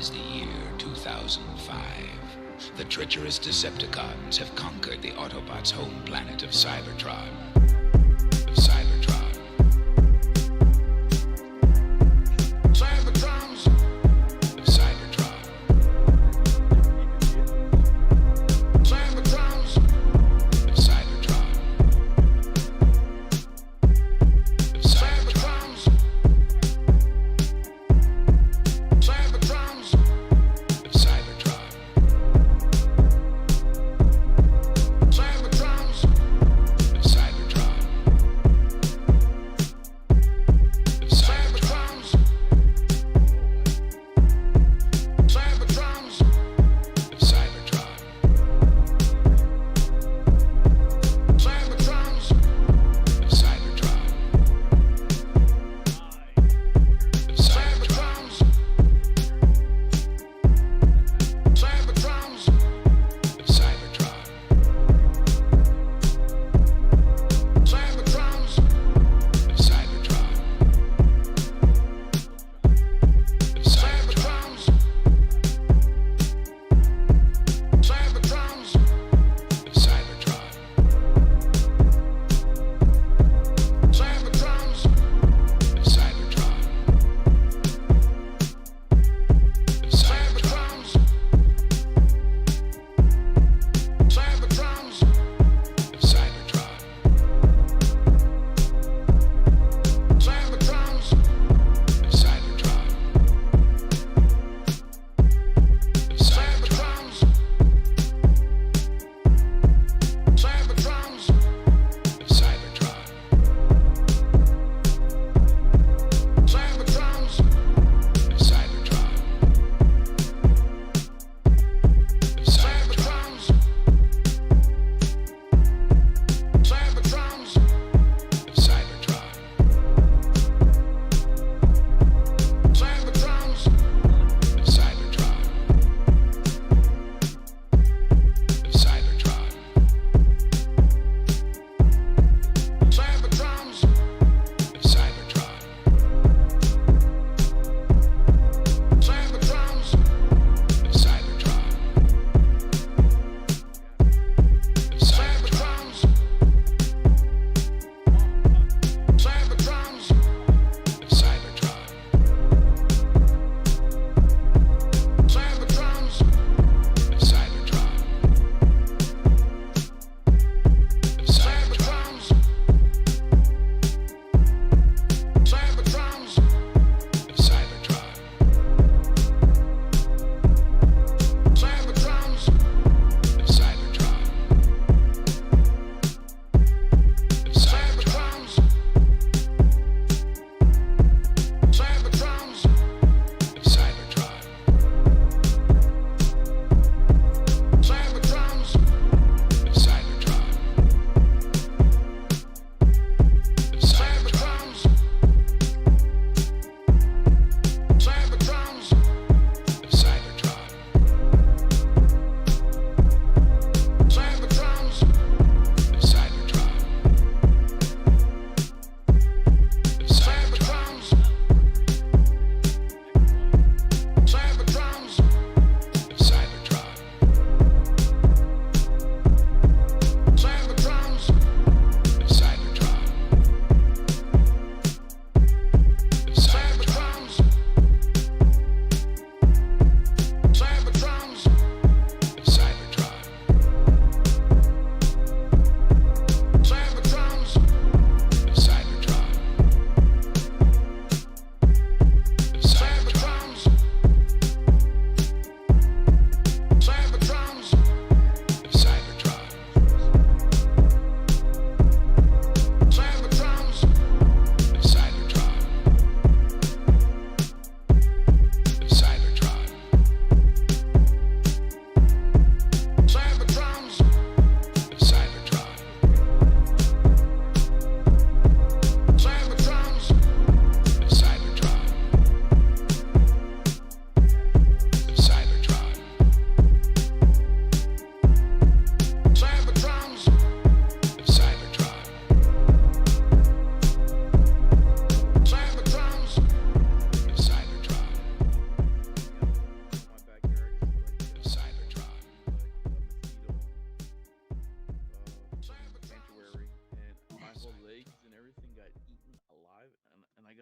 is the year 2005. The treacherous Decepticons have conquered the Autobots' home planet of Cybertron. Of Cybertron. Cybertrons! Of Cybertron. Cybertrons! Of Cybertron. Of Cybertrons! Cybertrons! Of Cybertron. Cybertrons! Of Cybertron.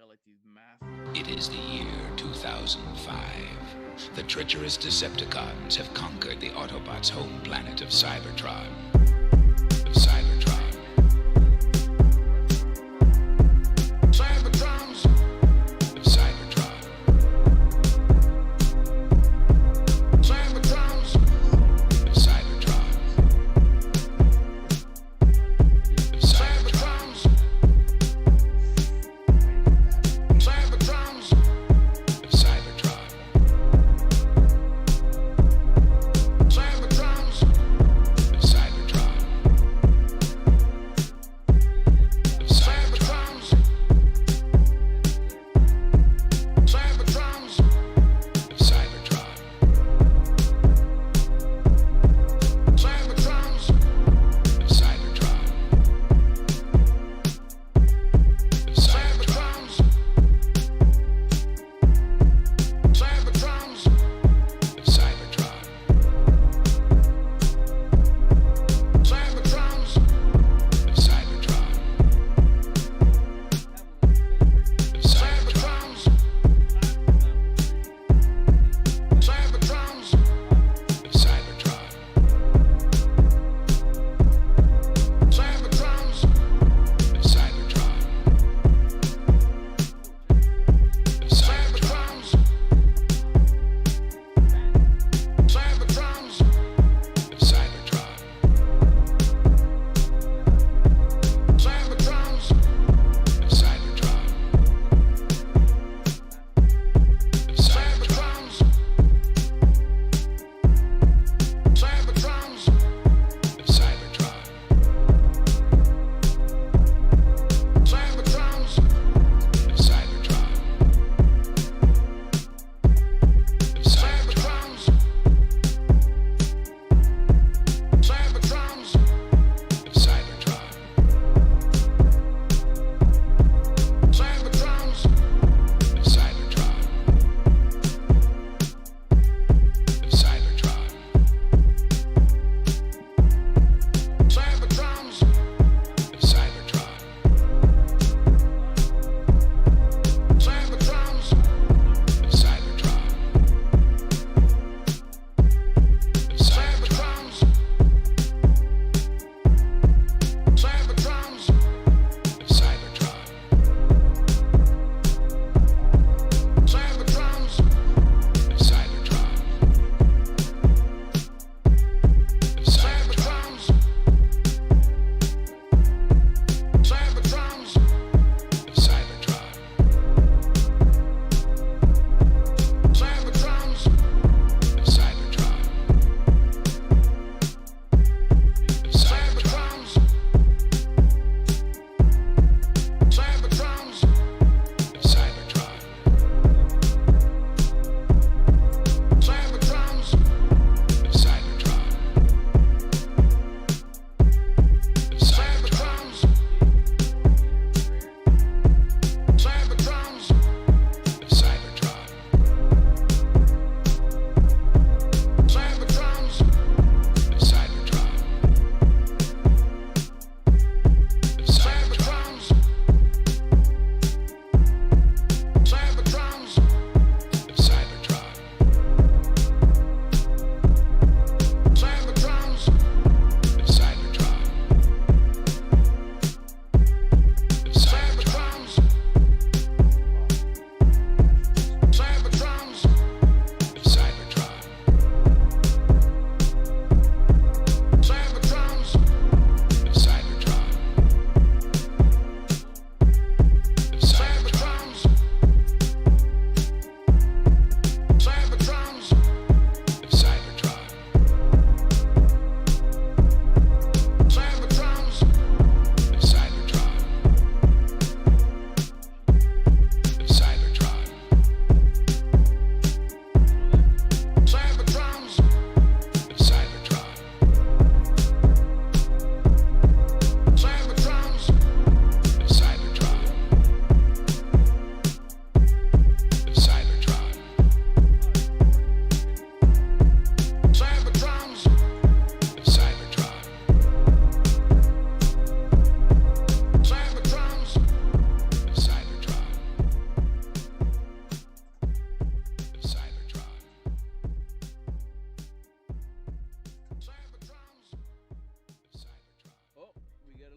got like these massive. It is the year 2005. The treacherous Decepticons have conquered the Autobots' home planet of Cybertron. Of Cybertron. Cybertrons. Of Cybertron. Cybertrons. Of Cybertron. Of Cybertron. Cybertrons. Cybertrons. Of Cybertron. Cybertrons. Of Cybertron.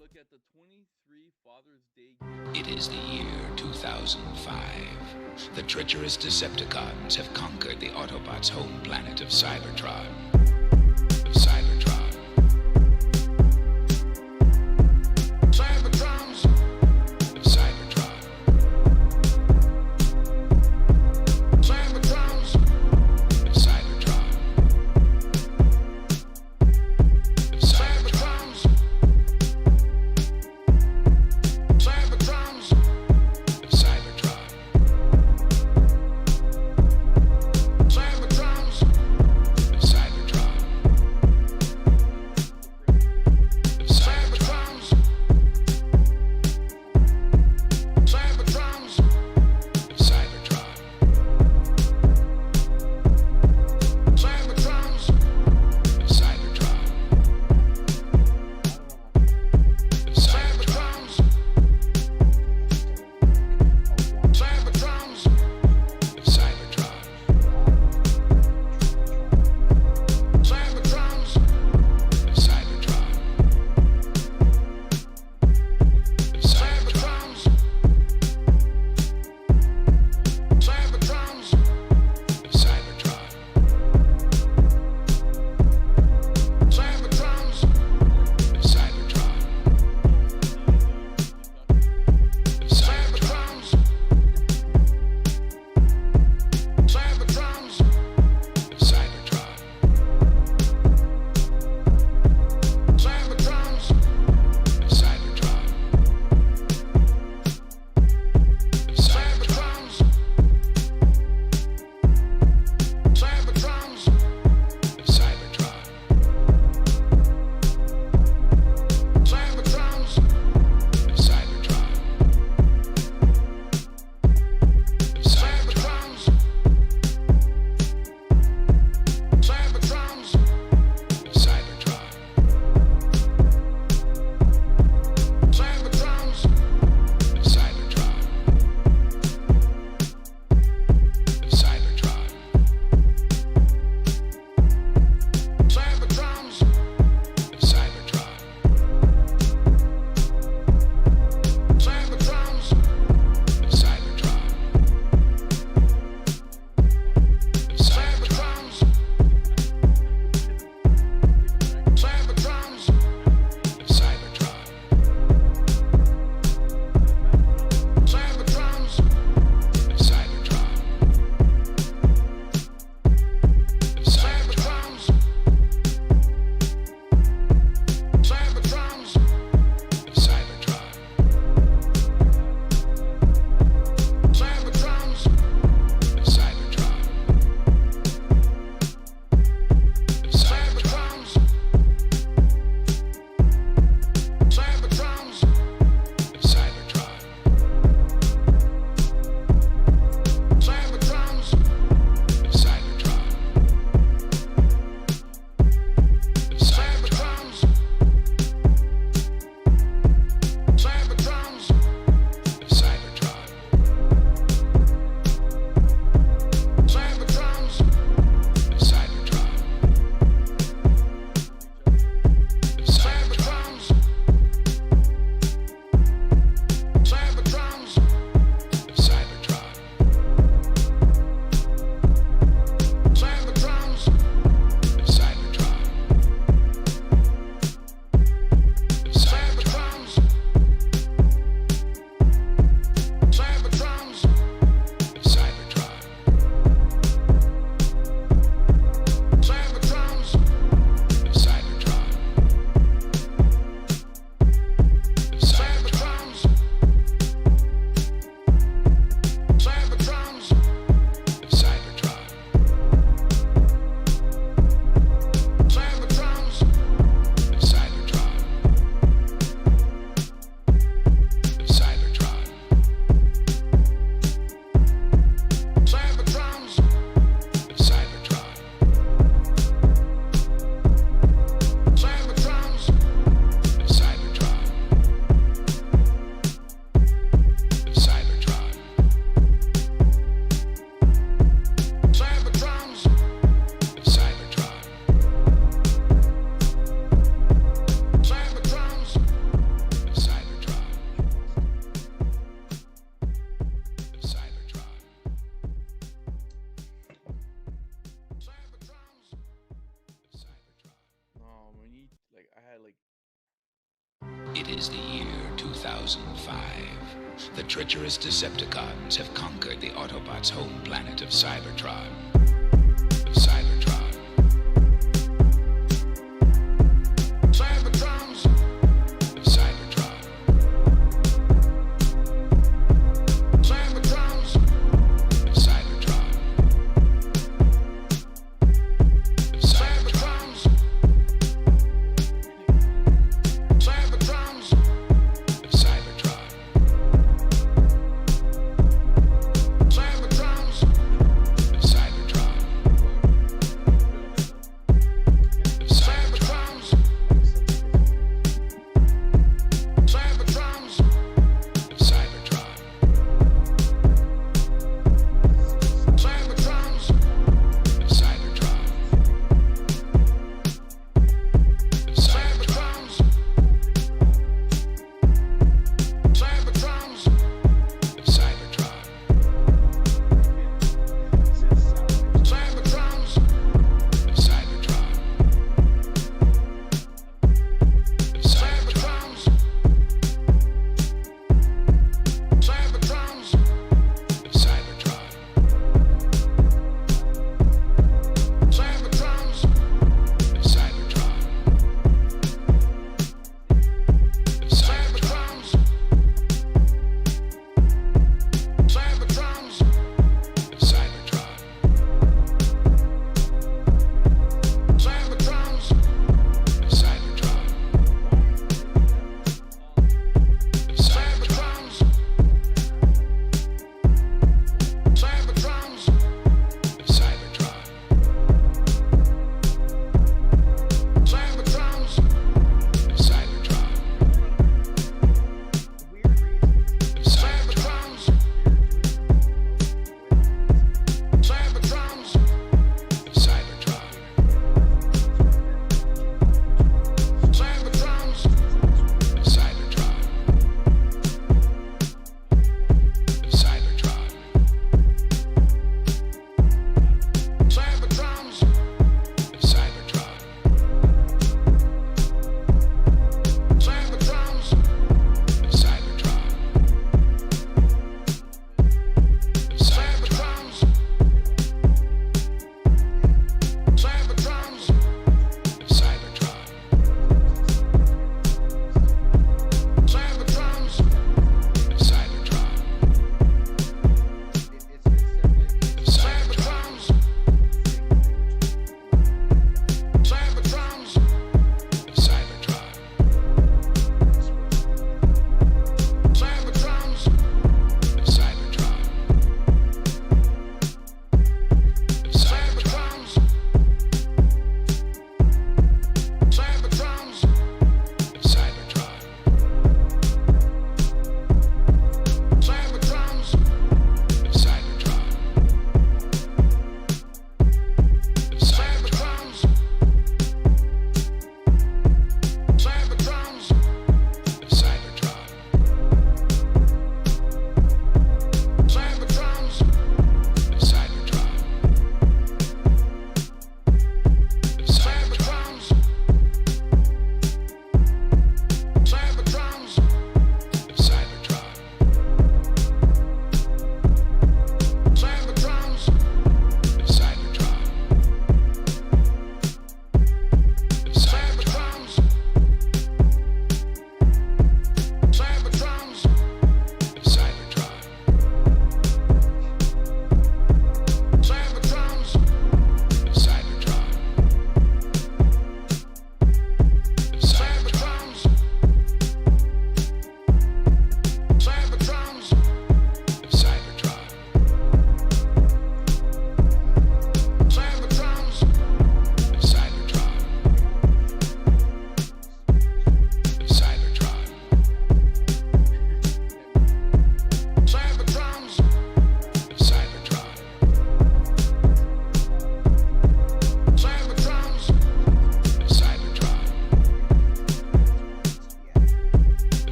look at the 23 Father's Day. It is the year 2005. The treacherous Decepticons have conquered the Autobots' home planet of Cybertron. Of Cybertron. Cybertrons. Of Cybertron. Cybertrons. Of Cybertron. Of Cybertron. Cybertrons. Cybertrons. Of Cybertron. Cybertrons. Of Cybertron. It is the year 2005. The treacherous Decepticons have conquered the Autobots' home planet of Cybertron. Cybertrons. Of Cybertron. Cybertrons. Of Cybertron. Of Cybertron. Cybertrons. Cybertrons. Of Cybertron. Cybertrons. Of Cybertron.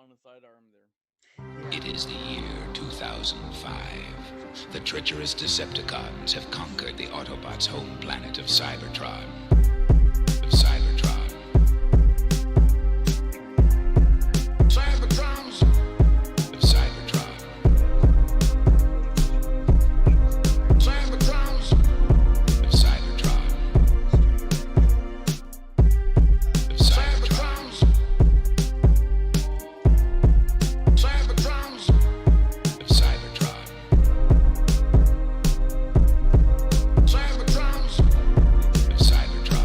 on the sidearm there. It is the year 2005. The treacherous Decepticons have conquered the Autobots' home planet of Cybertron. Cybertrons. Cybertron. Cybertrons. Cybertron. Cybertrons. Cybertrons. Cybertron. Cybertrons. Cybertron.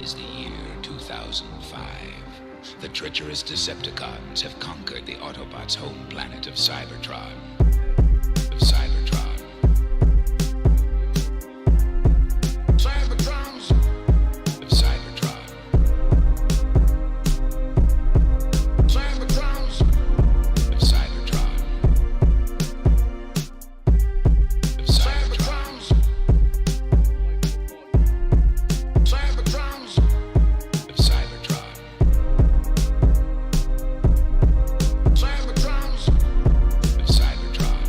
is the year 2005. The treacherous Decepticons have conquered the Autobots' home planet of Cybertron. Of Cybertron. Cybertrons. Of Cybertron. Cybertrons. Of Cybertron. Of Cybertron. Cybertrons. Cybertrons. Of Cybertron. Cybertrons. Of Cybertron.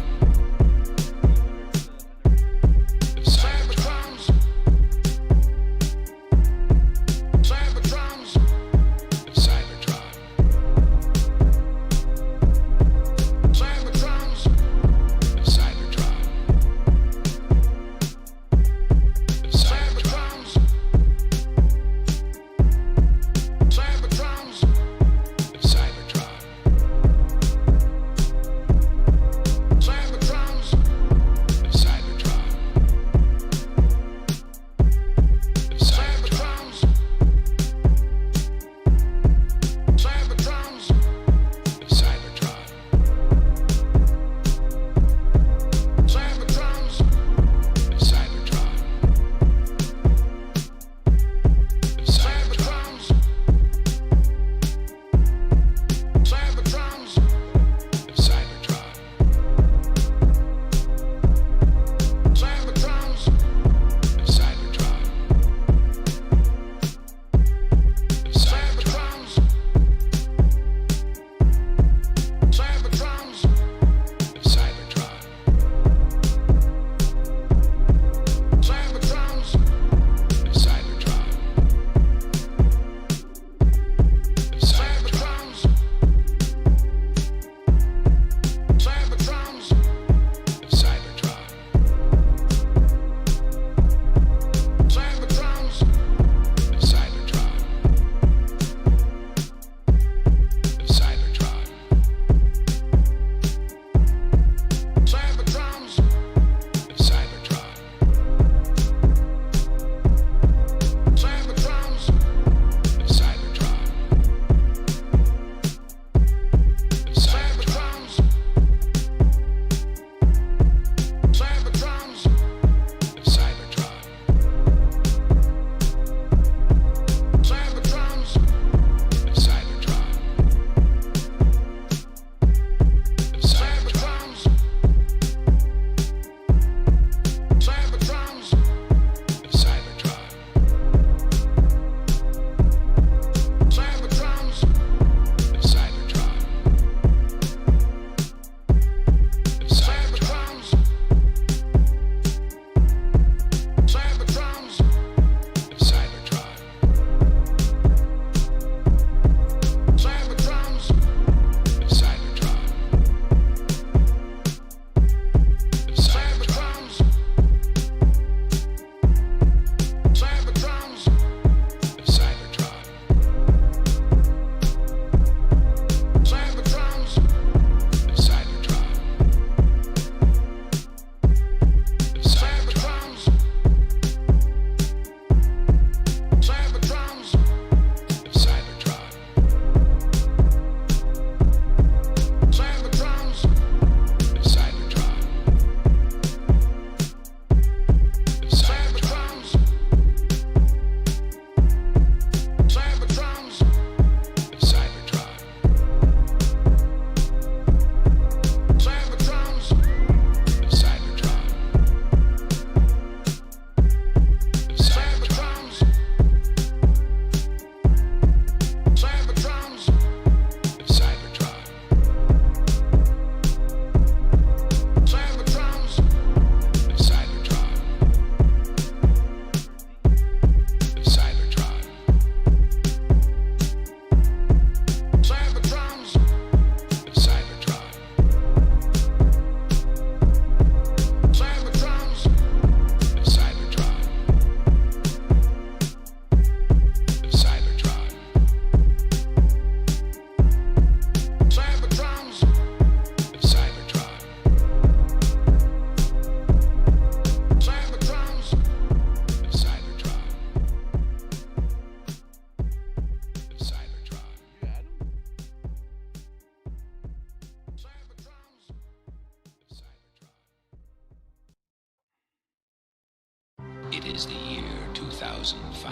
is the year 2005.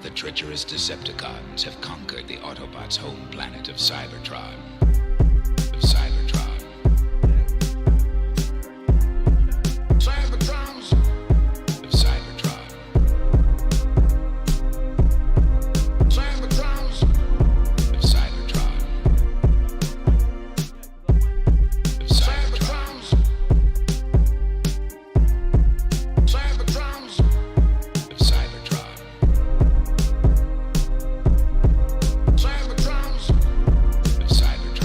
The treacherous Decepticons have conquered the Autobots' home planet of Cybertron. Of Cybertron. Cybertrons. Of Cybertron. Cybertrons. Of Cybertron. Of Cybertron. Cybertrons. Cybertrons. Of Cybertron. Cybertrons. Of Cybertron.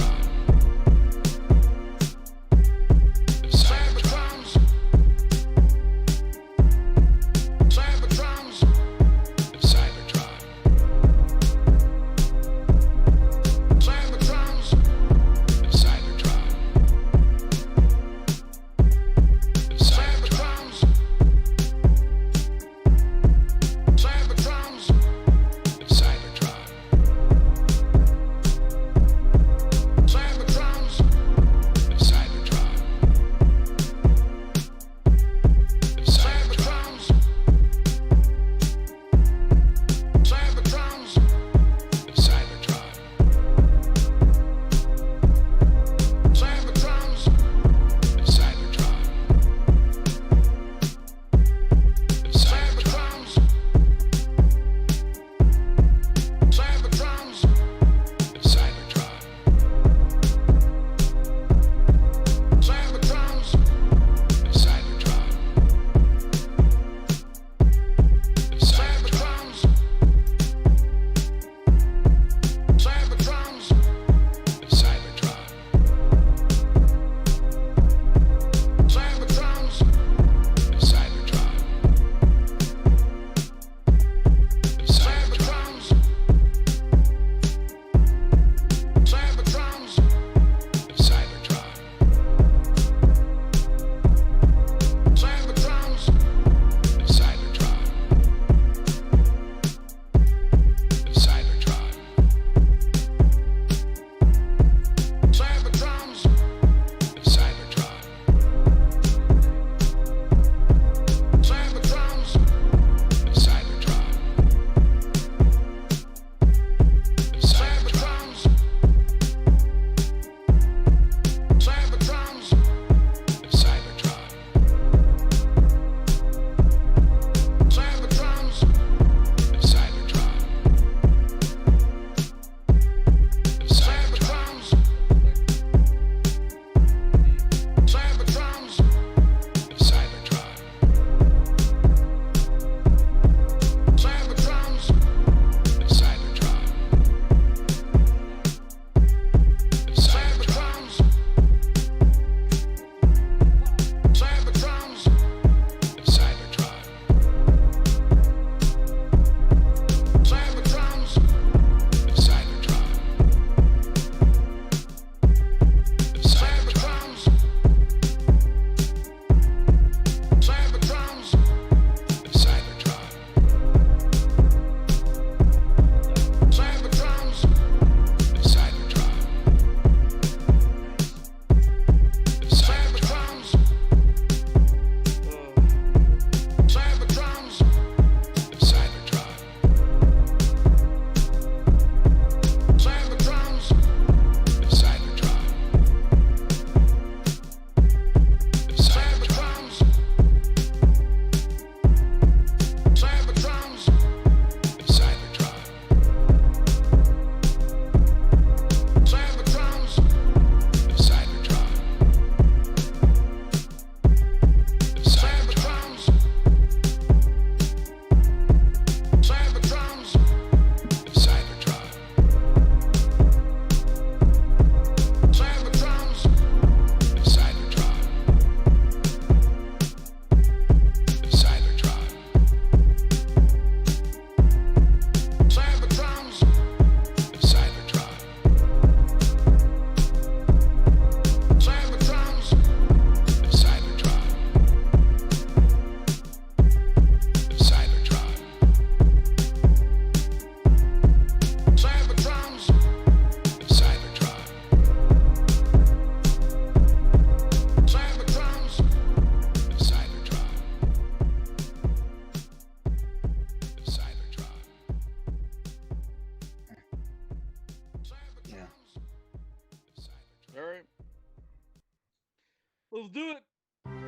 Let's do it.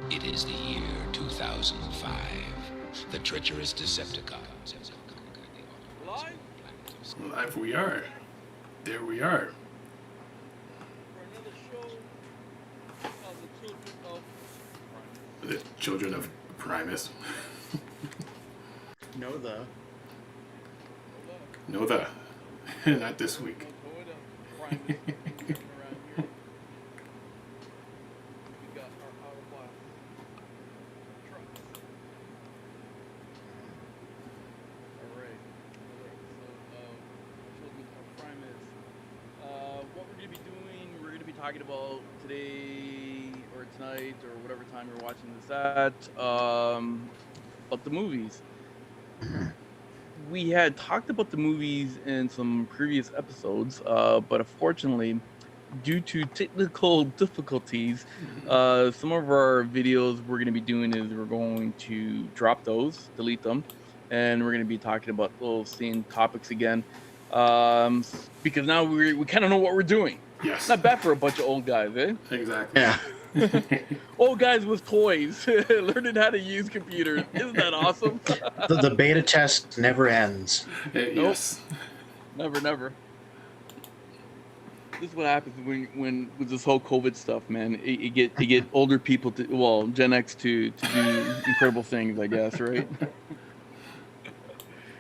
It is the year 2005. The treacherous Decepticons have conquered the Autobots' Live planet of Cybertron. Live we are. There we are. for another show of the children of Primus. The children of Primus. No, the. No, the. Not this week. Primus around here. We got our Autobot trucks. Alright. Another episode of Children of Primus. What we're going to be doing, we're going to be talking about today or tonight or whatever time you're watching this at, about the movies. We had talked about the movies in some previous episodes, but unfortunately, due to technical difficulties, some of our videos we're going to be doing is we're going to drop those, delete them, and we're going to be talking about those same topics again, because now we kind of know what we're doing. Yes. Not bad for a bunch of old guys, eh? Exactly. Yeah. Old guys with toys, learning how to use computers. Isn't that awesome? The beta test never ends. Yes. Never. This is what happens when with this whole COVID stuff, man. You get older people to, Gen X to do incredible things, I guess, right?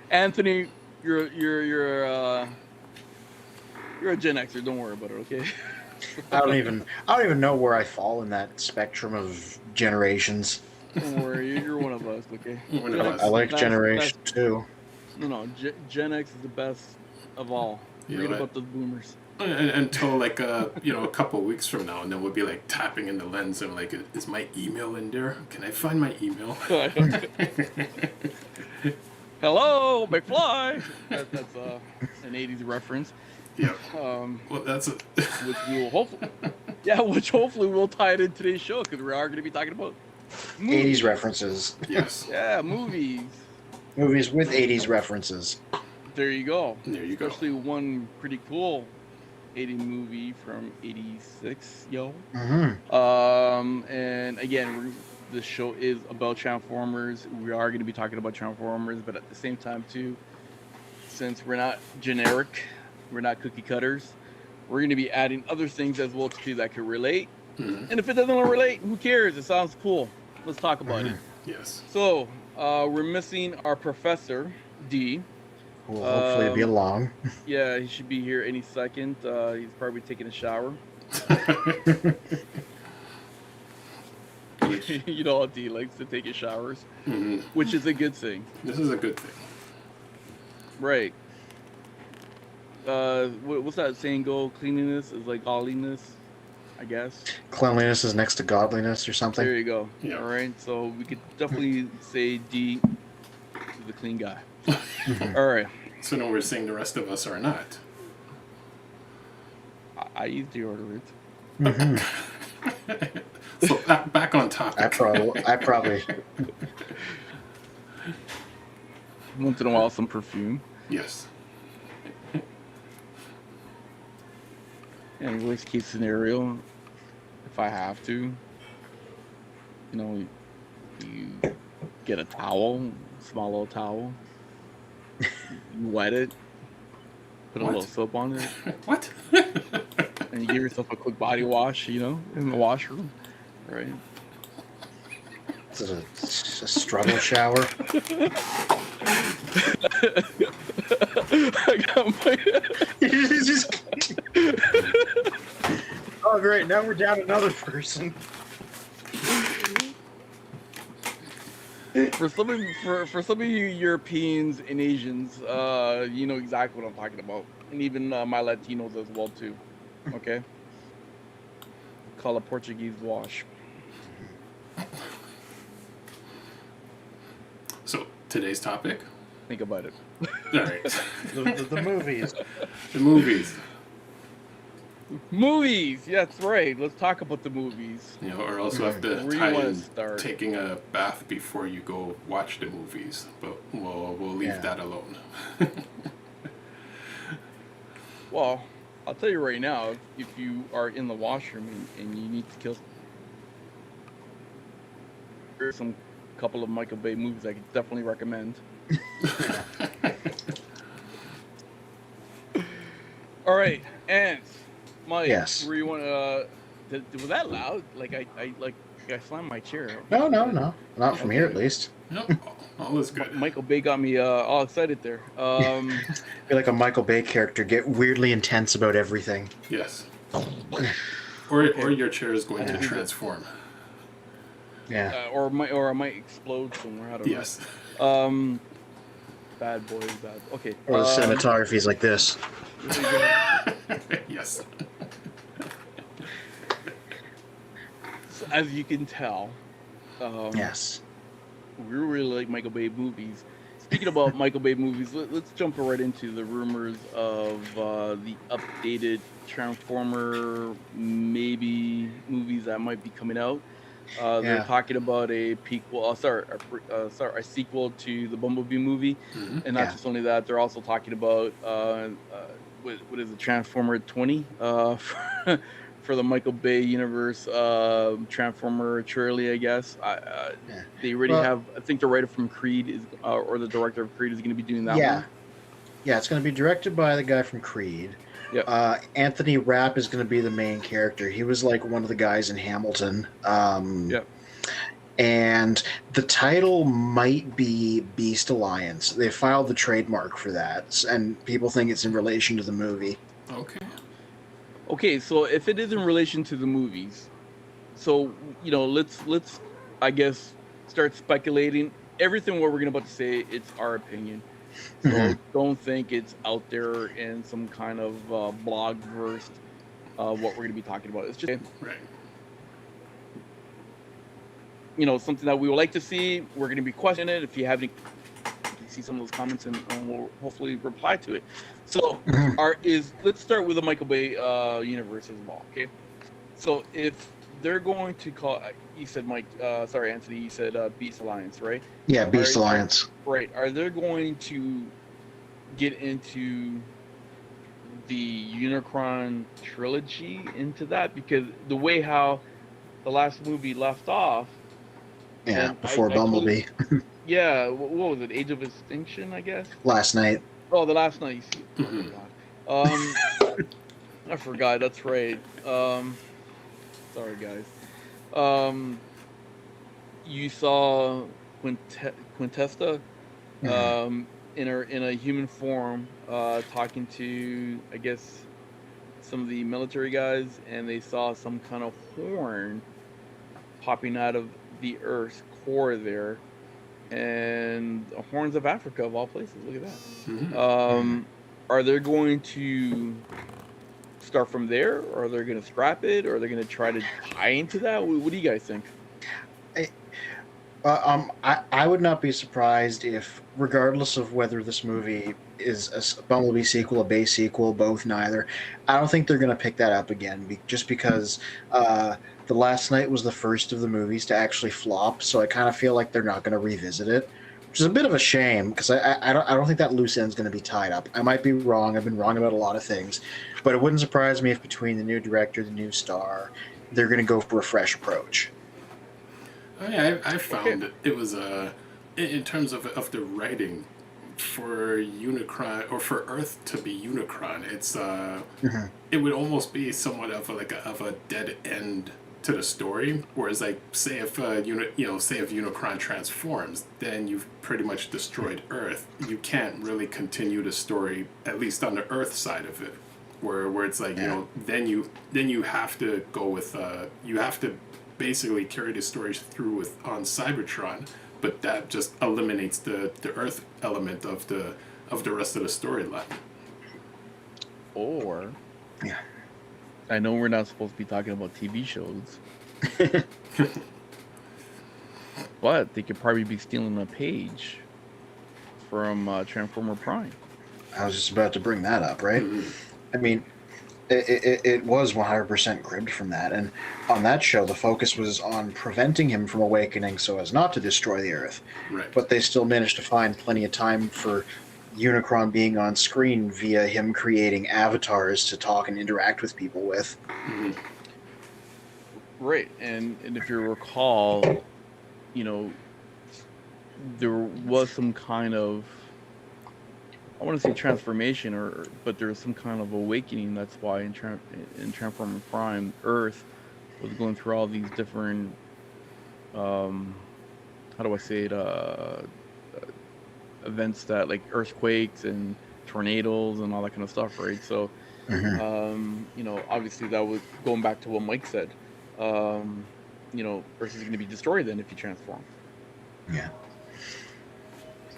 Anthony, you're a Gen Xer. Don't worry about it, okay? I don't even know where I fall in that spectrum of generations. Don't worry, you're one of us, okay? One of us. I like That's- Generation that's- 2. No, Gen X is the best of all. You Read know about those boomers. Until like a couple of weeks from now, and then we'll be like tapping in the lens and like, is my email in there? Can I find my email? Hello, McFly. That's an '80s reference. Yeah. Well, that's a which we will hopefully we'll tie it in today's show because we are going to be talking about movies. 80s references. yes. Yeah, movies. Movies with 80s references. There you go. There you go. Especially one pretty cool '80s movie from '86, yo. Mm-hmm. And again, this show is about Transformers. We are going to be talking about Transformers, but at the same time too, since we're not generic, we're not cookie cutters, we're going to be adding other things as well too that could relate. Mhm. And if it doesn't relate, who cares? It sounds cool. Let's talk about it. Yes. So, we're missing our Professor D. Will hopefully be along. Yeah, he should be here any second. He's probably taking a shower. You know how D likes to take his showers, Mhm. which is a good thing. This is a good thing. Right. What's that saying go? Cleanliness is like godliness, I guess. Cleanliness is next to godliness or something. There you go. Yeah. All right. So we could definitely say D is a clean guy. All right. So now we're saying the rest of us are not. I use deodorant. Mhm. So back on topic. I probably. Once in a while, some perfume. Yes. And worst case scenario, if I have to, you get a towel, small little towel, you wet it, put a What? little soap on it, What? and you give yourself a quick body wash, in the washroom, right? This is a struggle shower. I got my... Oh, great. Now we're down another person. For some of you Europeans and Asians, you know exactly what I'm talking about, and even my Latinos as well too. Okay, call a Portuguese wash. So today's topic. Think about it. All right. The movies. The movies. Movies. Yeah, that's right. Let's talk about the movies. Or else we have to Where do you tie wanna in start? taking a bath before you go watch the movies, but we'll leave Yeah. that alone. Well, I'll tell you right now, if you are in the washroom and you need to kill here's some couple of Michael Bay movies I could definitely recommend. All right, Ants, Mike. Yes. Where you want to? Was that loud? Like I slammed my chair. No, not from here at least. Nope. All is good. Michael Bay got me all excited there. I feel like a Michael Bay character, get weirdly intense about everything. Yes. Or your chair is going to transform. Yeah. Or I might explode somewhere. I don't Yes. know. Bad boys, bad. Okay. Or the cinematography is like this. Yes. So as you can tell, Yes. we really like Michael Bay movies. Speaking about Michael Bay movies, let's jump right into the rumors of the updated Transformer maybe movies that might be coming out. They're talking about a sequel to the Bumblebee movie, and not just only that, they're also talking about what is it, Transformer 20 for the Michael Bay universe, Transformer trilogy, I guess. They already have. I think the writer from Creed is, or the director of Creed is going to be doing that one. Yeah, it's going to be directed by the guy from Creed. Yep. Anthony Rapp is going to be the main character. He was like one of the guys in Hamilton. Yep. And the title might be Beast Alliance. They filed the trademark for that, and people think it's in relation to the movie. Okay, so if it is in relation to the movies, so let's I guess start speculating. Everything what we're about to say, it's our opinion. So don't think it's out there in some kind of blog verse what we're going to be talking about. It's just something that we would like to see. We're going to be questioning it. If you have any, you can see some of those comments and we'll hopefully reply to it. So let's start with the Michael Bay universe as well. Okay, so if they're going to call, you said Anthony, you said Beast Alliance, right? Yeah, Beast Alliance. Right. Are they going to get into the Unicron trilogy into that? Because the way how the last movie left off. Yeah, before Bumblebee. Yeah, what was it? Age of Extinction, I guess? Last Night. Oh, the Last Night. Oh, my God. I forgot. That's right. Sorry, guys. You saw Quintessa in a human form talking to, I guess, some of the military guys, and they saw some kind of horn popping out of the Earth's core there, and the horns of Africa of all places. Look at that. Are they going to start from there, or are they going to scrap it, or are they going to try to tie into that? What do you guys think? I would not be surprised if, regardless of whether this movie is a Bumblebee sequel, a Bay sequel, both, neither, I don't think they're going to pick that up again, just because The Last Night was the first of the movies to actually flop, so I kind of feel like they're not going to revisit it, which is a bit of a shame, because I don't think that loose end's going to be tied up. I might be wrong. I've been wrong about a lot of things, but it wouldn't surprise me if between the new director, the new star, they're going to go for a fresh approach. I found it was in terms of the writing for Unicron, or for Earth to be Unicron, it's it would almost be somewhat of a dead end to the story. Whereas, like, say if Unicron transforms, then you've pretty much destroyed Earth. You can't really continue the story, at least on the Earth side of it, where it's like then you have to go with you have to basically carry the story through on Cybertron, but that just eliminates the Earth element of the rest of the storyline. Or I know we're not supposed to be talking about TV shows, but they could probably be stealing a page from Transformer Prime. I was just about to bring that up, right? I mean, it was 100% cribbed from that, and on that show, the focus was on preventing him from awakening so as not to destroy the Earth. Right. But they still managed to find plenty of time for Unicron being on screen via him creating avatars to talk and interact with people with. Right, and if you recall, you know, there was some kind of, I want to say transformation, but there was some kind of awakening. That's why in Transformers Prime, Earth was going through all these different, how do I say it, events that like earthquakes and tornadoes and all that kind of stuff, right? So, you know, obviously that was going back to what Mike said. You know, Earth is going to be destroyed then if you transform. Yeah.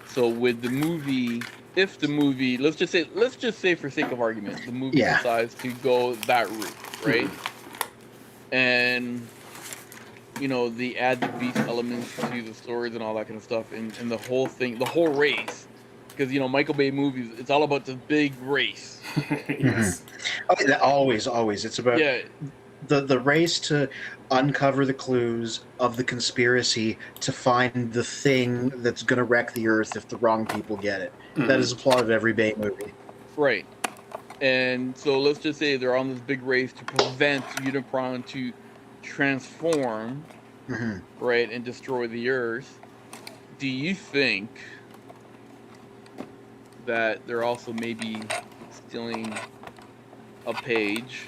So with the movie, if the movie, let's just say for sake of argument, the movie Yeah. decides to go that route, right? And you know, they add the beast elements to the stories and all that kind of stuff, and the whole thing, the whole race, because you know, Michael Bay movies, it's all about the big race. Yes. Oh, always. It's about Yeah, the race to uncover the clues of the conspiracy to find the thing that's going to wreck the Earth if the wrong people get it. That is the plot of every Bay movie. right. And so let's just say they're on this big race to prevent Unicron to transform, right, and destroy the Earth. Do you think that they're also maybe stealing a page?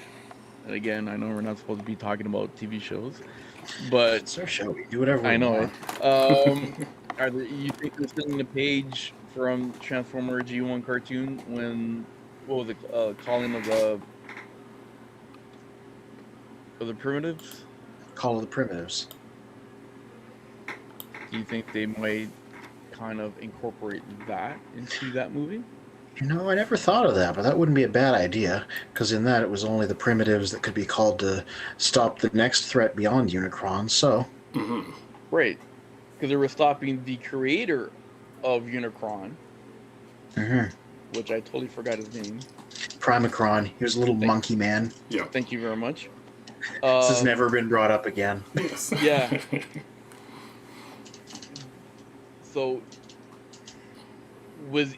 And again, I know we're not supposed to be talking about TV shows, but It's our show. We do whatever I we know want. it. You think they're stealing a page from Transformer G1 cartoon when, what was it, Calling of the Primitives? Call of the Primitives. Do you think they might kind of incorporate that into that movie? You know, I never thought of that, but that wouldn't be a bad idea, because in that it was only the Primitives that could be called to stop the next threat beyond Unicron, so... Right. Because they were stopping the creator of Unicron, which I totally forgot his name. Primacron. He was a little monkey man. Yeah. Thank you very much. This has never been brought up again. Yes. Yeah. So, could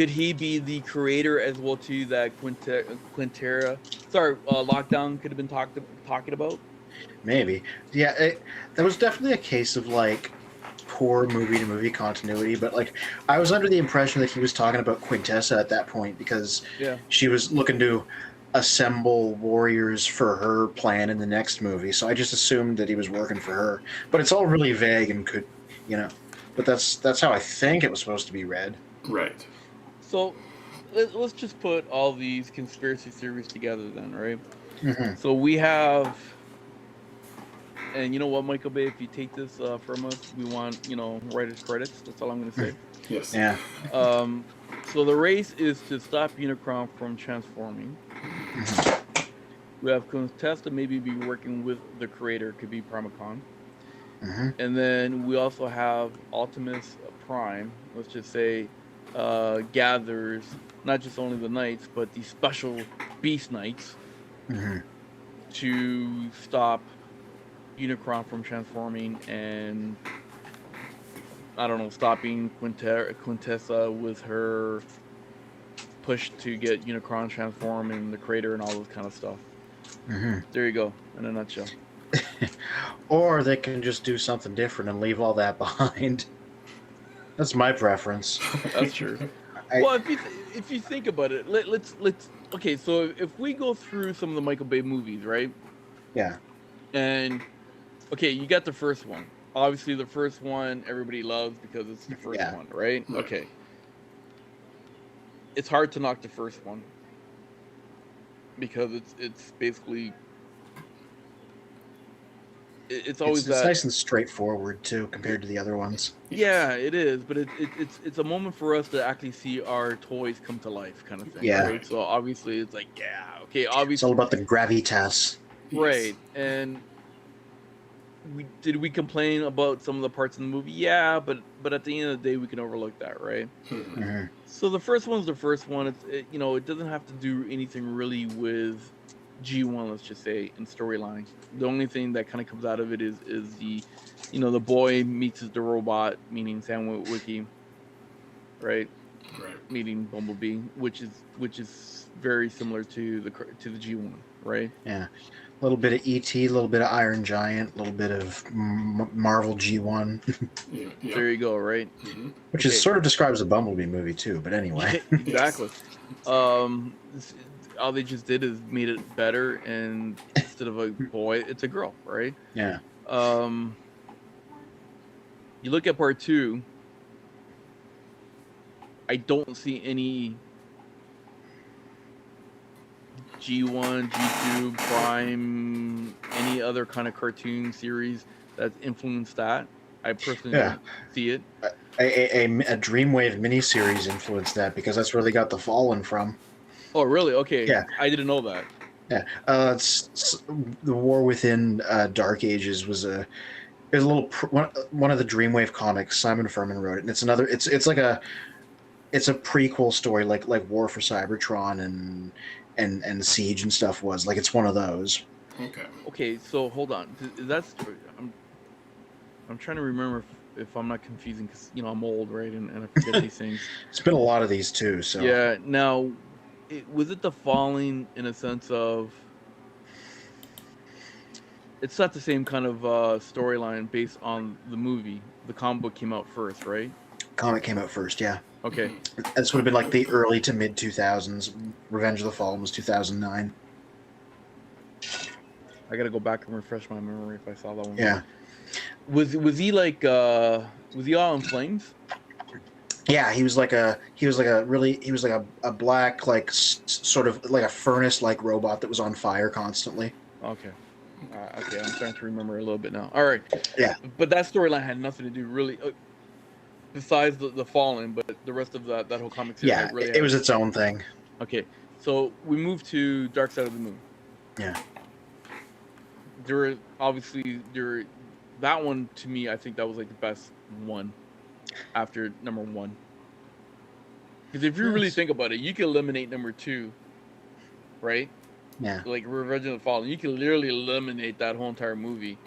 he be the creator as well too, that Lockdown could have been talking about? Maybe. Yeah, that was definitely a case of, like, poor movie-to-movie continuity, but, like, I was under the impression that he was talking about Quintessa at that point, because she was looking to assemble warriors for her plan in the next movie, so I just assumed that he was working for her. But it's all really vague and could, you know... But that's how I think it was supposed to be read. Right. So, let's just put all these conspiracy theories together then, right? So we have... And you know what, Michael Bay, if you take this from us, we want, you know, writer's credits. That's all I'm going to say. Yes. Yeah. So the race is to stop Unicron from transforming. We have Contesta maybe be working with the creator, could be Primacon. And then we also have Optimus Prime, let's just say, gathers not just only the Knights, but the special Beast Knights to stop Unicron from transforming and, I don't know, stopping Quintessa with her push to get Unicron transformed and the creator and all those kind of stuff. There you go, in a nutshell. Or they can just do something different and leave all that behind. That's my preference. That's true. Well, if you think about it, let's okay. So if we go through some of the Michael Bay movies, right? Yeah. And okay, you got the first one. Obviously, the first one everybody loves because it's the first one, right? Okay. It's hard to knock the first one because it's basically it's always it's nice and straightforward too compared to the other ones. Yeah, it is, but it's a moment for us to actually see our toys come to life, kind of thing. Yeah. Right? So obviously, it's like, yeah, okay, obviously it's all about the gravitas. Right. And we complain about some of the parts in the movie? Yeah, but at the end of the day, we can overlook that, right? So the first one's the first one. It doesn't have to do anything really with G1, let's just say, in storyline. The only thing that kind of comes out of it is the, the boy meets the robot, meaning Sam Witwicky, right? Right. Meeting Bumblebee, which is very similar to the G1, right? Yeah. A little bit of E.T., a little bit of Iron Giant, a little bit of Marvel G1, Yeah, yep. There you go, right? which is sort of describes the Bumblebee movie too. But anyway, Exactly. All they just did is made it better, and instead of a boy, it's a girl, right? yeah. You look at part 2. I don't see any G1, G2, Prime, any other kind of cartoon series that's influenced that. I personally don't see it. A Dreamwave miniseries influenced that because that's where they got the Fallen from. Oh, really? Okay. Yeah. I didn't know that. Yeah. The War Within Dark Ages was a one of the Dreamwave comics. Simon Furman wrote it, and it's another. It's like a prequel story, like War for Cybertron and Siege and stuff was. Like it's one of those. Okay. So hold on. That's I'm trying to remember if I'm not confusing, because I'm old, right, and I forget these things. It's been a lot of these too. So yeah. Now, was it the Falling in a sense of? It's not the same kind of storyline based on the movie. The comic book came out first, right? Comic came out first, yeah. Okay. This would have been like the early to mid 2000s. Revenge of the Fallen was 2009. I gotta go back and refresh my memory if I saw that one. Yeah. Was he like was he all in flames? Yeah, he was like a black, like sort of like a furnace like robot that was on fire constantly. Okay. Okay, I'm starting to remember a little bit now. All right. Yeah. But that storyline had nothing to do really, besides the Fallen, but the rest of that whole comic series. Yeah, really it was its own thing. Okay, so we moved to Dark Side of the Moon. Yeah. That one to me, I think that was like the best one after number 1. Because if you really think about it, you can eliminate number 2, right? Yeah. Like Revenge of the Fallen, you can literally eliminate that whole entire movie,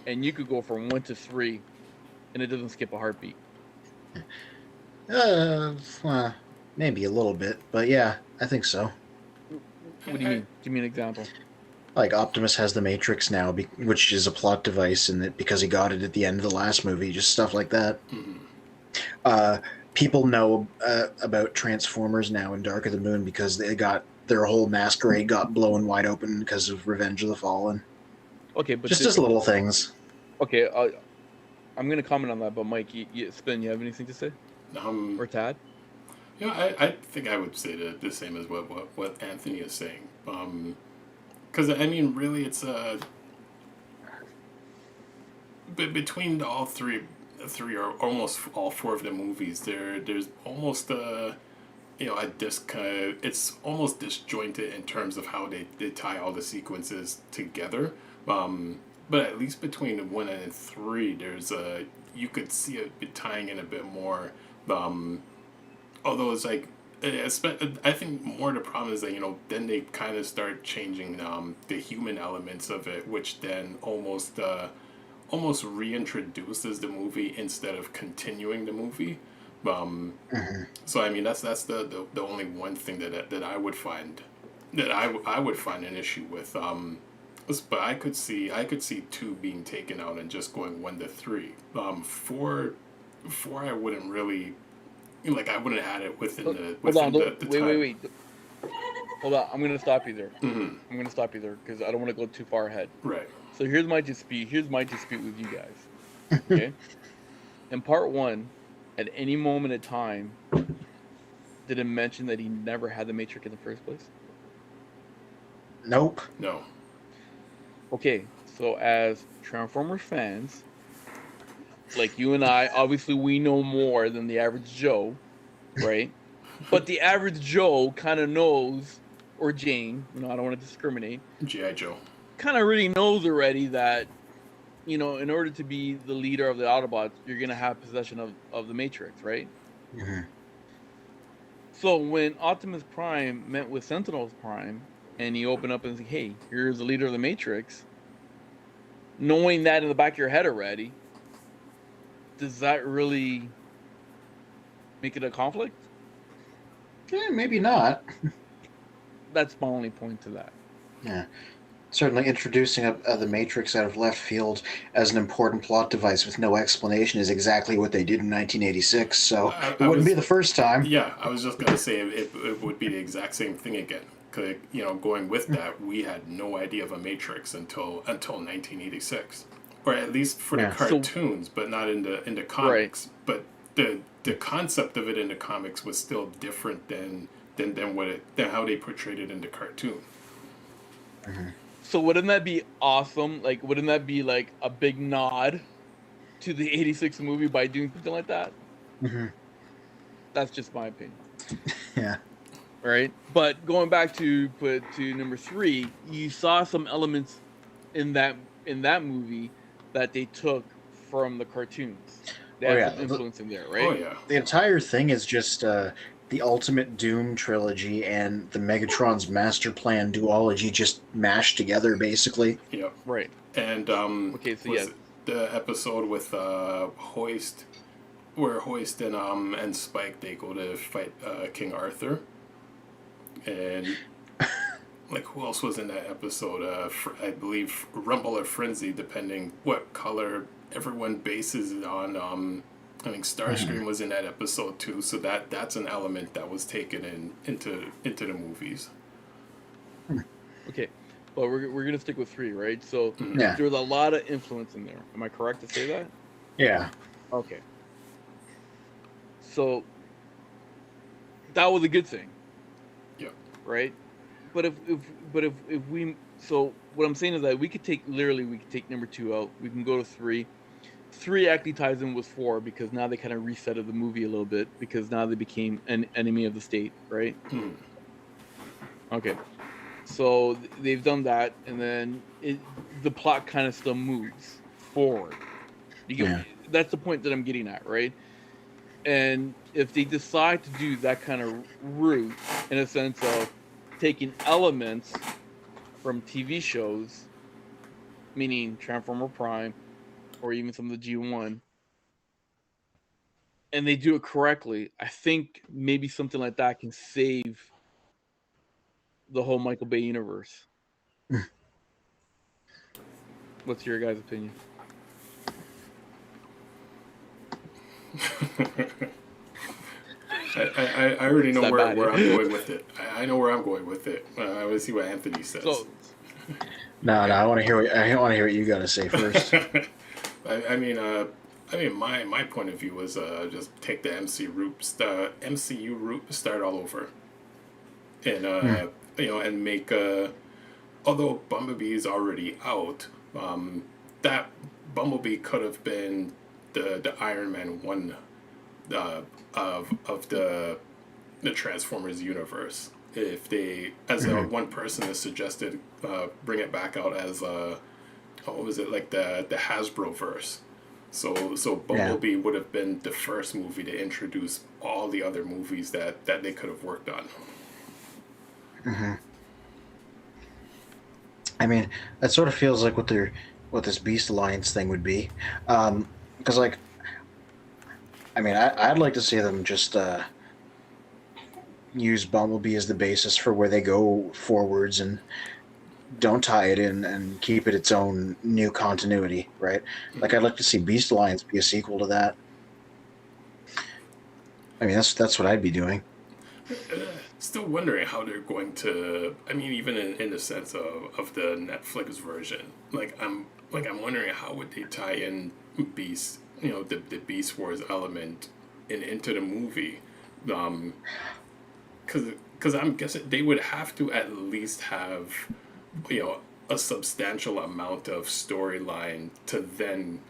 and you could go from 1 to 3, and it doesn't skip a heartbeat. Well, maybe a little bit, but yeah, I think so. What do you mean? Give me an example. Like Optimus has the Matrix now, which is a plot device, and that because he got it at the end of the last movie, just stuff like that. People know about Transformers now in Dark of the Moon because their whole masquerade got blown wide open because of Revenge of the Fallen. Okay, but just little things. Okay, I'm gonna comment on that, but Mike, Spin, you have anything to say? Or Tad? Yeah, I think I would say the same as what Anthony is saying. Because I mean, really, it's between all three or almost all 4 of the movies, there's almost a it's almost disjointed in terms of how they tie all the sequences together. But at least between 1 and 3, there's you could see it tying in a bit more. Although it's like, I think more the problem is that then they kind of start changing the human elements of it, which then almost reintroduces the movie instead of continuing the movie. So I mean that's the only one thing that I would find I would find an issue with. But I could see 2 being taken out and just going 1 to 3. 4 I wouldn't really. Like I wouldn't have had it within the time. Wait. Hold on, I'm gonna stop you there. I'm gonna stop you there because I don't want to go too far ahead. Right. So here's my dispute with you guys. Okay. In part 1, at any moment in time, did it mention that he never had the Matrix in the first place? Nope. No. Okay, so as Transformers fans, like you and I, obviously we know more than the average Joe, right? But the average Joe kind of knows, or Jane, I don't want to discriminate. G.I. Joe. Kind of really knows already that, in order to be the leader of the Autobots, you're going to have possession of the Matrix, right? Mm-hmm. So when Optimus Prime met with Sentinels Prime, and he opened up and said, hey, here's the leader of the Matrix, knowing that in the back of your head already, does that really make it a conflict? Yeah, maybe not. That's my only point to that. Yeah. Certainly introducing the Matrix out of left field as an important plot device with no explanation is exactly what they did in 1986, so it wouldn't be the first time. Yeah, I was just going to say it would be the exact same thing again. 'Cause, going with that, we had no idea of a Matrix until 1986, or at least for the cartoons, but not in the comics. Right. But the concept of it in the comics was still different than how they portrayed it in the cartoon. Mm-hmm. So wouldn't that be awesome? Like, wouldn't that be like a big nod to the '86 movie by doing something like that? Mm-hmm. That's just my opinion. Yeah. Right. But going back to number 3, you saw some elements in that movie that they took from the cartoons. They had some influence in there, right? Oh yeah. The entire thing is just the Ultimate Doom trilogy and the Megatron's Master Plan duology just mashed together, basically. Yep. Right. And okay, so yeah, the episode with Hoist, where Hoist and Spike, they go to fight King Arthur, and like, who else was in that episode? I believe Rumble or Frenzy, depending what color everyone bases it on. I think Starscream was in that episode too, so that's an element that was taken into the movies. Okay, but we're gonna stick with 3, right? So Yeah. there was a lot of influence in there. Am I correct to say that? Yeah. Okay. So that was a good thing. Yeah. Right. But if we, so what I'm saying is that we could take number 2 out. We can go to 3. 3 actually ties in with 4 because now they kind of resetted the movie a little bit because now they became an enemy of the state, right? Okay. So they've done that, and then the plot kind of still moves forward. That's the point that I'm getting at, right? And if they decide to do that kind of route, in a sense of taking elements from TV shows, meaning Transformer Prime, or even some of the G1, and they do it correctly, I think maybe something like that can save the whole Michael Bay universe. What's your guys' opinion? I already know where I'm going with it. I know where I'm going with it. I want to see what Anthony says. No, I want to hear what you got to say first. I mean, my point of view was just take the MCU route, start all over, and and make although Bumblebee is already out, that Bumblebee could have been the Iron Man 1 of the Transformers universe. If they, as one person has suggested, bring it back out as what was it, like the Hasbro verse. So Bumblebee would have been the first movie to introduce all the other movies that they could have worked on. Mm-hmm. I mean, that sort of feels like what this Beast Alliance thing would be, because like, I mean, I'd like to see them just use Bumblebee as the basis for where they go forwards and don't tie it in and keep it its own new continuity, right? Like, I'd like to see Beast Alliance be a sequel to that. I mean, that's what I'd be doing. Still wondering how they're going to. I mean, even in the sense of the Netflix version, I'm wondering how would they tie in Beast, the Beast Wars element into the movie, because I'm guessing they would have to at least have, a substantial amount of storyline to then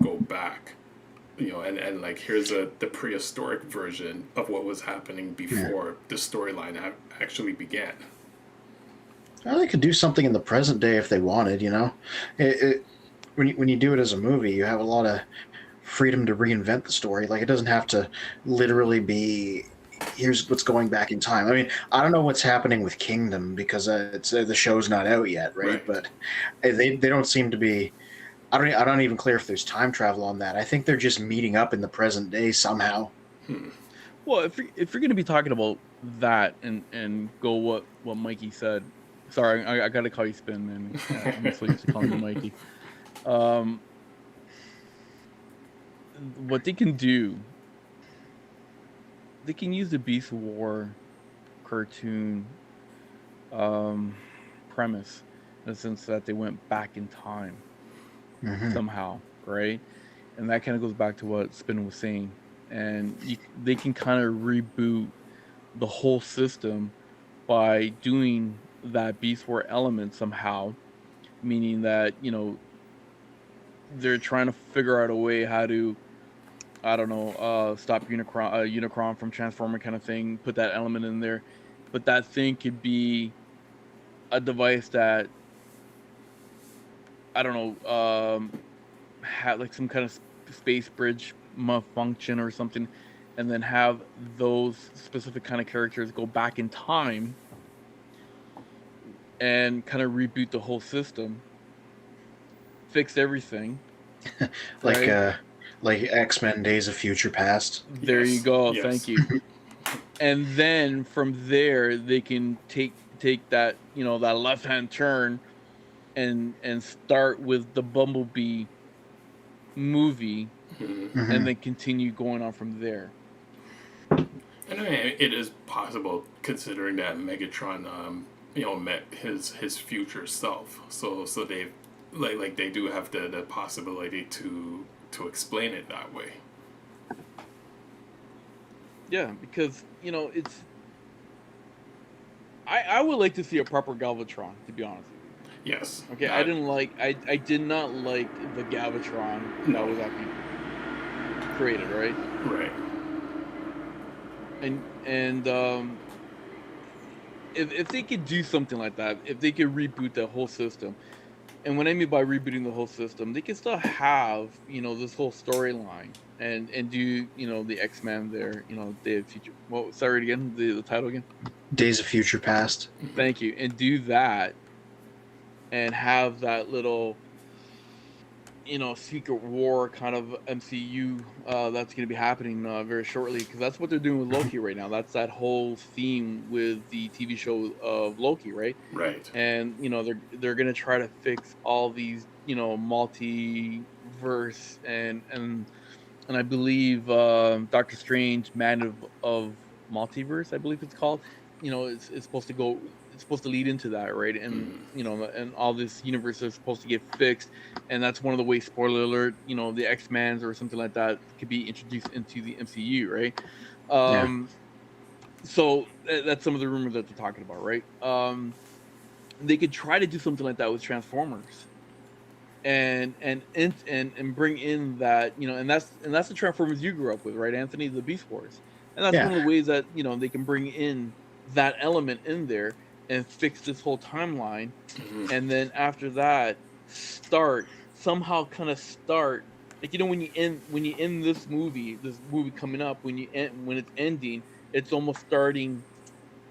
go back. And like, here's the prehistoric version of what was happening before the storyline actually began. Well, they could do something in the present day if they wanted, when you do it as a movie, you have a lot of freedom to reinvent the story. Like, it doesn't have to literally be, here's what's going back in time. I mean, I don't know what's happening with Kingdom because the show's not out yet, right? But they don't seem to be. I don't even clear if there's time travel on that. I think they're just meeting up in the present day somehow. Well, if you're gonna be talking about that and go what Mikey said, sorry, I gotta call you Spin, man. I'm so used to calling you Mikey. Um, what they can do, they can use the Beast War cartoon um, premise in the sense that they went back in time somehow, right? And that kind of goes back to what Spin was saying. And they can kind of reboot the whole system by doing that Beast War element somehow, meaning that, they're trying to figure out a way how to, I don't know, stop Unicron from transforming kind of thing, put that element in there. But that thing could be a device that, I don't know, had like some kind of space bridge function or something, and then have those specific kind of characters go back in time and kind of reboot the whole system, fix everything. like right? like X-Men Days of Future Past. There you Yes, go. yes. Thank you. And then from there, they can take that that left hand turn and start with the Bumblebee movie, and then continue going on from there. And I mean, it is possible considering that Megatron, met his future self. So they like they do have the possibility to explain it that way. Yeah, because it's. I would like to see a proper Galvatron, to be honest with you. Yes. Okay, I did not like the Galvatron that was actually created, right? Right. And if they could do something like that, if they could reboot the whole system, and what I mean by rebooting the whole system, they can still have this whole storyline and do the X-Men there, Day of Future. Well, sorry again, the title again. Days of Future Past. Thank you, and do that, and have that little Secret War kind of MCU that's going to be happening very shortly, because that's what they're doing with Loki right now. That's that whole theme with the TV show of Loki, right? Right. And they're going to try to fix all these multiverse and I believe Doctor Strange, Man of Multiverse, I believe it's called. It's supposed to go. It's supposed to lead into that, right? And and all this universe is supposed to get fixed, and that's one of the ways. Spoiler alert! The X-Men's or something like that could be introduced into the MCU, right? So that's some of the rumors that they're talking about, right? They could try to do something like that with Transformers, and bring in that and that's the Transformers you grew up with, right, Anthony? The Beast Wars, and that's one of the ways that they can bring in that element in there and fix this whole timeline, and then after that start like when you end this movie coming up, when it's ending, it's almost starting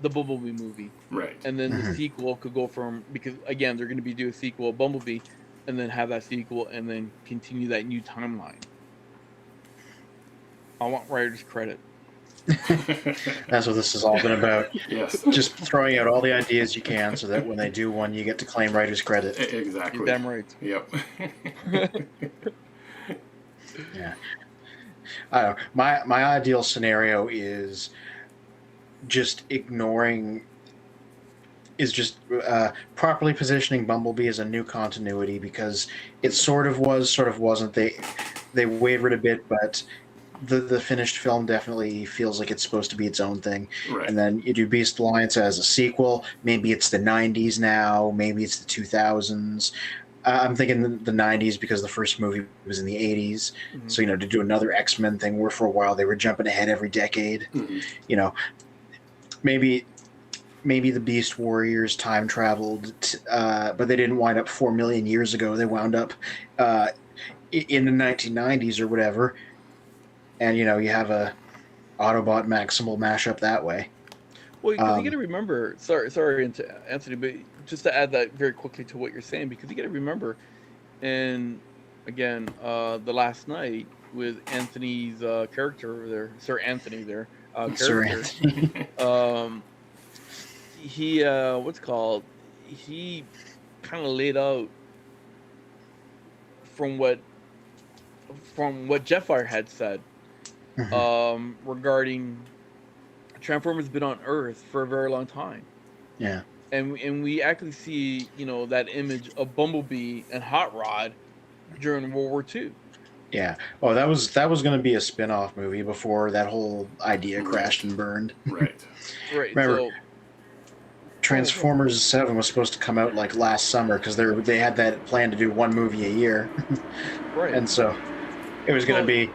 the Bumblebee movie, right? And then the sequel could go from, because again they're going to be doing a sequel of Bumblebee, and then have that sequel and then continue that new timeline. I want writers credit. That's what this has all been about. Yes. Just throwing out all the ideas you can so that when they do one, you get to claim writer's credit. Exactly. You're damn right. Yep. Yeah. I don't know. My ideal scenario is just properly positioning Bumblebee as a new continuity, because it sort of was, sort of wasn't. They wavered a bit, but the finished film definitely feels like it's supposed to be its own thing. Right. And then you do Beast Alliance as a sequel. Maybe it's the 90s now. Maybe it's the 2000s. I'm thinking the 90s because the first movie was in the 80s. So, to do another X-Men thing where for a while they were jumping ahead every decade. Maybe the Beast Warriors time traveled, but they didn't wind up 4 million years ago. They wound up in the 1990s or whatever. And, you have a Autobot Maximal mashup that way. Well, because you got to remember, sorry, Anthony, but just to add that very quickly to what you're saying, because you got to remember, and again, the last night with Anthony's character there, Sir Anthony there, Sir character. Anthony. Um, he what's it called? He kind of laid out from what Jeffire had said regarding Transformers been on Earth for a very long time. Yeah. And we actually see, that image of Bumblebee and Hot Rod during World War II. Yeah. Oh, that was going to be a spin-off movie before that whole idea crashed and burned. Right. Right. Remember, So Transformers 7 was supposed to come out like last summer because they had that plan to do one movie a year. right. And so it was going to be,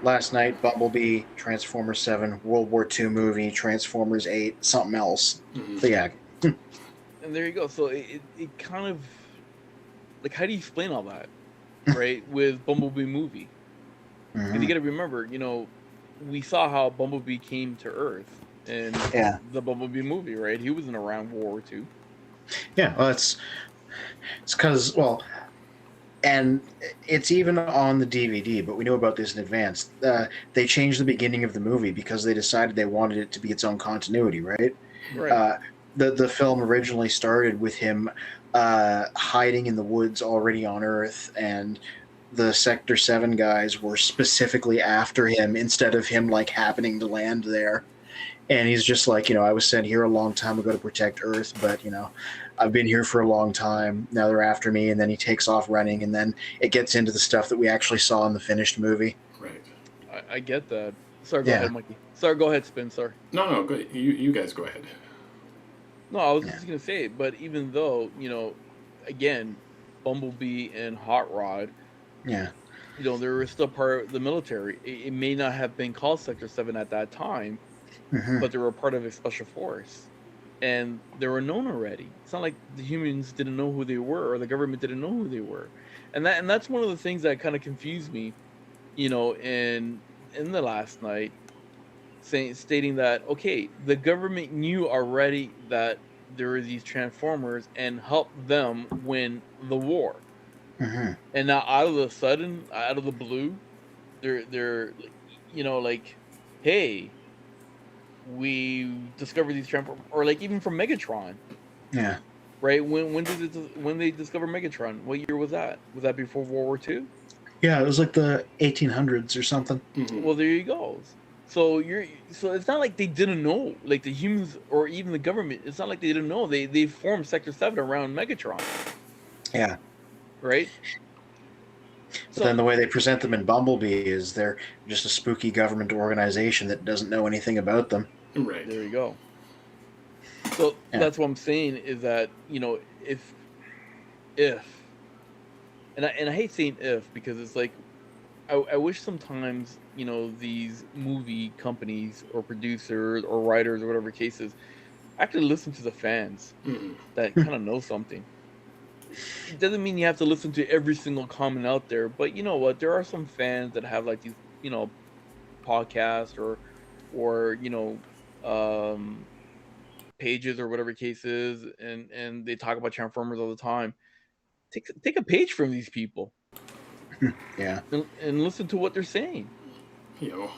Last Night, Bumblebee, Transformers 7, World War II movie, Transformers 8, something else. But yeah. And there you go. So it kind of, like, how do you explain all that, right, with Bumblebee movie? Because you got to remember, we saw how Bumblebee came to Earth in the Bumblebee movie, right? He wasn't around World War II. Yeah, well, it's because, and it's even on the DVD, but we knew about this in advance. They changed the beginning of the movie because they decided they wanted it to be its own continuity, right? Right. The film originally started with him hiding in the woods already on Earth, and the Sector 7 guys were specifically after him instead of him, like, happening to land there. And he's just like, I was sent here a long time ago to protect Earth, but, I've been here for a long time. Now they're after me. And then he takes off running, and then it gets into the stuff that we actually saw in the finished movie. Right. I get that. Sorry, go ahead, Mikey. Sorry, go ahead, Spin. Sorry. No, go ahead. You guys go ahead. No, I was just going to say, but even though, again, Bumblebee and Hot Rod, they were still part of the military. It may not have been called Sector 7 at that time, but they were part of a special force. And they were known already. It's not like the humans didn't know who they were or the government didn't know who they were. And that's one of the things that kind of confused me, in the Last Night, stating that, okay, the government knew already that there were these Transformers and helped them win the war. And now out of the blue, they're like, hey, we discovered these Transformers, or like even from Megatron. Yeah. Right? When they discovered Megatron? What year was that? Was that before World War II? Yeah, it was like the 1800s or something. Well, there you go. So it's not like they didn't know, like the humans or even the government. It's not like they didn't know. They formed Sector 7 around Megatron. Yeah. Right. But then the way they present them in Bumblebee is they're just a spooky government organization that doesn't know anything about them. Right. There you go. So that's what I'm saying is that, if and I hate saying if, because it's like I wish sometimes, these movie companies or producers or writers or whatever cases actually listen to the fans that kind of know something. It doesn't mean you have to listen to every single comment out there, but you know what? There are some fans that have like these, podcasts or pages or whatever case is, and they talk about Transformers all the time. Take a page from these people. Yeah. And listen to what they're saying.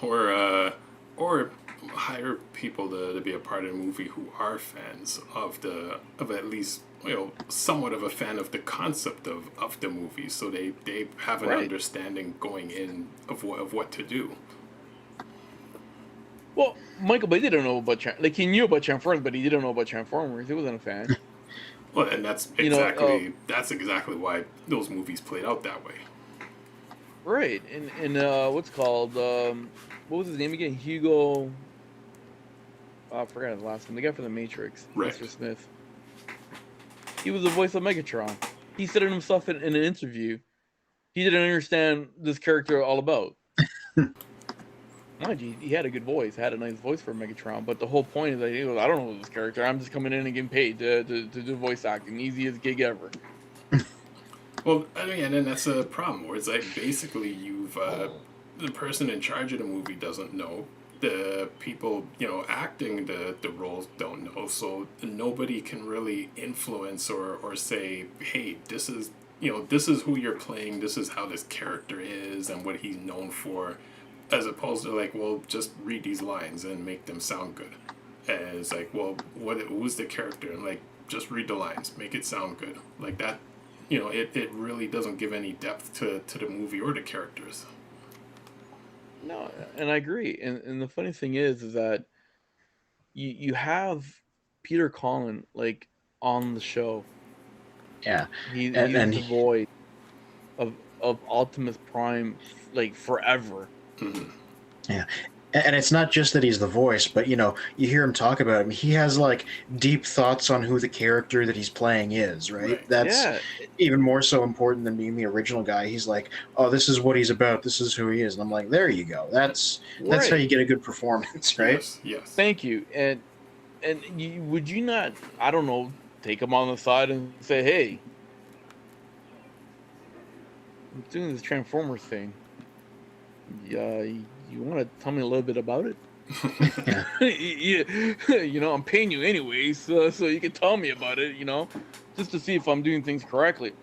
Or hire people to be a part of the movie who are fans of at least somewhat of a fan of the concept of the movie, so they have an understanding going in of what to do. Well, Michael Bay didn't know about he knew about Transformers, but he didn't know about Transformers. He wasn't a fan. Well, and that's exactly why those movies played out that way. Right, and what's called what was his name again? Hugo. I forgot his last name. The guy from The Matrix, right. Mr. Smith. He was the voice of Megatron. He said it himself in an interview. He didn't understand this character all about. Mind you, he had a good voice. Had a nice voice for Megatron. But the whole point is that he goes, I don't know this character. I'm just coming in and getting paid to do voice acting. Easiest gig ever. Well, I mean, and then that's a problem where it's like basically you've the person in charge of the movie doesn't know. The people, acting the roles don't know, so nobody can really influence or say, hey, this is who you're playing, this is how this character is and what he's known for. as opposed to like, well, just read these lines and make them sound good. And it's like, well, who's the character? And like, just read the lines, make it sound good. Like that, it really doesn't give any depth to the movie or the characters. No, and I agree. And the funny thing is that you have Peter Collin like on the show. Yeah, He's and the voice of Optimus Prime like forever. yeah, and it's not just that he's the voice, but you hear him talk about him. He has like deep thoughts on who the character that he's playing is, right? Right. That's Yeah, even more so important than being the original guy. He's like, oh, this is what he's about. This is who he is. And I'm like, there you go. That's how right. you get a good performance, right? Yes. Thank you. And would you not? I don't know. Take him on the side and say, "Hey, I'm doing this Transformers thing. Yeah, you want to tell me a little bit about it?" Yeah, I'm paying you anyways, so you can tell me about it. Just to see if I'm doing things correctly.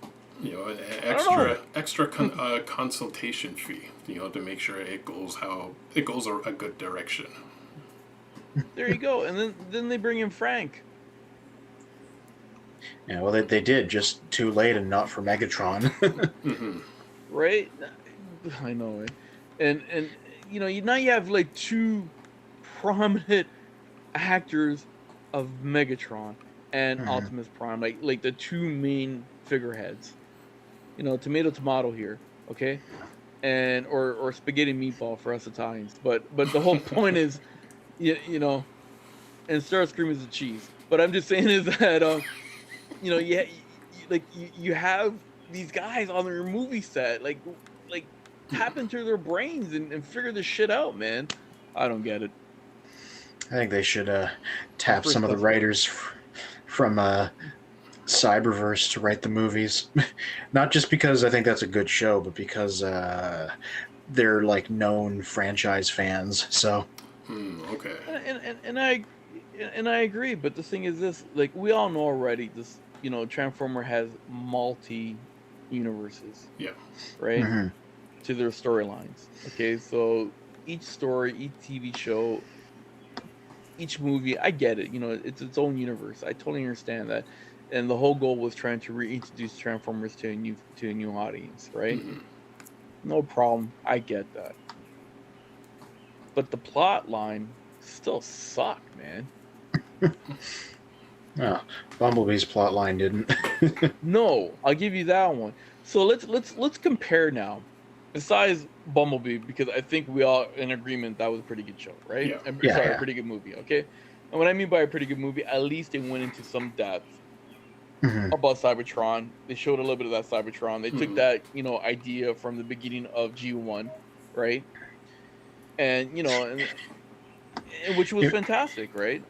An know. extra consultation fee. To make sure it goes a good direction. There you go. And then they bring in Frank. Yeah, well, they did, just too late and not for Megatron. Right? I know it. And now you have like two prominent actors of Megatron and Optimus Prime, like the two main figureheads. Tomato here, okay? And or spaghetti meatball for us Italians. But the whole point is, and Starscream is the cheese. But I'm just saying is that you have these guys on their movie set, like tap into their brains and figure this shit out, man. I don't get it. I think they should tap some of the writers from Cyberverse to write the movies. Not just because I think that's a good show, but because they're like known franchise fans. So Okay. And I agree, but the thing is this, like we all know already, this Transformer has multi universes. Yeah. Right? To their storylines. Okay, so each story, each TV show, each movie, I get it. It's its own universe. I totally understand that. And the whole goal was trying to reintroduce Transformers to a new audience, right? No problem. I get that. But the plot line still sucked, man. No, Bumblebee's plot line didn't. No, I'll give you that one. So let's compare now. Besides Bumblebee, because I think we all in agreement that was a pretty good show, right? Yeah. A pretty good movie, okay? And what I mean by a pretty good movie, at least they went into some depth about Cybertron. They showed a little bit of that Cybertron. They took that, idea from the beginning of G1, right? And, and which was fantastic, right?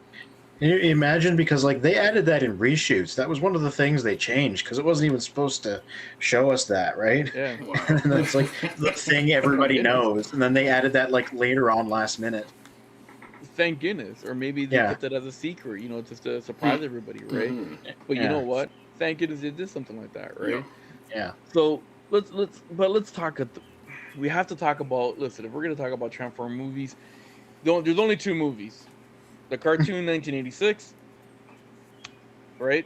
Imagine, because like they added that in reshoots. That was one of the things they changed, because it wasn't even supposed to show us that, right? Yeah. Wow. And that's like the thing everybody knows. And then they added that like later on, last minute. Thank goodness. Or maybe they kept it as a secret, just to surprise everybody, right? But you know what? Thank goodness they did something like that, right? Yeah. So let's talk. We have to talk about. Listen, if we're gonna talk about Transformers movies, there's only two movies: the cartoon 1986, right?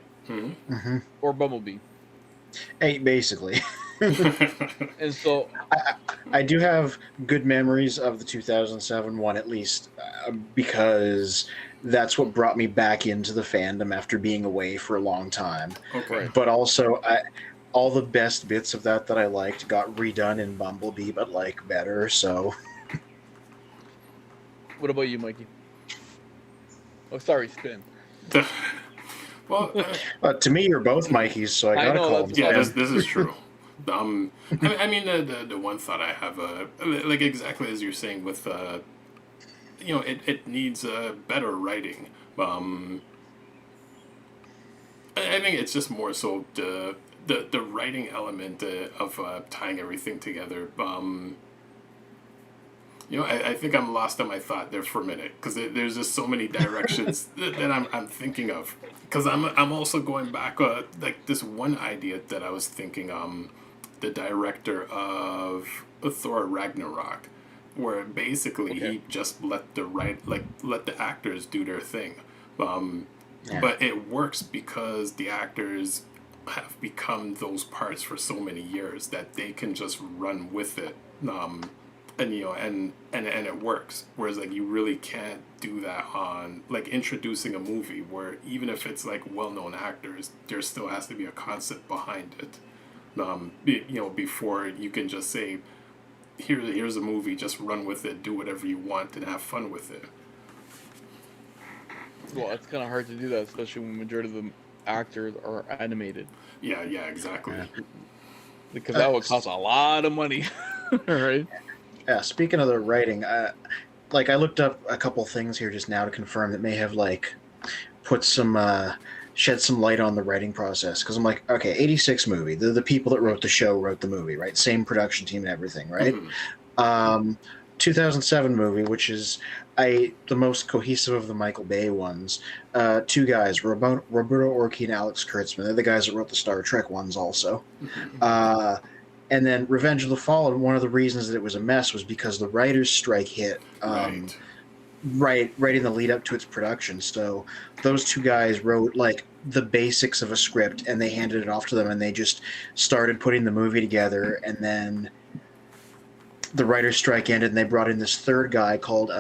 Or Bumblebee. Hey, basically. And so I do have good memories of the 2007 one, at least, because that's what brought me back into the fandom after being away for a long time. Okay. But also, all the best bits of that I liked got redone in Bumblebee, but like better. So, what about you, Mikey? Oh, sorry, Spin. Well, to me, you're both Mikeys, so I gotta call them. yeah, this is true. I mean, the one thought I have, like exactly as you're saying, with it needs better writing. I think it's just more so the writing element of tying everything together. I think I'm lost on my thought there for a minute, because there's just so many directions that I'm thinking of. Because I'm also going back, like this one idea that I was thinking. The director of Thor Ragnarok, where basically Okay. he just let the actors do their thing. Yeah. But it works because the actors have become those parts for so many years that they can just run with it. And and it works. Whereas like you really can't do that on like introducing a movie where even if it's like well-known actors, there still has to be a concept behind it. Before you can just say, here's a movie, just run with it, do whatever you want, and have fun with it. Well, it's kind of hard to do that, especially when the majority of the actors are animated, Yeah, exactly. Yeah. because that would cost a lot of money, right? Yeah, speaking of the writing, like I looked up a couple things here just now to confirm that may have like put some shed some light on the writing process, because I'm like, okay, 86 movie, the people that wrote the show wrote the movie, right? Same production team and everything, right? 2007 movie, which is the most cohesive of the Michael Bay ones. Two guys, Roberto Orci and Alex Kurtzman. They're the guys that wrote the Star Trek ones also. And then Revenge of the Fallen, one of the reasons that it was a mess was because the writers' strike hit right in the lead up to its production. So those two guys wrote like the basics of a script, and they handed it off to them, and they just started putting the movie together. And then the writer's strike ended, and they brought in this third guy called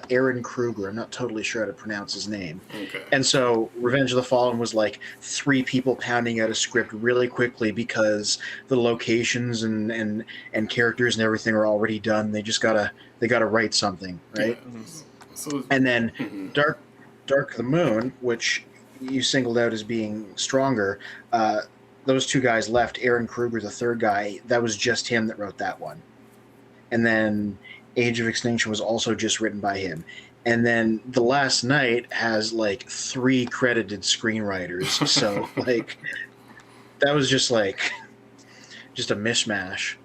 Aaron Kruger. I'm not totally sure how to pronounce his name. Okay. And so Revenge of the Fallen was like 3 people pounding out a script really quickly because the locations and characters and everything are already done. They just gotta write something, right? Yeah. So, And then Dark of the Moon, which you singled out as being stronger, those two guys left. Aaron Kruger, the third guy, that was just him that wrote that one. And then Age of Extinction was also just written by him. And then The Last Night has like 3 credited screenwriters. So like that was just a mishmash.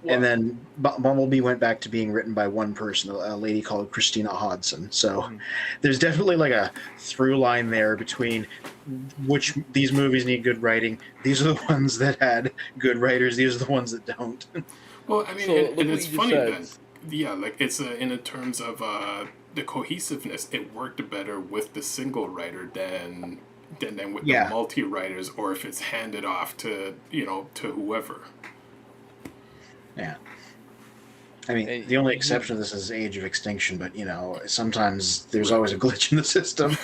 Well, And then Bumblebee went back to being written by one person, a lady called Christina Hodson. So there's definitely like a through line there between which these movies need good writing. These are the ones that had good writers. These are the ones that don't. well, I mean, So, look and what it's you funny said. then. Yeah, like it's in terms of the cohesiveness, it worked better with the single writer than with the multi writers, or if it's handed off to to whoever. Yeah. I mean, the only exception to this is Age of Extinction, but sometimes there's always a glitch in the system.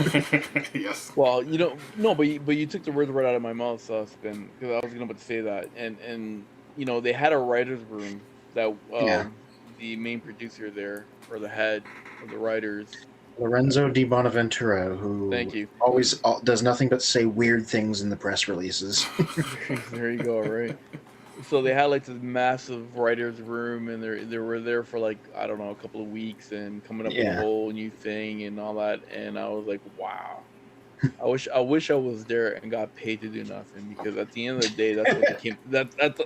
Yes. Well, but you took the words right out of my mouth, Spin, because I was going to say that, and they had a writers' room that the main producer there, or the head of the writers, Lorenzo Di Bonaventura, who thank you, always does nothing but say weird things in the press releases. there you go, right. So they had like this massive writers' room, and they were there for like, I don't know, a couple of weeks, and coming up with a whole new thing and all that. And I was like, wow, I wish I was there and got paid to do nothing, because at the end of the day,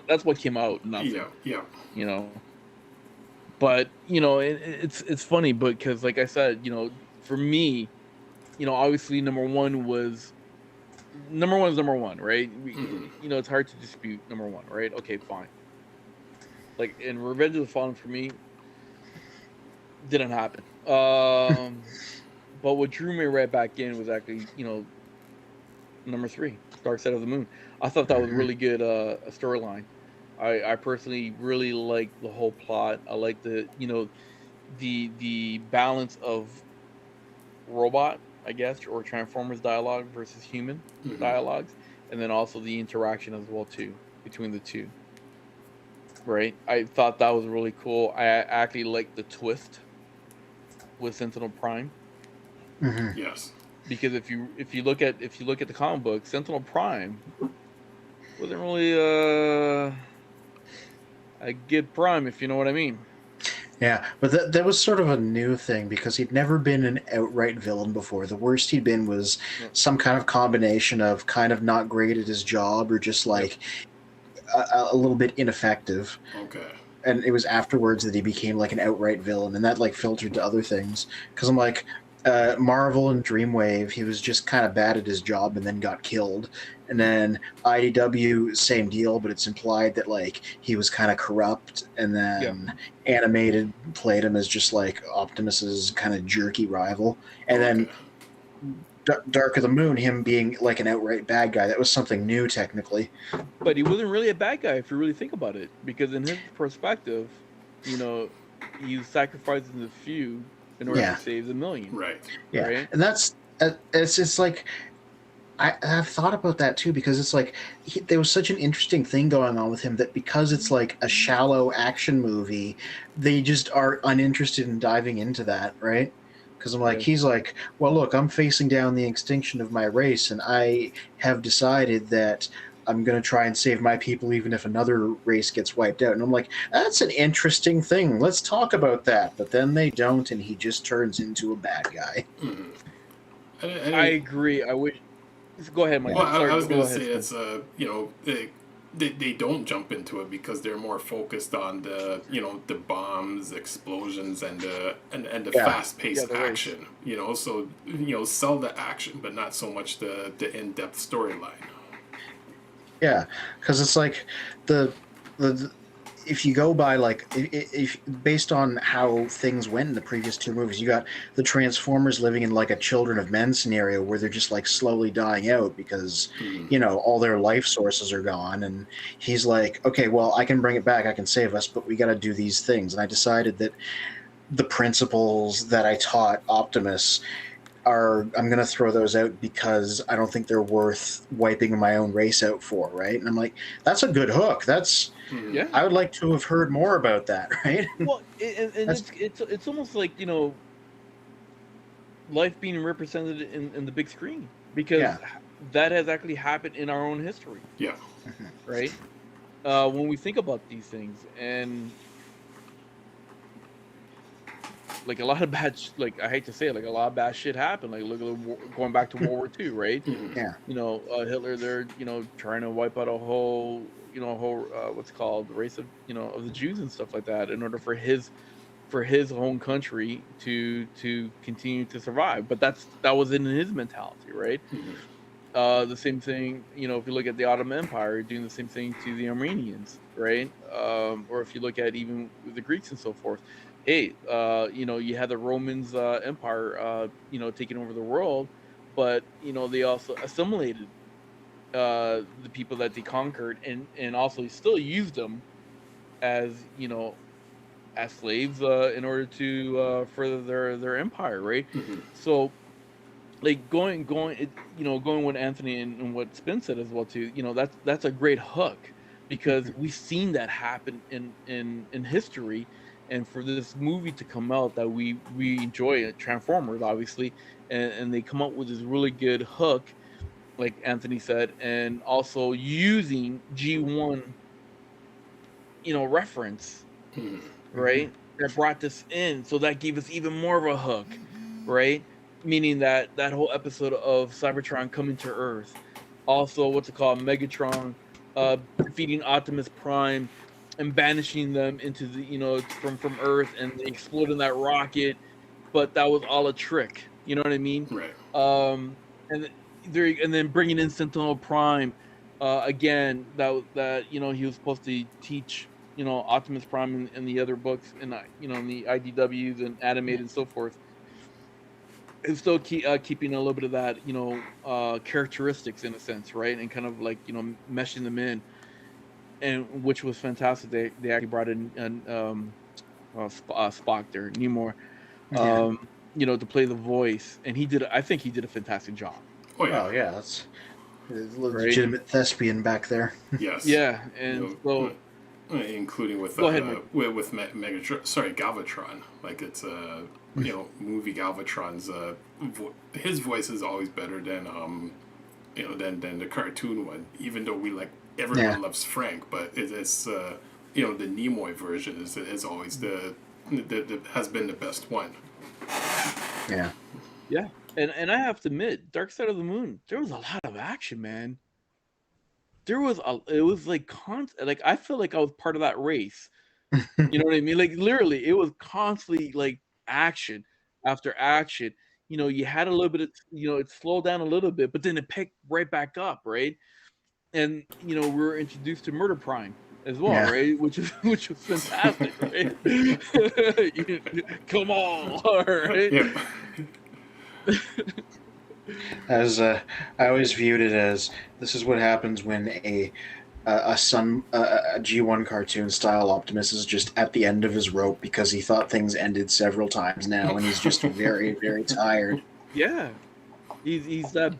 that's what came out, nothing. Yeah. But it's funny, because like I said, for me, obviously number one is number one, right? It's hard to dispute number one, right? Okay, fine. Like in Revenge of the Fallen, for me, didn't happen. But what drew me right back in was actually, number 3, Dark Side of the Moon. I thought that was really good a storyline. I personally really liked the whole plot. I like the balance of robot, I guess, or Transformers dialogue versus human dialogues, and then also the interaction as well too between the two. Right, I thought that was really cool. I actually liked the twist with Sentinel Prime. Yes. Because if you look at the comic book, Sentinel Prime wasn't really a good Prime, if you know what I mean. Yeah, but that was sort of a new thing, because he'd never been an outright villain before. The worst he'd been was some kind of combination of kind of not great at his job, or just like a little bit ineffective. Okay. And it was afterwards that he became like an outright villain, and that like filtered to other things. Because I'm like, Marvel and Dreamwave, he was just kind of bad at his job and then got killed. And then IDW, same deal, but it's implied that like he was kind of corrupt. And then Animated played him as just like Optimus's kind of jerky rival. And then Dark of the Moon, him being like an outright bad guy, that was something new technically. But he wasn't really a bad guy if you really think about it, because in his perspective, you know, he's sacrificing the few in order to save the million. Right. Yeah. Right? And that's it's like I've thought about that too, because it's like there was such an interesting thing going on with him that because it's like a shallow action movie, they just are uninterested in diving into that, right? Because I'm like, he's like, well, look, I'm facing down the extinction of my race, and I have decided that I'm going to try and save my people even if another race gets wiped out. And I'm like, that's an interesting thing. Let's talk about that. But then they don't, and he just turns into a bad guy. Mm-hmm. I agree. I wish. Go ahead, Mike. Well, I was going to say it's you know, they don't jump into it because they're more focused on the, you know, the bombs, explosions, and the fast paced action. You know, so you know, sell the action, but not so much the in depth storyline. Yeah, because it's like the if you go by like if based on how things went in the previous two movies, you got the Transformers living in like a Children of Men scenario where they're just like slowly dying out because you know all their life sources are gone, and he's like, okay, well, I can bring it back, I can save us, but we got to do these things. And I decided that the principles that I taught Optimus I'm going to throw those out because I don't think they're worth wiping my own race out for, right? And I'm like, that's a good hook. That's I would like to have heard more about that, right? Well, and it's almost like, you know, life being represented in the big screen, because that has actually happened in our own history. Yeah. Right? When we think about these things, and like a lot of bad, like I hate to say it, like a lot of bad shit happened. Like look at going back to World War II, right? Yeah. You know, Hitler, they're, you know, trying to wipe out a whole, you know, what's called the race of, you know, of the Jews and stuff like that, in order for his home country to continue to survive. But that was in his mentality, right? The same thing, you know, if you look at the Ottoman Empire, doing the same thing to the Armenians, right? Or if you look at even the Greeks and so forth. Hey, you know, you had the Romans Empire, you know, taking over the world, but you know they also assimilated the people that they conquered, and also still used them as, you know, as slaves in order to further their empire, right? So, like going you know, going with Anthony and what Spin said as well too, you know, that's a great hook, because we've seen that happen in history. And for this movie to come out that we enjoy, Transformers obviously, and they come up with this really good hook, like Anthony said, and also using G1, you know, reference, right? That brought this in, so that gave us even more of a hook, right? Meaning that whole episode of Cybertron coming to Earth, also what's it called, Megatron defeating Optimus Prime and banishing them into the, you know, from Earth, and they exploding that rocket, but that was all a trick. You know what I mean? Right. And then bringing in Sentinel Prime, again, that you know, he was supposed to teach, you know, Optimus Prime in the other books, and you know, in the IDWs and animated and so forth. It's still keeping a little bit of that, you know, characteristics in a sense, right? And kind of like, you know, meshing them in. And which was fantastic. They actually brought in Spock there, Nemor, you know, to play the voice, and I think he did a fantastic job. Oh yeah, That's a legitimate thespian back there. Yes. Yeah, and you know, so including with with Megatron, Galvatron, like it's you know, movie Galvatron's his voice is always better than you know, than the cartoon one, even though everyone loves Frank, but it's you know, the Nimoy version is always the has been the best one. Yeah. And I have to admit, Dark Side of the Moon, there was a lot of action, man. It was like like I feel like I was part of that race. You know what I mean? Like literally, it was constantly like action after action. you had a little bit of, it slowed down a little bit, but then it picked right back up, right? And we were introduced to Murder Prime as well, Yeah. right? Which was fantastic, right? Come on, all right. Yep. As I always viewed it as, this is what happens when a G1 cartoon style Optimus is just at the end of his rope because he thought things ended several times now, and he's just very, very tired. Yeah, he's that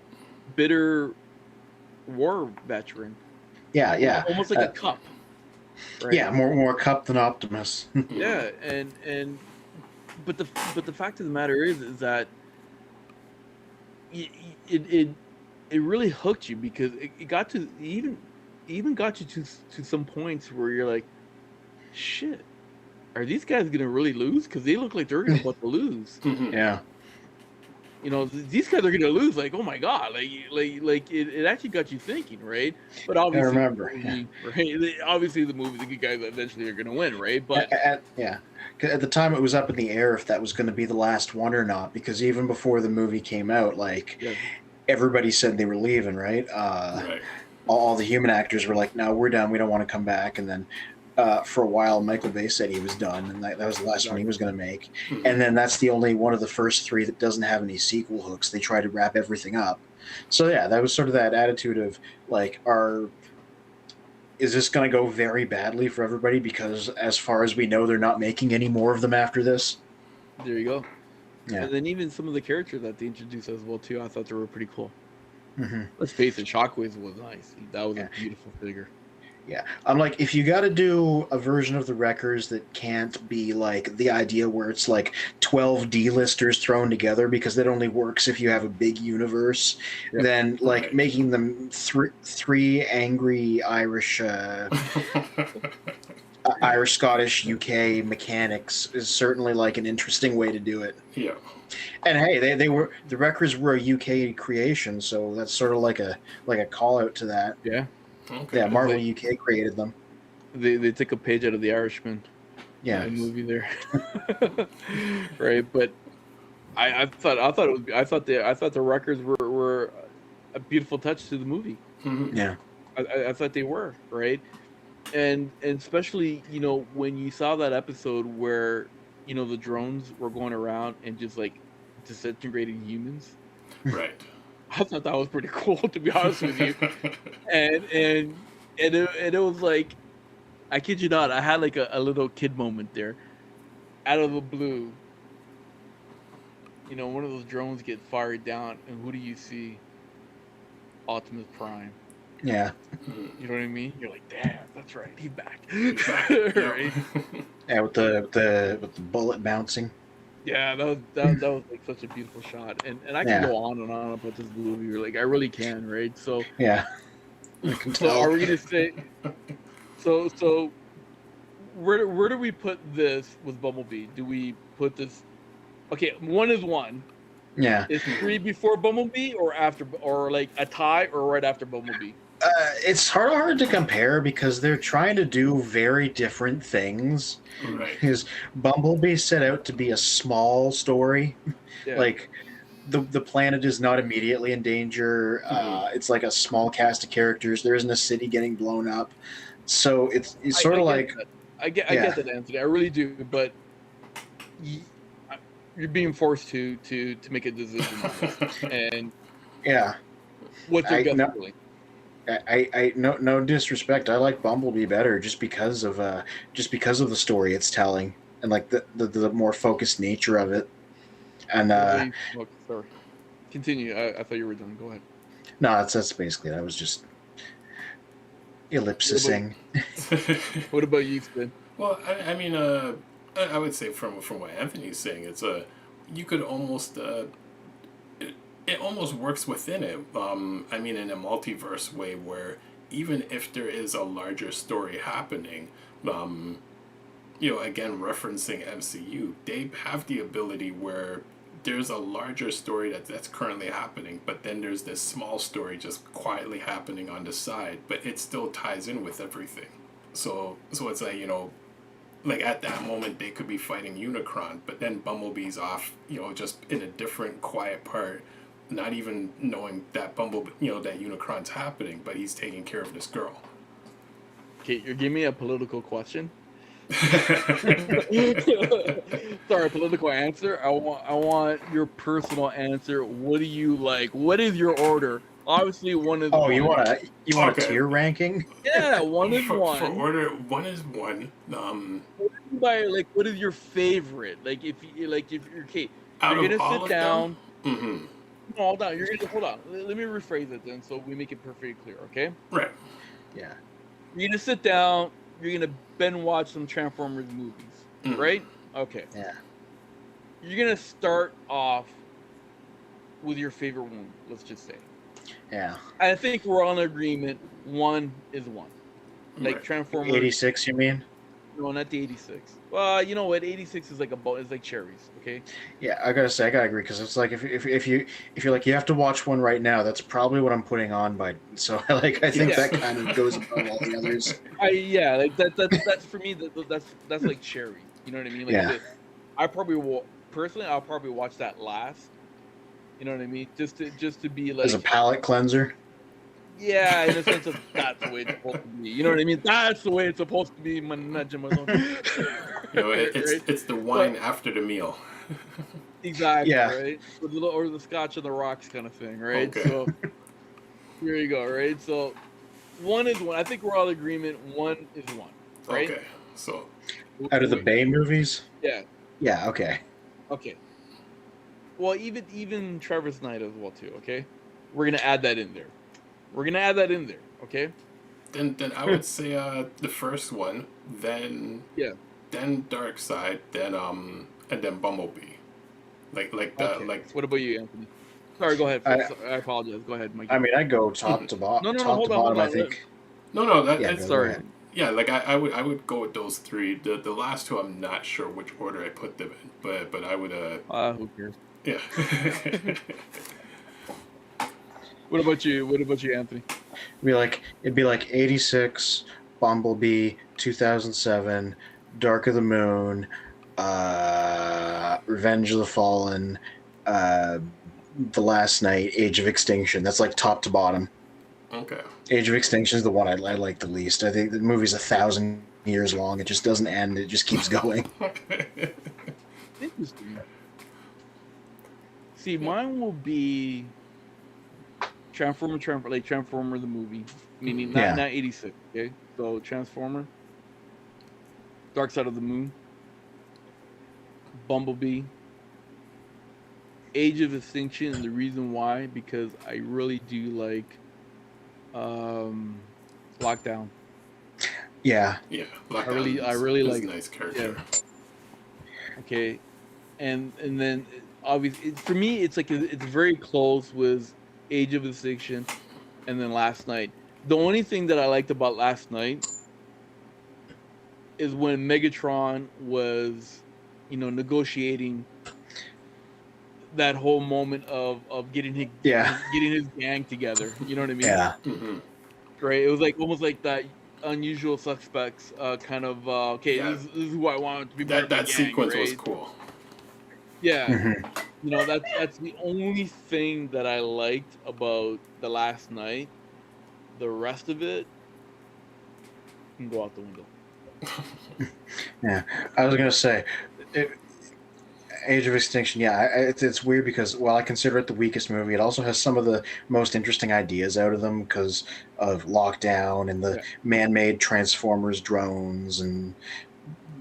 bitter war veteran, Yeah, yeah, almost like a cup, right? yeah. More cup than Optimus. Yeah, and but the fact of the matter is that it really hooked you because it got to even got you to some points where you're like, shit, are these guys gonna really lose? Because they look like they're gonna about to lose. Yeah, These guys are gonna lose. Like, oh my god, like it actually got you thinking, right? But I obviously, remember. right? Obviously, the movie, the good guys eventually are gonna win, right? But Yeah. 'Cause at the time, it was up in the air if that was going to be the last one or not. Because even before the movie came out, like yeah, everybody said they were leaving, right? Right. All the human actors were like, "No, we're done. We don't want to come back." And then for a while, Michael Bay said he was done, and that was the last one he was going to make. And then that's the only one of the first three that doesn't have any sequel hooks. They try to wrap everything up. So yeah, that was sort of that attitude of like, is this going to go very badly for everybody? Because as far as we know, they're not making any more of them after this. there you go. Yeah. And then even some of the characters that they introduced as well too, I thought they were pretty cool. Mm-hmm. Let's face it, Shockwaves was nice. That was Yeah. a beautiful figure. Yeah, I'm like, if you got to do a version of the Wreckers that can't be like the idea where it's like 12 D-listers thrown together, because that only works if you have a big universe, Yeah. then like Right. making them three angry Irish, Scottish, UK mechanics is certainly like an interesting way to do it. Yeah. And hey, the Wreckers were a UK creation, so that's sort of like a call out to that. Yeah. Okay. Yeah, Marvel UK created them. They took a page out of The Irishman. Yeah. Movie there. Right, but I thought the records were a beautiful touch to the movie. Mhm. Yeah. I thought they were, right? And especially, when you saw that episode where, the drones were going around and just like disintegrating humans. Right. I thought that was pretty cool, to be honest with you. And it was like, I kid you not, I had like a little kid moment there. Out of the blue, one of those drones get fired down, and who do you see? Optimus Prime. Yeah. You know what I mean? You're like, damn, that's right, he's back. Yeah. Yeah, with the bullet bouncing. Yeah, that was like such a beautiful shot, and I can Yeah. go on and on about this movie. Like, I really can, right? So, Yeah. I can so tell. are we gonna say? So, where do we put this with Bumblebee? Do we put this? Okay, 1 is 1. Yeah. Is 3 before Bumblebee or after, or like a tie, or right after Bumblebee? It's hard to compare because they're trying to do very different things. Right. Because Bumblebee set out to be a small story, Yeah. like the planet is not immediately in danger. It's like a small cast of characters. There isn't a city getting blown up, so it's sort of like I get that, Anthony. I really do, but you're being forced to make a decision on this. And yeah. what's your gut no- feeling? I no disrespect. I like Bumblebee better just because of the story it's telling and like the more focused nature of it. And Sorry. Continue. I thought you were done. Go ahead. no, that's basically it. I was just ellipsising. What about you, Spin? Well, I mean, I would say from what Anthony's saying, it's you could almost it almost works within it. I mean, in a multiverse way, where even if there is a larger story happening, again referencing MCU, they have the ability where there's a larger story that's currently happening, but then there's this small story just quietly happening on the side, but it still ties in with everything. So it's like, like at that moment they could be fighting Unicron, but then Bumblebee's off, just in a different quiet part, not even knowing that that Unicron's happening, but he's taking care of this girl. Okay, you're giving me a political question. Sorry, political answer. I want your personal answer. What do you like? What is your order? Obviously, one is. Oh, one. you want a Okay. tier ranking? Yeah, one is for order, one is one. What is your favorite? If you're okay, Out you're of gonna all sit of down. them, mm-hmm. No, hold on. You're gonna hold on. Let me rephrase it then, so we make it perfectly clear. Okay. Right. Yeah. You're gonna sit down. You're gonna binge watch some Transformers movies, right? Okay. Yeah. You're gonna start off with your favorite one. Let's just say. Yeah. I think we're all in agreement. One is one. Like Right. Transformers. 86, you mean? No, not the 86. Well, you know what? 86 is it's like cherries. Okay. Yeah, I gotta agree, because it's like if you're like you have to watch one right now, that's probably what I'm putting on by. So I think Yeah. that kind of goes above all the others. That's for me. That's like cherry. You know what I mean? Like Yeah. I probably will personally. I'll probably watch that last. You know what I mean? Just to be like As a palate cleanser. yeah, in the sense of that's the way it's supposed to be. You know what I mean? That's the way it's supposed to be. It's the wine after the meal. Exactly. Yeah. Right. Or the scotch on the rocks kind of thing. Right. Okay. So here you go. Right. So one is one. I think we're all in agreement. One is one. Right. Okay. So Out of the Bay movies? Yeah. Yeah, okay. Okay. Well, even Travis Knight as well too. Okay. We're gonna add that in there. Okay. then I would say the first one, then Yeah. then Dark Side, then and then Bumblebee. Like the Okay. like What about you, Anthony? Sorry. Go ahead. I apologize. Go ahead, Mike. I mean, I go top to bottom. No, top hold to on, bottom, hold I on. think. no that, Yeah, that's go Sorry. ahead. yeah, like I would go with those three. The last two I'm not sure which order I put them in, but I would Who cares? yeah. What about you? Anthony? It'd be like 86, Bumblebee, 2007, Dark of the Moon, Revenge of the Fallen, The Last Night, Age of Extinction. That's like top to bottom. Okay. Age of Extinction is the one I like the least. I think the movie's 1,000 years long. It just doesn't end. It just keeps going. Interesting. See, mine will be Transformer the movie, meaning not 86. Okay, so Transformer, Dark Side of the Moon, Bumblebee, Age of Extinction, and the reason why because I really do like Lockdown. Yeah. Yeah. I really is like a nice character. Yeah. Okay, and then obviously for me it's like it's very close with Age of Extinction, and then Last Night. The only thing that I liked about Last Night is when Megatron was, negotiating that whole moment of getting his gang together. You know what I mean? Yeah. Mm-hmm. Right. It was like almost like that Unusual Suspects kind of. Okay, Yeah. this is who I want to be. That gang, sequence right? was cool. Yeah. Mm-hmm. That's the only thing that I liked about The Last Night. The rest of it can go out the window. Yeah. I was gonna say, Age of Extinction. Yeah, it's weird because while I consider it the weakest movie, it also has some of the most interesting ideas out of them because of lockdown and the man-made Transformers drones and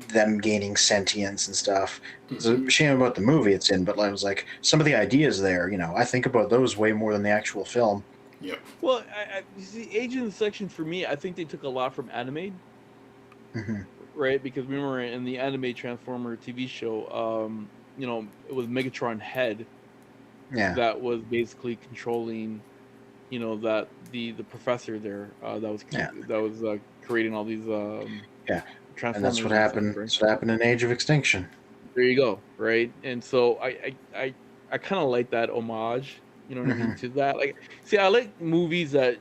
them gaining sentience and stuff. It's a shame about the movie it's in, but I was like, some of the ideas there, I think about those way more than the actual film. Yep. Well, you see, Age of Extinction for me, I think they took a lot from anime, right? Because remember in the anime Transformer TV show, it was Megatron Head that was basically controlling, that the professor there that was creating all these Transformers. And that's what happened. That's what happened in Age of Extinction. There you go, right? And so I kind of like that homage, you know what I mean, to that. Like, see, I like movies that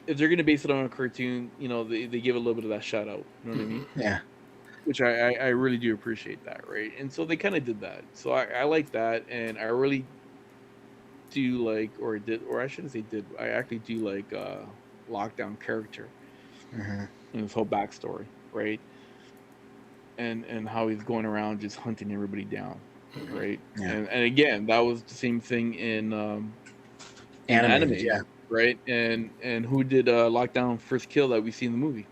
if they're gonna base it on a cartoon, you know, they give a little bit of that shout out. You know what I mean? Yeah. Which I really do appreciate that, right? And so they kind of did that. So I like that, and I really do like, or I shouldn't say did. I actually do like Lockdown character Hmm. and his whole backstory, right? And how he's going around just hunting everybody down, right? Yeah. And again, that was the same thing in Animated, yeah. right? And who did Lockdown first kill that we see in the movie?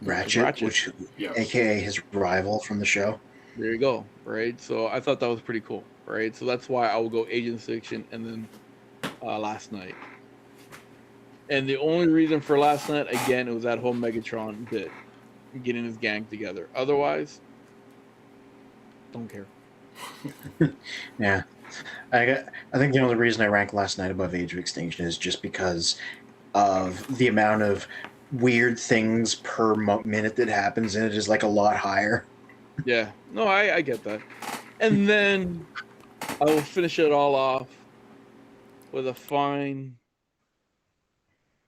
Ratchet, which, Yes. aka his rival from the show. There you go, right? So I thought that was pretty cool, right? So that's why I will go Agent Fiction and then Last Night. And the only reason for Last Night, again, it was that whole Megatron bit, getting his gang together. Otherwise, don't care. Yeah. I think the only reason I rank Last Night above Age of Extinction is just because of the amount of weird things per minute that happens in it is like a lot higher. Yeah, no, I get that. And then I will finish it all off with a fine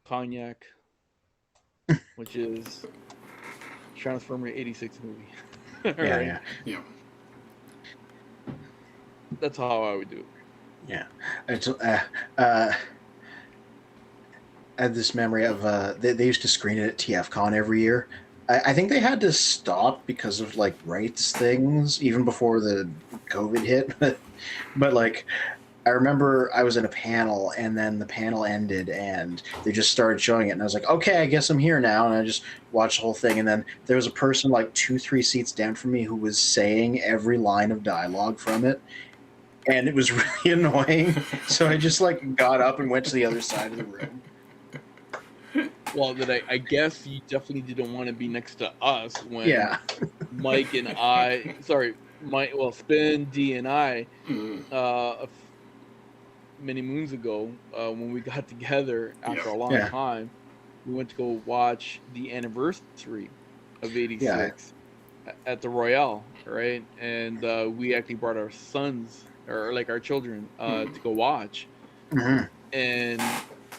cognac, which is Transformer 86 movie. Yeah, Right? yeah. Yeah. That's how I would do it. Yeah. It's, I had this memory of they used to screen it at TFCon every year. I think they had to stop because of like rights things even before the COVID hit. But like I remember I was in a panel and then the panel ended and they just started showing it and I was like, okay, I guess I'm here now, and I just watched the whole thing, and then there was a person like 2-3 seats down from me who was saying every line of dialogue from it. And it was really annoying. So I just like got up and went to the other side of the room. Well, that I guess you definitely didn't want to be next to us when Yeah. Mike and Spin, D, and I, many moons ago, when we got together after a long time, we went to go watch the anniversary of '86 at the Royale, right? And we actually brought our sons, or like our children, to go watch. Mm-hmm. And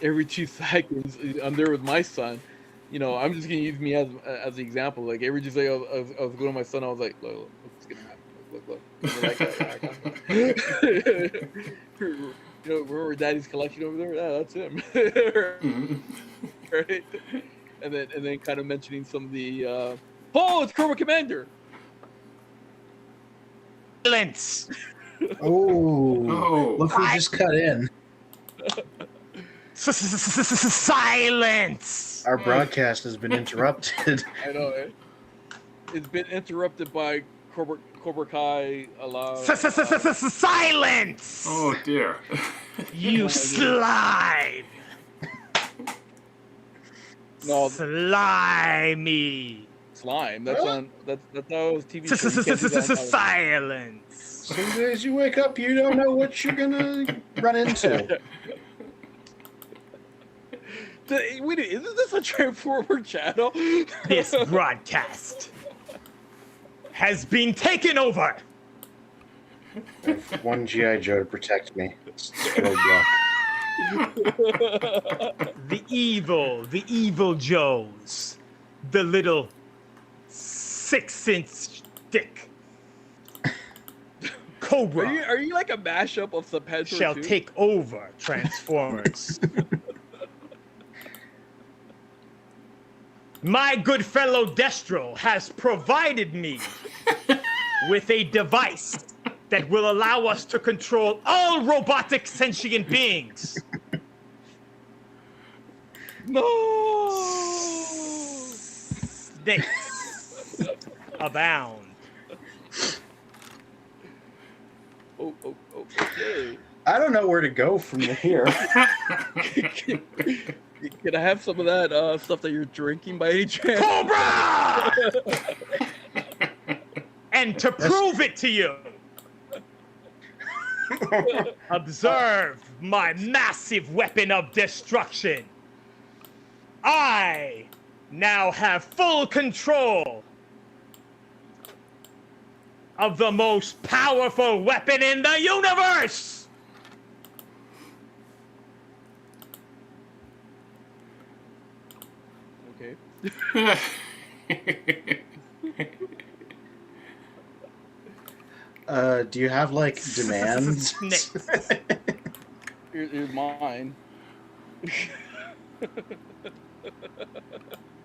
every 2 seconds, I'm there with my son. You know, I'm just gonna use me as the example. Like every 2 seconds, I was going to my son. I was like, "Look, what's gonna happen? Look." You know, remember Daddy's collection over there? Yeah, that's him. Right? And then kind of mentioning some of the oh, it's Cobra Commander. Silence. Oh, look who just cut in. Silence. Our broadcast has been interrupted. I know it. It's been interrupted by Cobra Kai. Silence. Oh dear. You slime. No, Slimy. slime. That's on. That was TV. Silence. Some days you wake up, you don't know what you're gonna run into. Wait, isn't this a Transformer channel? This broadcast has been taken over. I have one G.I. Joe to protect me. It's Roadblock. The evil Joes, the little 6-inch stick. Cobra Are you like a mashup of Subhead shall take over Transformers. My good fellow Destro has provided me with a device that will allow us to control all robotic sentient beings. No. Snakes abound. Oh, okay. I don't know where to go from here. Can I have some of that stuff that you're drinking by any chance? Cobra! And to prove it to you, observe my massive weapon of destruction. I now have full control of the most powerful weapon in the universe. Okay. Do you have like demands? Snakes. Here's mine.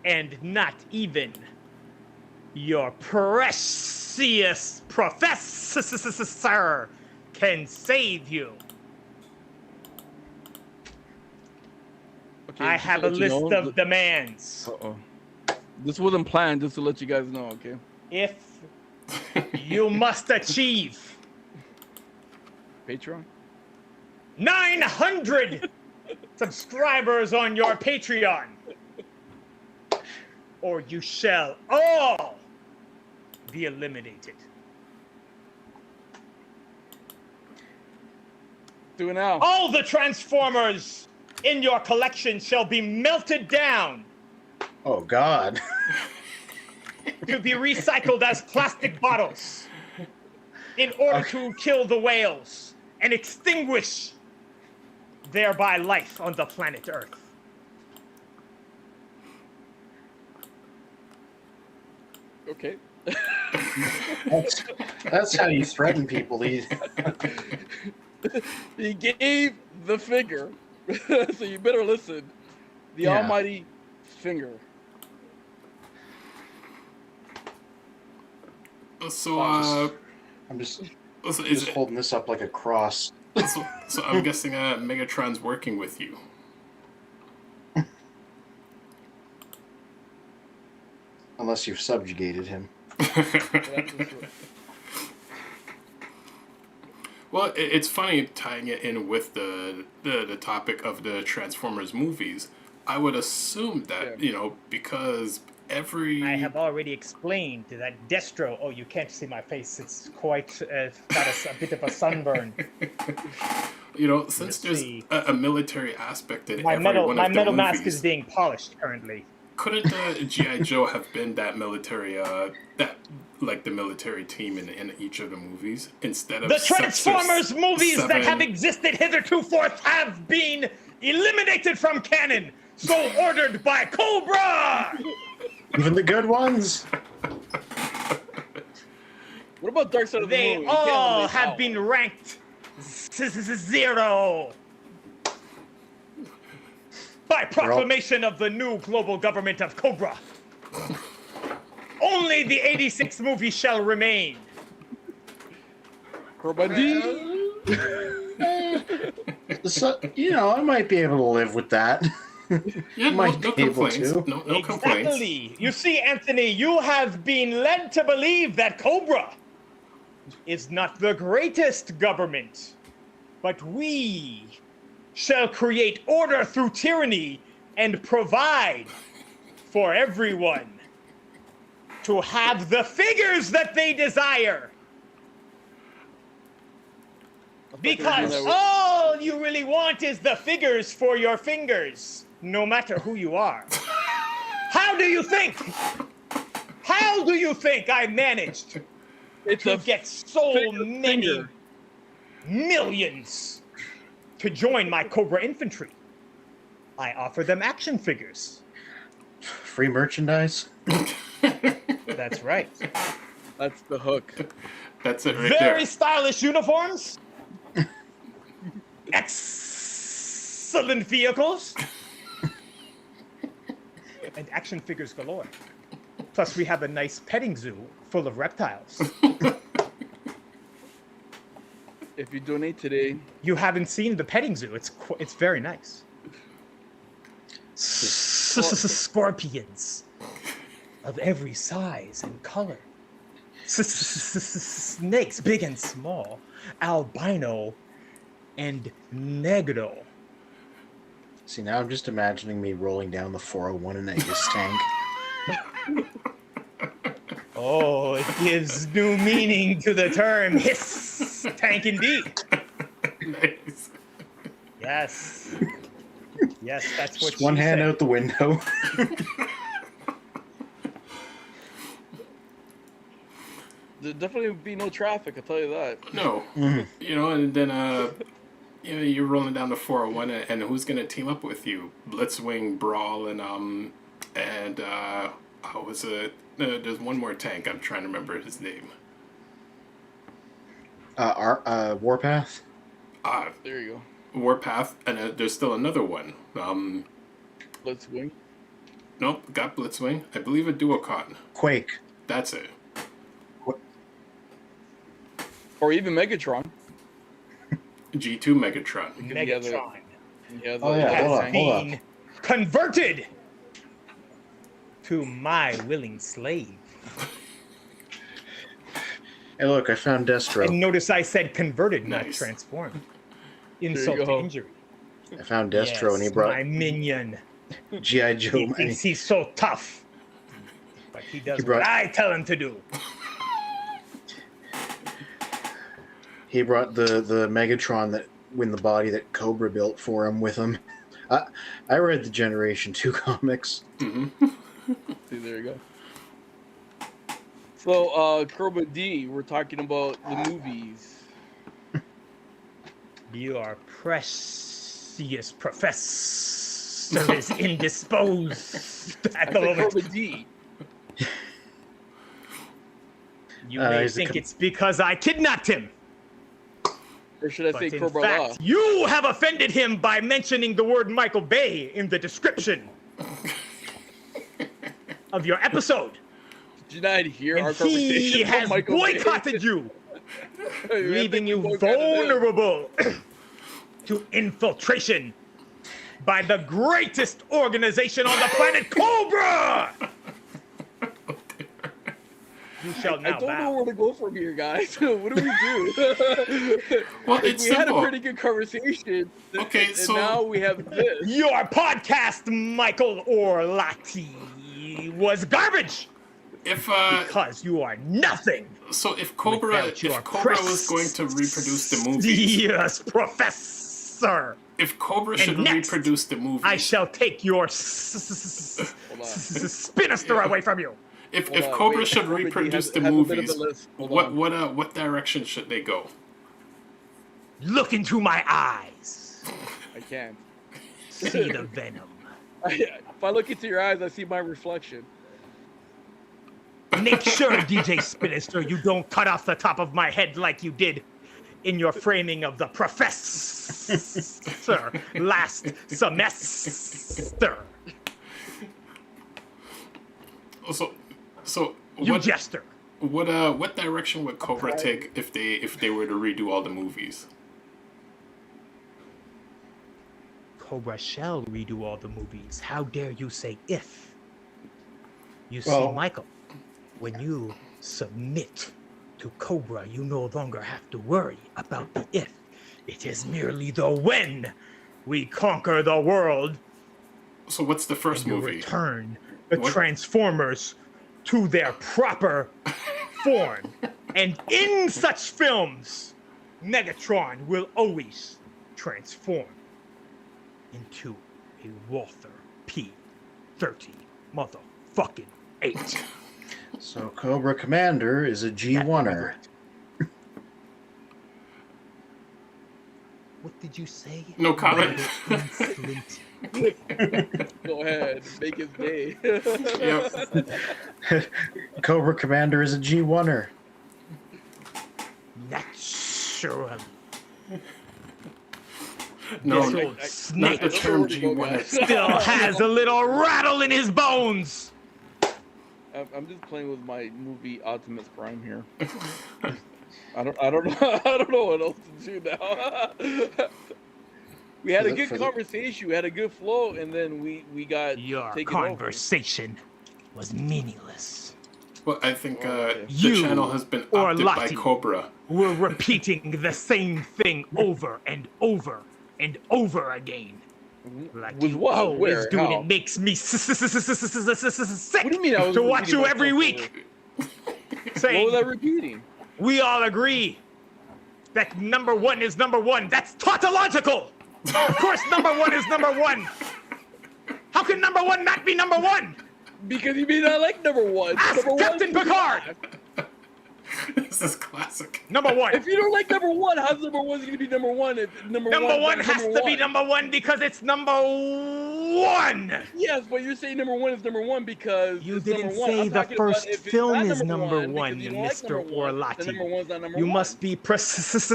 And not even your precious professor can save you. Okay, I just to have a let you list know, of demands. Uh-oh. This wasn't planned, just to let you guys know, okay? If you must achieve Patreon? 900 subscribers on your Patreon, or you shall all be eliminated. Do it now. All the Transformers in your collection shall be melted down Oh God. to be recycled as plastic bottles in order to kill the whales and extinguish thereby life on the planet Earth. Okay. That's how you threaten people. He gave the finger, so you better listen. The Yeah. almighty finger. So, I'm just so is just it, holding this up like a cross. so I'm guessing Megatron's working with you. Unless you've subjugated him. Well, it's funny tying it in with the topic of the Transformers movies. I would assume that, because every... I have already explained that Destro. Oh, you can't see my face. It's quite got a bit of a sunburn. Since Let's there's see. a military aspect in My every metal, one my of the metal movies, mask is being polished currently. couldn't G.I. Joe have been that military, the military team in each of the movies instead of The Transformers movies that have seven- existed hitherto forth have been eliminated from canon. So ordered by Cobra. Even the good ones. What about Dark Side of the They Moon? You can't all eliminate have that been one. ranked 0 by proclamation of the new global government of Cobra. Only the 86 movie shall remain. Corbandi. So, I might be able to live with that. Yeah, no, Might no be able complaints. to. No complaints. Exactly. You see, Anthony, you have been led to believe that Cobra is not the greatest government, but we shall create order through tyranny and provide for everyone to have the figures that they desire. Because all you really want is the figures for your fingers, no matter who you are. How do you think? How do you think I managed It's to a get so finger. many millions to join my Cobra infantry? I offer them action figures. Free merchandise. That's right. That's the hook. That's it right Very there. stylish uniforms. Excellent vehicles. And action figures galore. Plus, we have a nice petting zoo full of reptiles. If you donate today, You haven't seen the petting zoo. It's very nice. Scorpions of every size and color. Snakes, big and small. Albino and negro. See, now I'm just imagining me rolling down the 401 in a Hiss tank. Oh, it gives new meaning to the term hiss tank indeed. Nice. Yes. Yes, that's what Just one she hand said. out the window. there'd definitely be no traffic, I'll tell you that. No. And then you're rolling down the 401, and who's gonna team up with you? Blitzwing, Brawl, and and what was it? There's one more tank. I'm trying to remember his name. Warpath. There you Warpath, and there's still another one. go. Blitzwing. Nope, got Blitzwing. I believe a Duocon. Quake. That's it. Or even Megatron. G2 Megatron. Megatron Oh, yeah. has Hold been up. converted to my willing slave. Hey, look, I found Destro. And notice I said converted, not Nice. transformed. you Insult to go. injury. I found Destro, and he Yes, brought my minion. G.I. Joe. He thinks he's so tough, but he does brought- what I tell him to do. He brought the Megatron that in the body that Cobra built for him with him. I read the Generation 2 comics. See, there you go. So, Cobra D, we're talking about the movies. You are precious professor is indisposed at I the said moment. Cobra D. You may he's a think com- it's because I kidnapped him. Or should I But say in Cobra Law? fact, you have offended him by mentioning the word Michael Bay in the description of your episode. Did you not hear our And conversation? he about has Michael Bay? boycotted you, Hey, man, leaving thank you boycotted him. vulnerable to infiltration by the greatest organization on the planet, Cobra! You shall I now don't know bow. where to go from here, guys. What do we do? Well, Like, it's we had a simple. pretty good conversation. Okay, and so- now we have this. Your podcast, Michael Orlati, was garbage If because you are nothing if Cobra without your was going to reproduce the movies, prestigious professor. if Cobra should next, reproduce the movies, I shall take your Hold on. spinister away from you. if Hold on, Cobra wait, should Cobra D reproduce has the a bit of a movies, list. Hold on. what direction should they go? Look into my eyes. I can't. See the venom. If I look into your eyes, I see my reflection. Make sure, DJ Spinister, you don't cut off the top of my head like you did in your framing of the professor last semester. So You what jester. what direction would Cobra take if they were to redo all the movies? Cobra shall redo all the movies. How dare you say if? You see, Well- Michael, when you submit to Cobra, you no longer have to worry about the if. It is merely the when we conquer the world So what's the first and you movie? return the What? Transformers to their proper form. And in such films, Megatron will always transform into a Walther P-30 motherfucking 8. So Cobra Commander is a G1er. What did you say? No comment. Insolent. Go ahead, make his day. Yep. Cobra Commander is a G1er. Naturally. No, This not old snake the term G1. still has a little rattle in his bones. I'm just playing with my movie Optimus Prime here. I don't know what else to do now. We had a good conversation, we had a good flow, and then we got Your taken conversation was meaningless. Well, I think the You channel has been or opted by Lottie. Cobra. We're repeating the same thing over and over and over again. Like With you what? always Where? do, and How? it makes me sick What do you mean I was to watch repeating you every myself? week. What Saying was I repeating? we all agree that number one is number one. That's tautological. Of course, number one is number one. How can number one not be number one? Because you may not like number one. Ask Number Captain one's- Picard. This is classic. Number one. If you don't like number one, how's number one going to be number one? If number Number one is has to be one? number one because it's number one. Yes, but you're saying number one is number one because You it's didn't number one. say I'm the talking about first if it's film not is number because one, you don't like Mr. number one, Orlati. then number one's not number You one. must be precise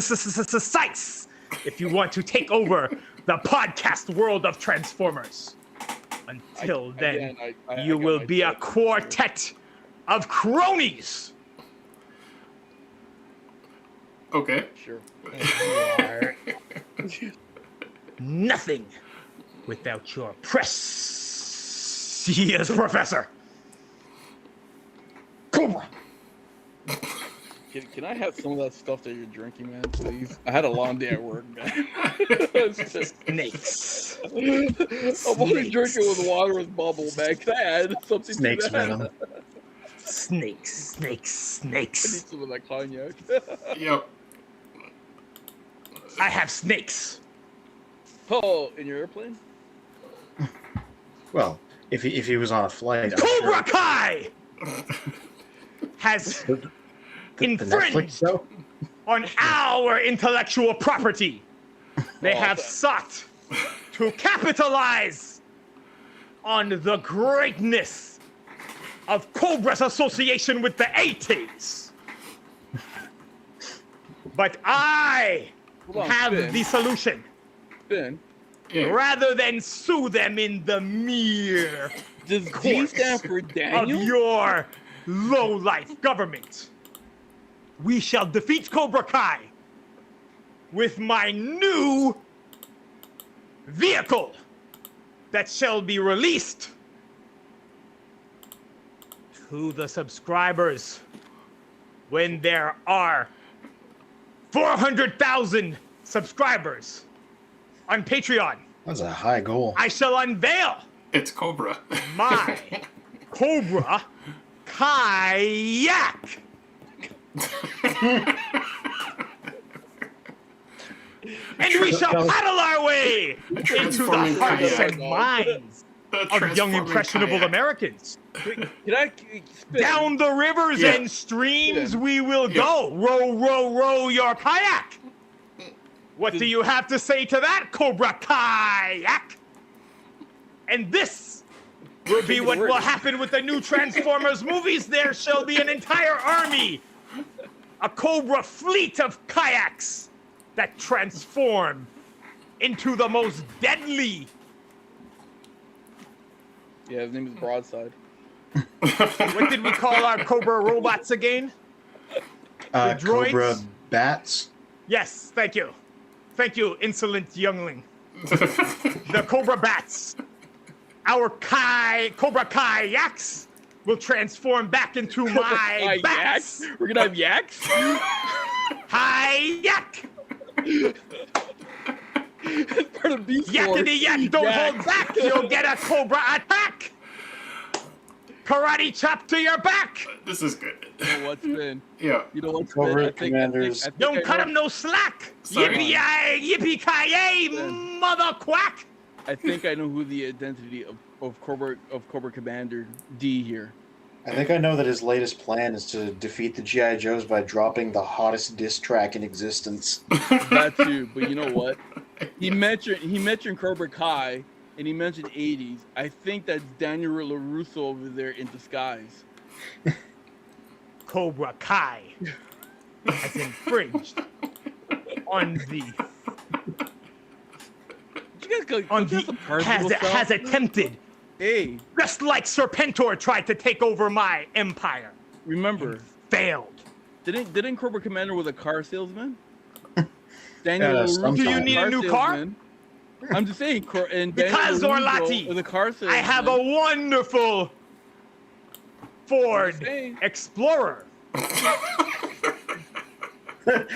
if you want to take over the podcast world of Transformers. Until then, you will be a quartet of cronies. Okay. Sure. You are nothing without your precious professor. Cobra. Can I have some of that stuff that you're drinking, man, please? I had a long day at work, man. Snakes. I'm only drinking with water with bubble, man. Can I add something Snakes to that? venom. Snakes. I need some of that cognac. Yep. I have snakes. Oh, in your airplane? Well, if he was on a flight, I'm Cobra sure. Kai has The Netflix infringed show. on our intellectual property. They have sought to capitalize on the greatness of Cobra's association with the 80s. But I Hold on, have Finn. the solution. Finn, Yeah. Rather than sue them in the mere does D courts stand for of Daniel? your low-life government, we shall defeat Cobra Kai with my new vehicle that shall be released to the subscribers when there are 400,000 subscribers on Patreon. That's a high goal. I shall unveil It's Cobra. my Cobra Kayak. And we shall paddle our way into the transforming hearts kayak. and minds The of young transforming impressionable kayak. Americans. Can I spin? Down the rivers Yeah. and streams Yeah. we will go. Row, row, row your kayak. What do you have to say to that, Cobra Kayak? And this will be what will happen with the new Transformers movies. There shall be an entire army, a Cobra fleet of kayaks that transform into the most deadly. Yeah, his name is Broadside. What did we call our Cobra robots again? The droids? Cobra bats. Yes, thank you. Thank you, insolent youngling. The Cobra Bats. Our Cobra Kayaks will transform back into my bats. Yaks? We're gonna have yaks? Kayak! It's part of Beast Wars. Yakety yak, don't Yak. hold back. You'll get a Cobra attack. Karate chop to your back. This is good. You know what's Finn? Yeah. You know what's Cobra Finn? I think Commanders. Don't I cut know- him no slack. Sorry? Yippee-ki-yay, Then. mother quack. I think I know who the identity of Cobra Commander D here. I think I know that his latest plan is to defeat the G.I. Joes by dropping the hottest diss track in existence. That too, but you know what? He mentioned Cobra Kai and he mentioned 80s. I think that's Daniel LaRusso over there in disguise. Cobra Kai has infringed on the You guys go, on don't you have the some parts has of yourself? has attempted, Hey, just like Serpentor tried to take over my empire. remember, Failed. didn't Cobra Commander was a car salesman? Daniel Yeah, LaRusso sometimes. was Do you need a new car? salesman. I'm just saying, and Because, Daniel Orlati, LaRusso was a car salesman. I have a wonderful Ford saying. Explorer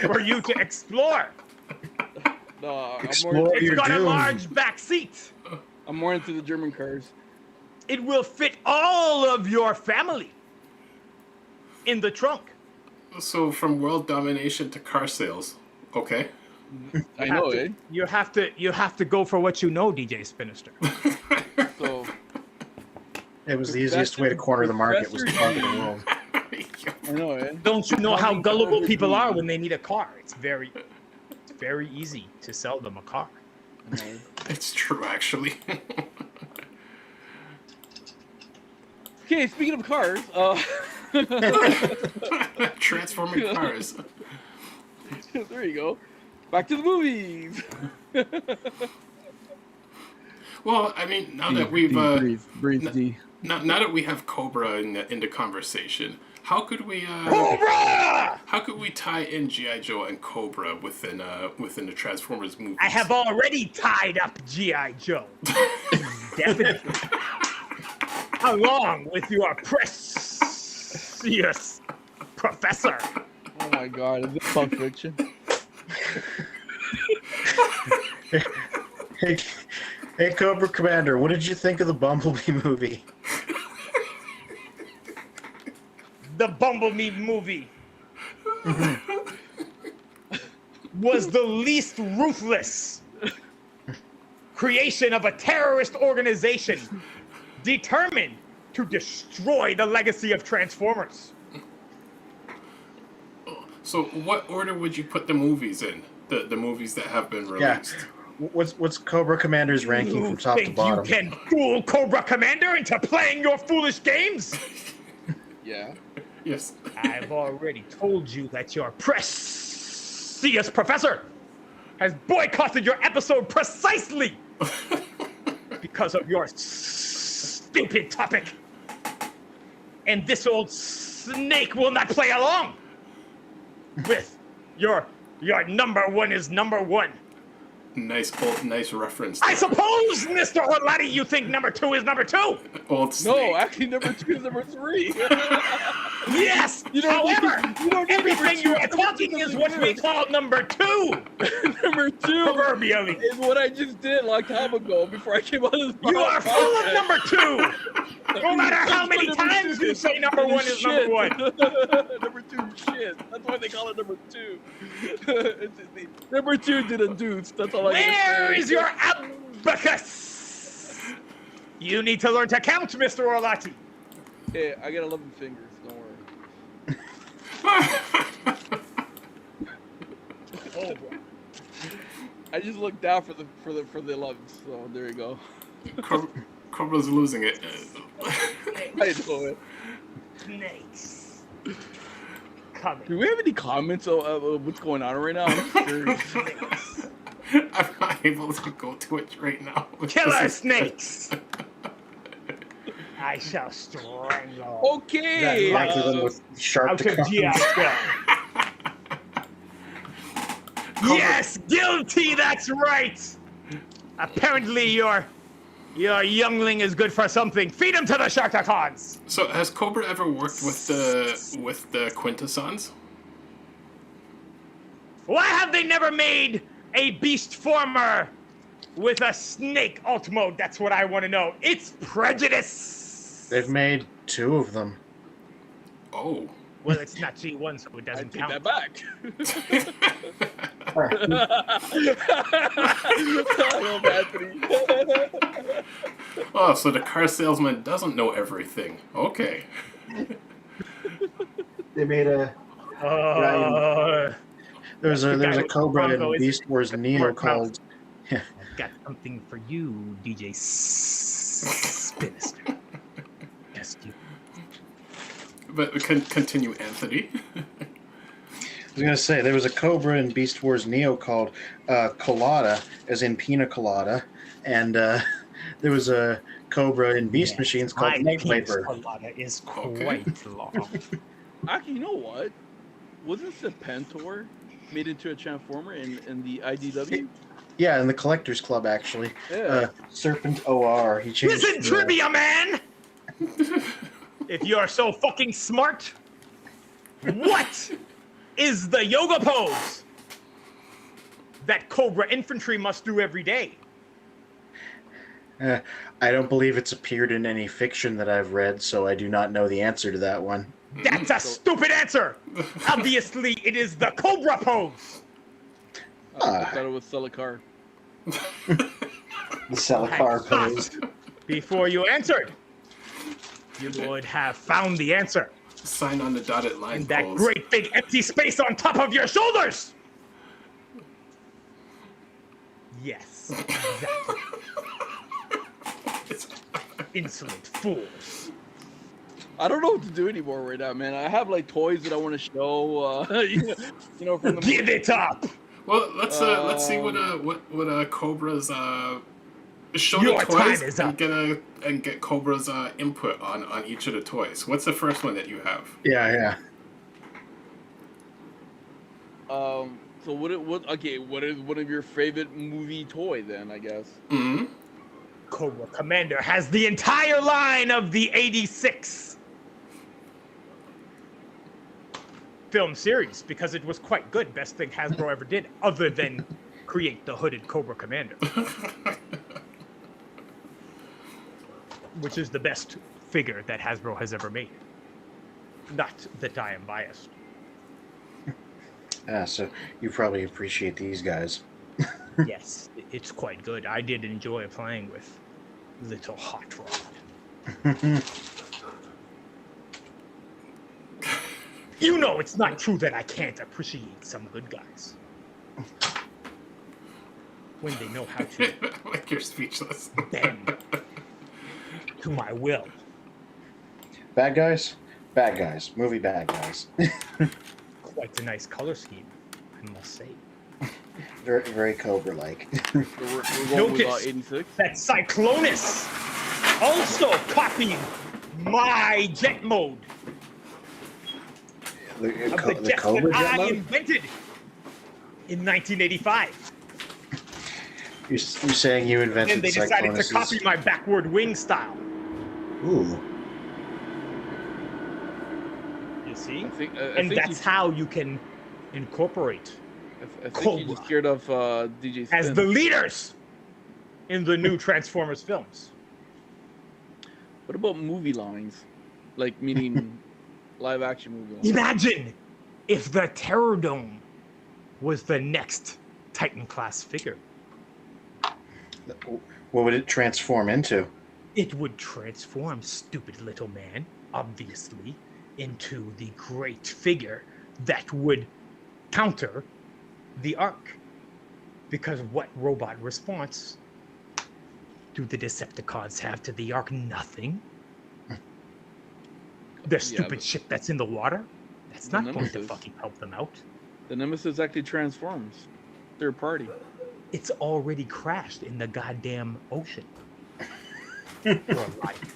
for you to explore. Explore It's your got a doom. large back seat. I'm more into the German cars. It will fit all of your family in the trunk. So from world domination to car sales. Okay. I know, eh? You have to go for what you know, DJ Spinister. So It was the easiest way to corner the market was to conquer the world. I know, eh? Don't you know how gullible people are when they need a car? It's very easy to sell them a car. It's true, actually. Okay, speaking of cars, Transforming cars. there you go. Back to the movies. Well, I mean, now that we've now that we have Cobra in the conversation, how could we Cobra! how could we tie in G.I. Joe and Cobra within the Transformers movies? I have already tied up G.I. Joe. Definitely. Along with your precious professor. Oh my god, is this Pulp Fiction? Hey, Cobra Commander, what did you think of the Bumblebee movie? The Bumblebee movie was the least ruthless creation of a terrorist organization determined to destroy the legacy of Transformers. So, what order would you put the movies in? The movies that have been released. Yeah. What's Cobra Commander's ranking from top to bottom? You can fool Cobra Commander into playing your foolish games? Yeah. Yes. I've already told you that your precious professor has boycotted your episode precisely because of your stupid topic. And this old snake will not play along with your number one is number one. Nice reference. I suppose, Mr. Orlatti, you think number two is number two? Old snake. No, actually, number 2 is number 3. Yes. However, everything you are talking is what we call number two. Number 2 Proverbially. is what I just did a long time ago before I came on this podcast. You are full of number two. No matter how many times you say number one is number one. Number 2 shit. That's why they call it number 2. Number 2 did a deuce. That's all I can say. Where is your abacus? You need to learn to count, Mr. Orlatti. Hey, I got 11 fingers. Don't worry. Oh, boy. I just looked down for the 11. So there you go. Cobra's losing it. I know it. Snakes. Coming. Do we have any comments of what's going on right now? I'm curious. Snakes. I'm not able to go to it right now. Killer snakes. I shall strangle. Okay. Likely them with sharp Out to of G.I. Yes, guilty. That's right. Apparently, your youngling is good for something. Feed him to the Sharktacons. So, has Cobra ever worked with the Quintessons? Why have they never made a beast former with a snake alt mode? That's what I want to know. It's prejudice. They've made 2 of them. Oh. Well, it's not G1, so it I doesn't take count. that back. Oh, so the car salesman doesn't know everything. Okay. They made a there's a Cobra in Beast Wars Neo called. I've got something for you, DJ Spinister. Yes, you. But we can continue, Anthony. I was gonna say there was a Cobra in Beast Wars Neo called Colada, as in Pina Colada, and there was a Cobra in Beast Machines called Night Viper. Colada is quite long. Actually, you know what? Wasn't Serpentor made into a Transformer in the IDW? Yeah, in the Collectors Club actually. Yeah. Serpent OR. He changed. Listen, trivia man. If you are so fucking smart, what is the yoga pose that Cobra Infantry must do every day? I don't believe it's appeared in any fiction that I've read, so I do not know the answer to that one. That's a stupid answer. Obviously, it is the Cobra pose. I thought it was sell a car. The Celicar pose. Before you answered, you would have found the answer. Sign on the dotted line. In that pose. great big empty space on top of your shoulders. Yes, exactly. Insolent fools. I don't know what to do anymore right now, man. I have like toys that I want to show. From the Give it up. Well, let's see what Cobra's show Your the toys time is and up. get Cobra's input on each of the toys. What's the first one that you have? Yeah. So what is one of your favorite movie toy then? I guess. Mm-hmm. Cobra Commander has the entire line of the 86 film series because it was quite good. Best thing Hasbro ever did, other than create the hooded Cobra Commander. Which is the best figure that Hasbro has ever made. Not that I am biased. So you probably appreciate these guys. Yes, it's quite good. I did enjoy playing with Little Hot Rod. You know it's not true that I can't appreciate some good guys. When they know how to Like you're speechless. bend to my will. Bad guys? Bad guys. Movie bad guys. Quite a nice color scheme, I must say. Very, very Cobra-like. We're going with Notice 86. that Cyclonus also copied my jet mode The of the jet Cobra that jet I mode? invented in 1985. You're saying you invented And they decided to Cyclonus's- copy my backward wing style. Ooh. You see? I think And that's how you can incorporate I think you just scared off DJ Spin. as the leaders in the new Transformers films. What about movie lines? Like, meaning live action movie lines. Imagine if the Terror Dome was the next Titan class figure. What would it transform into? It would transform, stupid little man, obviously, into the great figure that would counter the Ark. Because what robot response do the Decepticons have to the Ark? Nothing. Their stupid ship that's in the water? That's not going to fucking help them out. The Nemesis actually transforms. Third party. It's already crashed in the goddamn ocean. Or life.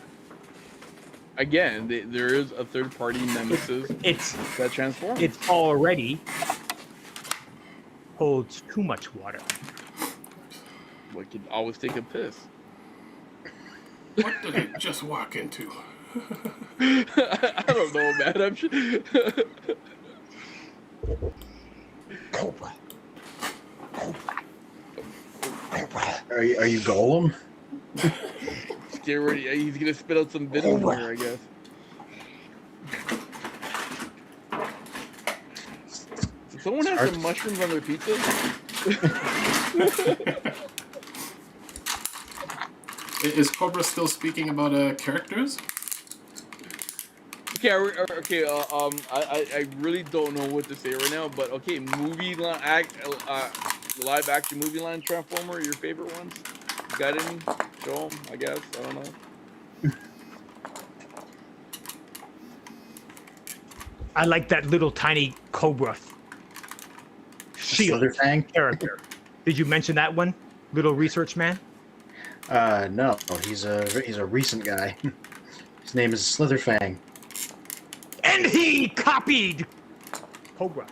Again, there is a third party Nemesis It's that transforms. It already holds too much water. We could always take a piss. What did I just walk into? I don't know, man. I'm sure. Cobra. Are you Golem? Get ready. He's gonna spit out some venom here, I guess. Does someone have some mushrooms on their pizza? Is Cobra still speaking about characters? Okay, I really don't know what to say right now, but okay, live action movie line Transformer, your favorite ones? You got any? Show them, I guess. I don't know. I like that little tiny Cobra shield Slitherfang? character. Did you mention that one, little research man? No. He's a recent guy. His name is Slitherfang. And he copied Cobra.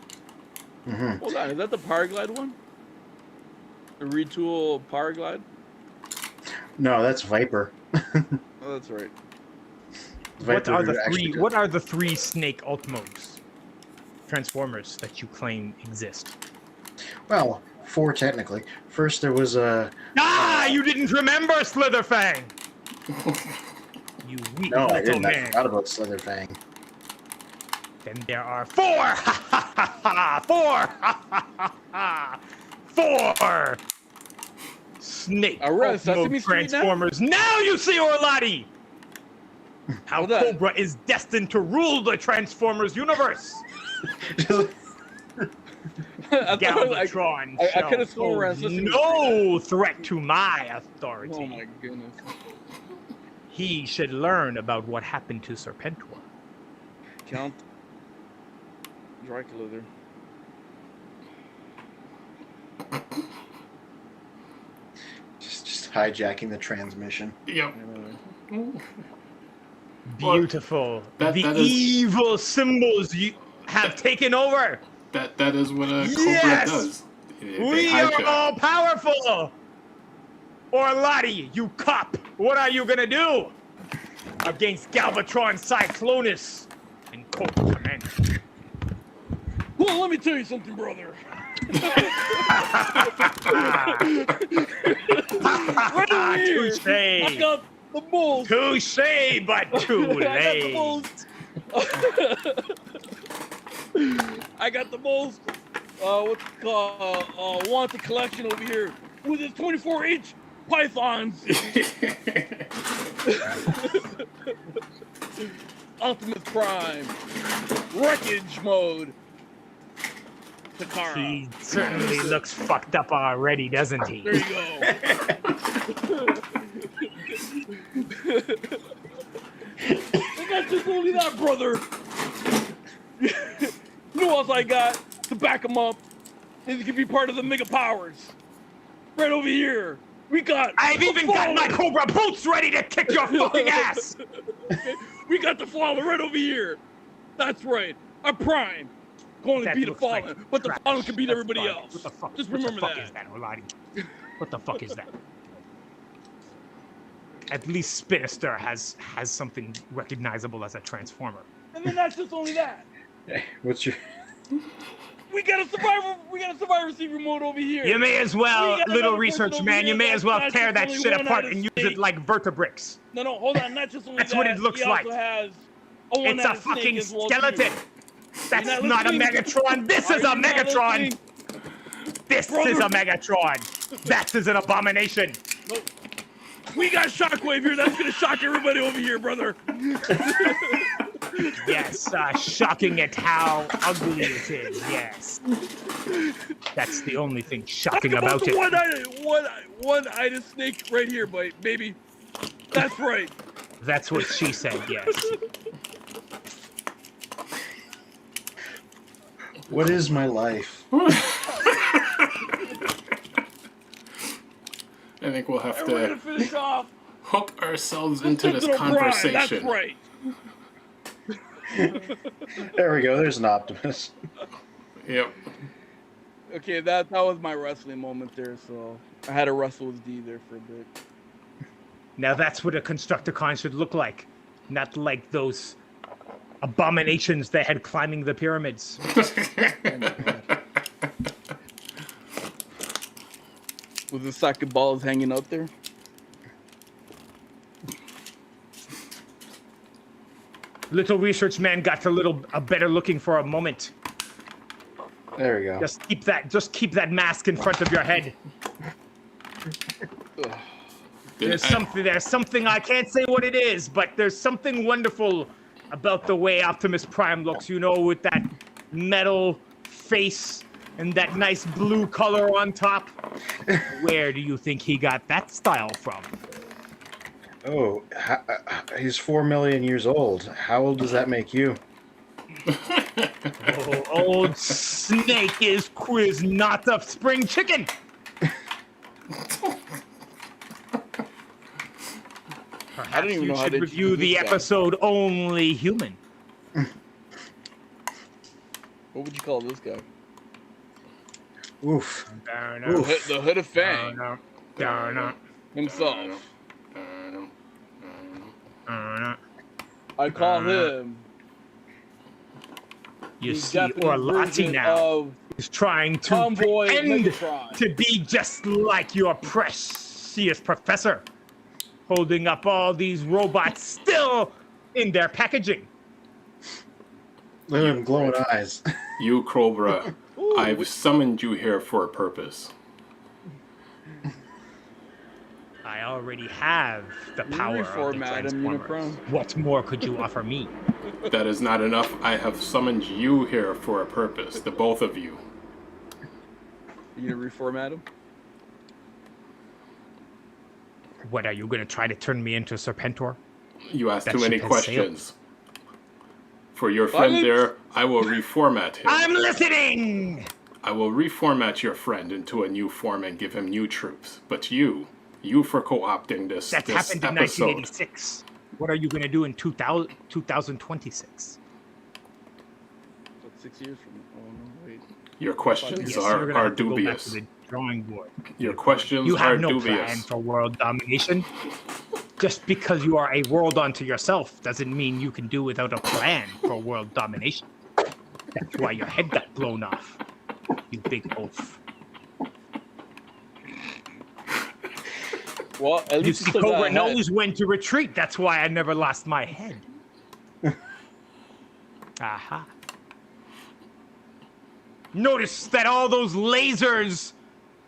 Mm-hmm. Hold on, is that the Power Glide one? The retool Power Glide? No, that's Viper. Oh, that's right. What are the actually three? What are the three Snake Ultimos Transformers that you claim exist? Well, 4 technically. First there was a. You didn't remember Slitherfang. You weak No, I little didn't. I man. forgot about Slitherfang. Then there are 4. Ha ha ha ha. 4. Ha ha ha ha. 4 Snake Are we on Ultimo Sesame Street now? Transformers. Now you see Orlati. How Hold on. Cobra is destined to rule the Transformers universe. I Galvatron could have sworn we're on pose Sesame no threat to my authority. Oh my goodness. He should learn about what happened to Serpentor. Count Dracula there. Just hijacking the transmission. Yep. Beautiful. That the is- evil symbols you have taken over. That is what a Yes! Cobra does. They We are hijack. all powerful. Orlati, you cop, what are you gonna do against Galvatron, Cyclonus, and Cobra Commander? Well, let me tell you something, brother. Right over here. Touche. I got the most. Touche, but too I got the late. most. I got the most. What's it called? Wanted collection over here with his 24-inch pythons. Optimus Prime. Wreckage mode. Takara. He certainly looks fucked up already, doesn't he? There you go. And that's just only that, brother. You know what else I got to back him up? Is he can be part of the Mega Powers. Right over here. We got. I've the even got my Fallen. Cobra boots ready to kick your fucking ass! Okay, we got the Fallen right over here. That's right. Our Prime. Can only That be the looks Fallen, like but the trash. Fallen can beat That's everybody fine. else. What the fuck? Just what remember the fuck that. is that, Olati? What the fuck is that? At least Spinister has something recognizable as a transformer. And then that's just only that. Hey, what's your? We got a survivor receiver mode over here. You may as well, We got little another research person man, over you here may as well that's tear that only shit one apart out of and use state. it like vertebricks. No, hold on. Not just only That's that. what it looks he also like. has a It's a one-eyed snake fucking as well, skeleton. too. That's You're not a listening? Megatron. This is Are a you not Megatron. listening? This Brother. is a Megatron. That is an abomination. Nope. We got Shockwave here. That's gonna shock everybody over here, brother. Yes, shocking at how ugly it is. Yes, that's the only thing shocking Talk about the it. one-eyed snake right here, baby. That's right. That's what she said. Yes. What is my life? I think we'll have And we're gonna to finish off. hook ourselves into this Sentinel Prime, conversation. That's right. There we go. There's an Optimus. Yep. Okay, that was my wrestling moment there. So I had to wrestle with D there for a bit. Now that's what a Constructicon should look like, not like those abominations they had climbing the pyramids. With the sack of balls hanging out there. Little research man got a better looking for a moment. There we go. Just keep that mask in front of your head. There's something I can't say what it is, but there's something wonderful about the way Optimus Prime looks, you know, with that metal face and that nice blue color on top. Where do you think he got that style from? Oh, he's 4 million years old. How old does that make you? Oh, old snake is quiz, not a spring chicken. Perhaps I don't even you know how should they review choose the this guy. episode Only Human. What would you call this guy? Oof. The Hood of Fang Darn himself. I call him. You the see, Japanese Orlati version now of is trying to Tomboy pretend Megatron. to be just like your precious professor, holding up all these robots still in their packaging. Look at him glowing eyes. You, Cobra, I've summoned you here for a purpose. I already have the power of the reformat him, Transformers. Unicron. What more could you offer me? That is not enough. I have summoned you here for a purpose, the both of you. You gonna reformat him? What, are you going to try to turn me into Serpentor? You asked That too many ship has sailed. questions. For your friend Violence? there, I will reformat him. I'm listening! I will reformat your friend into a new form and give him new troops. But you for co-opting this That happened in episode. 1986. What are you going to do in 2026? That's 6 years from. Oh no, wait. Your questions Yes, you're gonna are have to go back dubious. to the drawing board. Your questions You are have no plan dubious. for world domination. Just because you are a world unto yourself doesn't mean you can do without a plan for world domination. That's why your head got blown off, you big oaf. Well, at You least see, you still got Cobra a head. knows when to retreat. That's why I never lost my head. Aha. Notice that all those lasers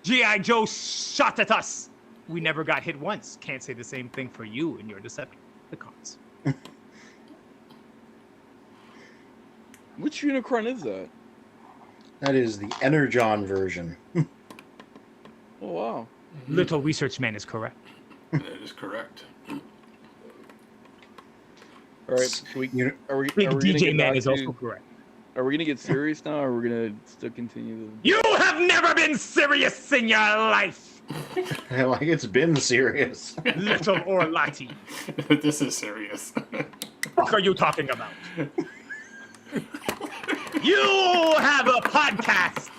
G.I. Joe shot at us, we never got hit once. Can't say the same thing for you and your Decepticons. Which Unicron is that? That is the Energon version. Oh wow. Little Research Man is correct. That is correct. All right. So we, You- are we? Big Are we gonna DJ get Man back is to- also correct. Are we gonna get serious now, or are we gonna still continue? You have never been serious in your life, Like it's been serious. little Orlati. This is serious. What are you talking about? You have a podcast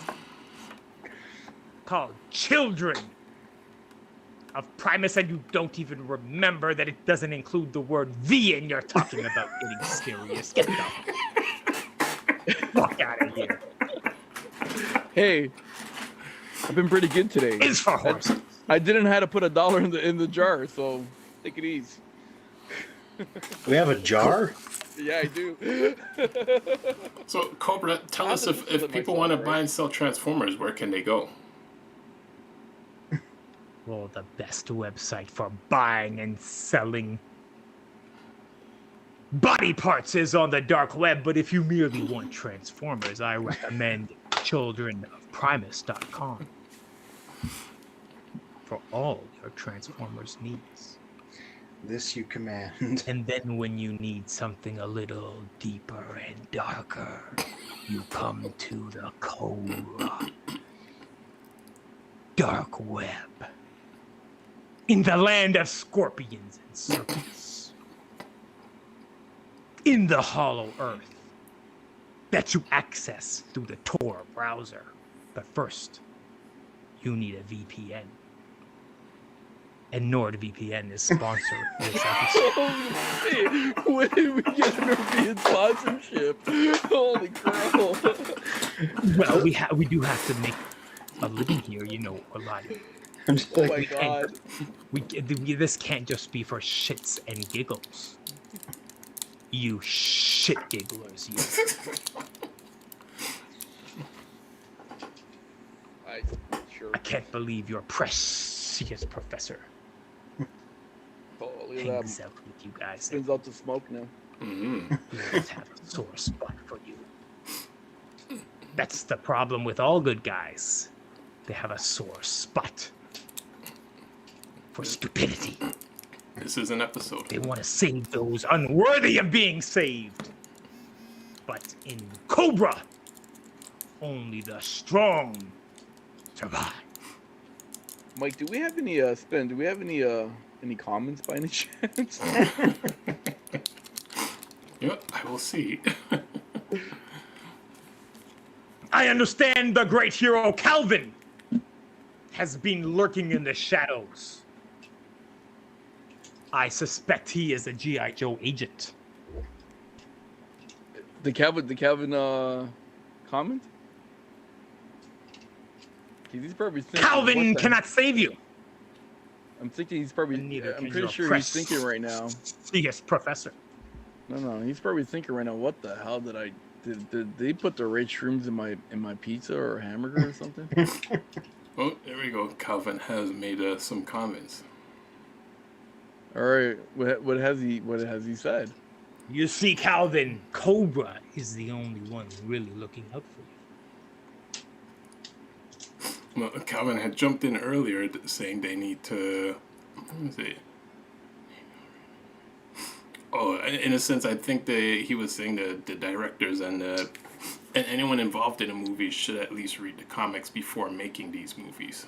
called Children of Primus, and you don't even remember that it doesn't include the word "the," and you're talking about getting serious. Get the fuck out of here. Hey, I've been pretty good today. Is for horses. I didn't have to put $1 in the jar, so take it easy. We have a jar? Yeah, I do. So, Cobra, tell I us have to if flip people myself, want to right? buy and sell Transformers, where can they go? Well, the best website for buying and selling body parts is on the dark web, but if you merely want Transformers, I recommend childrenofprimus.com for all your Transformers needs. This you command. And then when you need something a little deeper and darker, you come to the Cobra dark web. In the land of scorpions and serpents. In the hollow earth that you access through the Tor browser. But first, you need a VPN. And NordVPN is sponsoring this episode. Hey, when did we get an European sponsorship? Holy crow! Well, we do have to make a living here, you know, a lot. I'm just Oh like, my god! This can't just be for shits and giggles. You shit gigglers, you. Sure. I can't believe your precious professor Oh, look at hangs that. out with you guys. Spins out to smoke now. Mm-hmm. He always have a sore spot for you. That's the problem with all good guys. They have a sore spot for stupidity. This is an episode. They want to save those unworthy of being saved. But in Cobra, only the strong survive. Mike, do we have any spin? Do we have any comments by any chance? Yep, I will see. I understand the great hero Calvin has been lurking in the shadows. I suspect he is a G.I. Joe agent. The Calvin comment? He's probably thinking, Calvin what the- cannot save you. I'm thinking he's probably. And neither I'm can pretty your sure he's thinking right now. Yes, Professor. No, he's probably thinking right now. What the hell did I? Did they put the right shrooms in my pizza or hamburger or something? Oh, there we go. Calvin has made some comments. All right, what has he said? You see, Calvin, Cobra is the only one really looking out for you. Well, Calvin had jumped in earlier saying they need to. What was it? Oh, Oh, in a sense, I think he was saying the directors and anyone involved in a movie should at least read the comics before making these movies.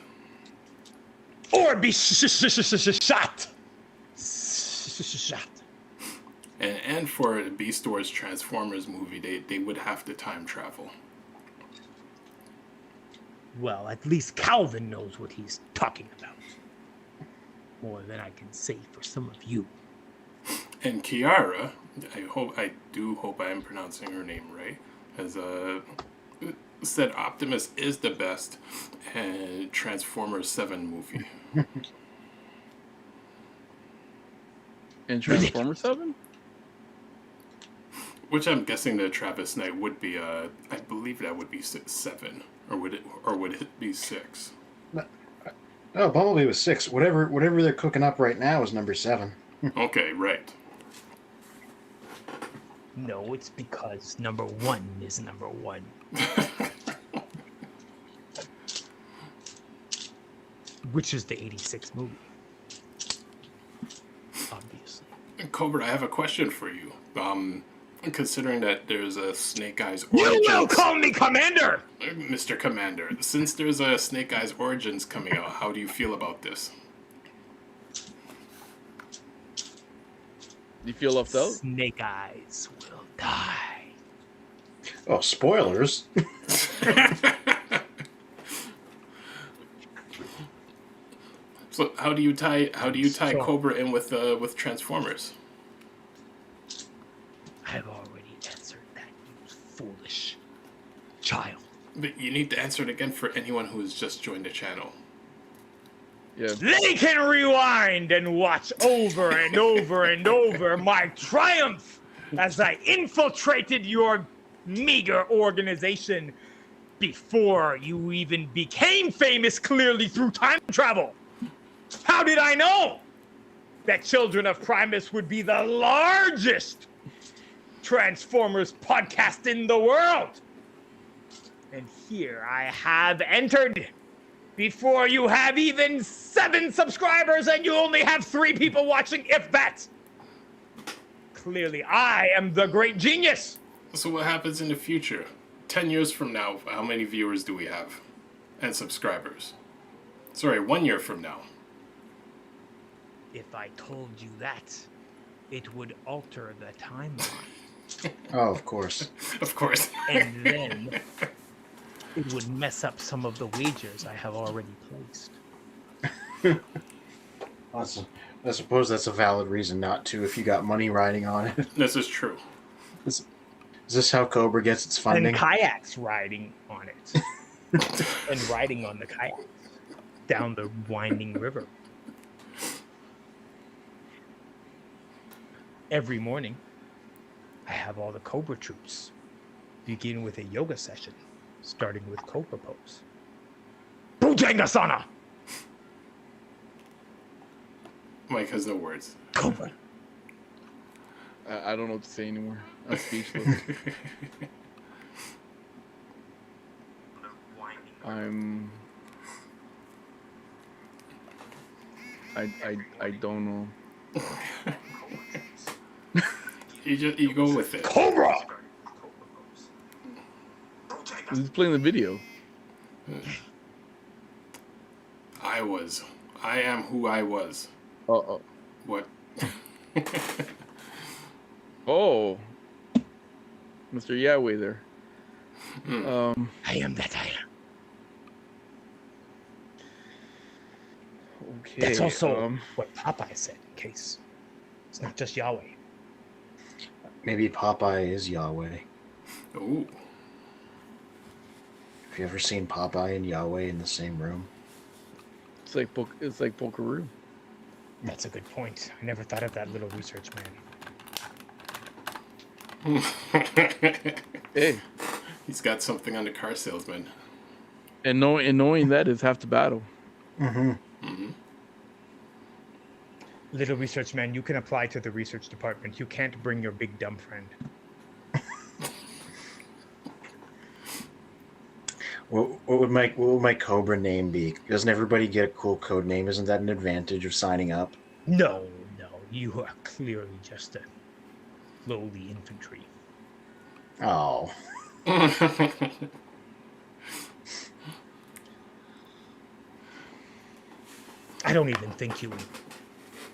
Or be shot. Shot. And for the Beast Wars Transformers movie, they would have to time travel. Well, at least Calvin knows what he's talking about. More than I can say for some of you. And Kiara, I do hope I am pronouncing her name right, has said Optimus is the best Transformers 7 movie. In Transformers 7? Which I'm guessing that Travis Knight would be. I believe that would be 7, or would it be 6? No, Bumblebee was 6. Whatever they're cooking up right now is number 7. Okay, right. No, it's because number 1 is number 1. Which is the 86 movie. Obviously. Cobra, I have a question for you. Considering that there's a Snake Eyes Origins... You will call me Commander! Mr. Commander, since there's a Snake Eyes Origins coming out, how do you feel about this? Do you feel left out? Snake Eyes will die. Oh, spoilers. So how do you tie Cobra in with Transformers? I've already answered that, you foolish child. But you need to answer it again for anyone who has just joined the channel. Yeah. They can rewind and watch over and over and over my triumph as I infiltrated your meager organization before you even became famous clearly through time travel. How did I know that Children of Primus would be the largest Transformers podcast in the world? And here I have entered before you have even 7 subscribers and you only have 3 people watching, if that. Clearly, I am the great genius. So what happens in the future? 10 years from now, how many viewers do we have? And subscribers? Sorry, 1 year from now. If I told you that, it would alter the timeline. Oh, of course. Of course. And then it would mess up some of the wagers I have already placed. I suppose that's a valid reason not to if you got money riding on it. This is true. Is this how Cobra gets its funding? And kayaks riding on it. And riding on the kayak down the winding river. Every morning, I have all the Cobra troops begin with a yoga session, starting with Cobra pose. Bhujangasana! Mike has no words. Cobra. I don't know what to say anymore. I'm speechless. I don't know. You go with it. Cobra! Who's playing the video? I am who I was. Oh. What? Oh. Mr. Yahweh there. I am that I am. Okay. That's also what Popeye said, in case. It's not just Yahweh. Maybe Popeye is Yahweh. Ooh. Have you ever seen Popeye and Yahweh in the same room? It's like Pokeroo. That's a good point. I never thought of that little research man. Hey. He's got something on the car salesman. And knowing that is half the battle. Mm-hmm. Mm-hmm. Little research man, you can apply to the research department. You can't bring your big dumb friend. What would my Cobra name be? Doesn't everybody get a cool code name? Isn't that an advantage of signing up? No, you are clearly just a lowly infantry. Oh. I don't even think you would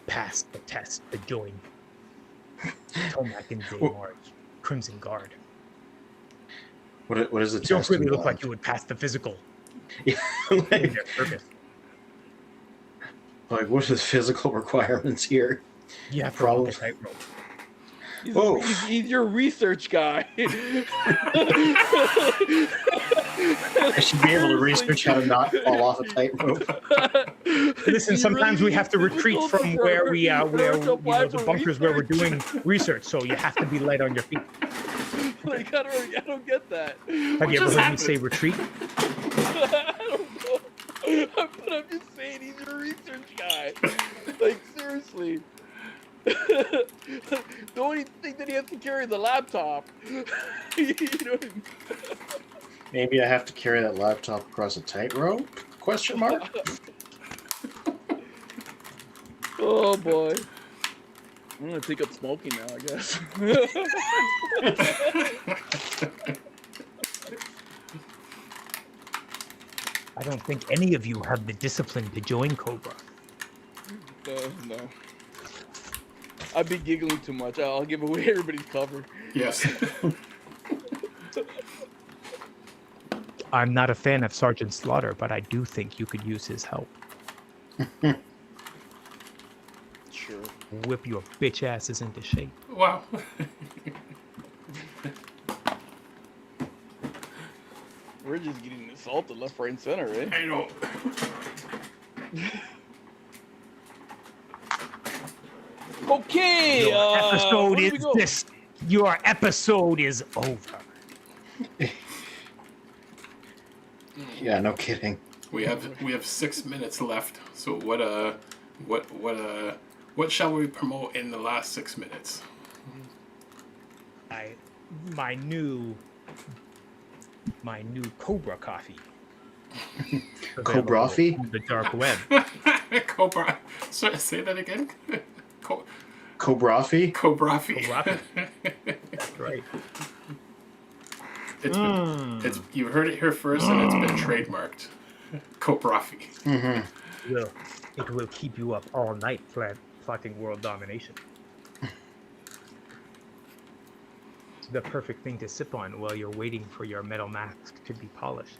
pass the test to join Tomac and Zamar's Crimson Guard. What is the You don't test? really look involved? like you would pass the physical Yeah, in like, their service. what are the physical requirements here? You have to Probably. walk a tightrope. Oh. He's your research guy. I should be able to research how to not fall off a tightrope. Listen, sometimes we have to retreat from where we are, where to apply the for bunkers where we're doing research. research. So you have to be light on your feet. Like, I don't get that. Have you ever just heard me happened? say retreat? I don't know. But I'm just saying he's your research guy. Like, seriously. The only thing that he has to carry is the laptop. You know what I mean? Maybe I have to carry that laptop across a tightrope? Question mark? Oh boy. I'm gonna take up smoking now, I guess. I don't think any of you have the discipline to join Cobra. No. I'd be giggling too much. I'll give away everybody's cover. Yes. I'm not a fan of Sergeant Slaughter, but I do think you could use his help. Sure. Whip your bitch asses into shape. Wow. We're just getting assaulted left, right, and center, eh? I know. Okay. Your episode where do we is go? this. Your episode is over. Yeah, no kidding. We have 6 minutes left. So what shall we promote in the last 6 minutes? My new Cobra coffee. Cobrafi? On the dark web. Cobra. Sorry, say that again. Cobrafi? Cobrafi. Cobrafi. That's right. It's you heard it here first, and it's been trademarked. Cobrafi. Mm-hmm. It will keep you up all night plotting world domination. It's the perfect thing to sip on while you're waiting for your metal mask to be polished.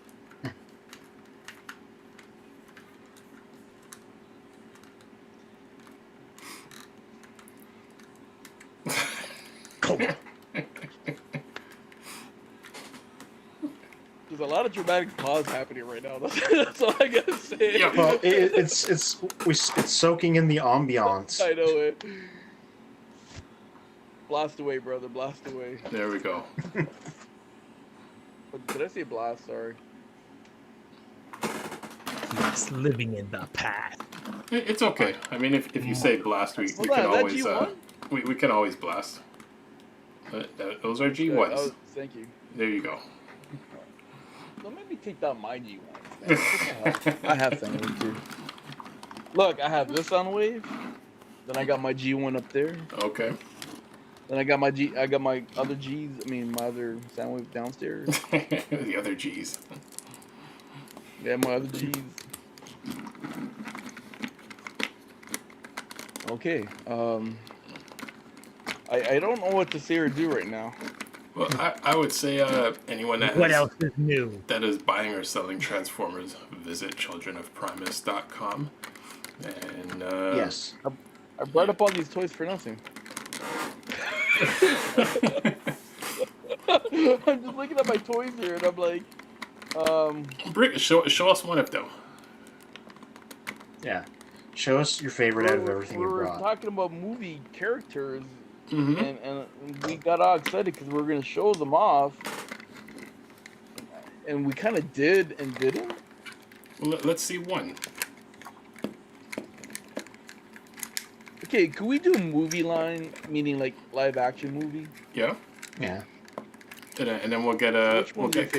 Cobra. There's a lot of dramatic pause happening right now. That's all I gotta say. Yeah. Well, it's soaking in the ambiance. I know it. Blast away, brother. Blast away. There we go. Did I say blast? Sorry. He's living in the past. It's okay. I mean, if you say blast, we Hold can on, is that always G1? we can always blast. Those are G1s. Oh, thank you. There you go. Don't make me take down my G1. I have Soundwave too. Look, I have this Soundwave. Then I got my G1 up there. Okay. Then I got my other G's. I mean, my other Soundwave downstairs. The other G's. Yeah, my other G's. Okay. I don't know what to say or do right now. Well, I would say anyone What else is new? that is buying or selling Transformers, visit childrenofprimus.com. And Yes. I brought up all these toys for nothing. I'm just looking at my toys here, and I'm like, show us one of them. Yeah. Show us your favorite out of everything you we were brought. talking about movie characters, Mm-hmm. and we got all excited because we were going to show them off, and we kind of did and didn't. Well, let's see one. Okay, could we do a movie line, meaning like live action movie? Yeah. Yeah. And then we'll get Which one do you think,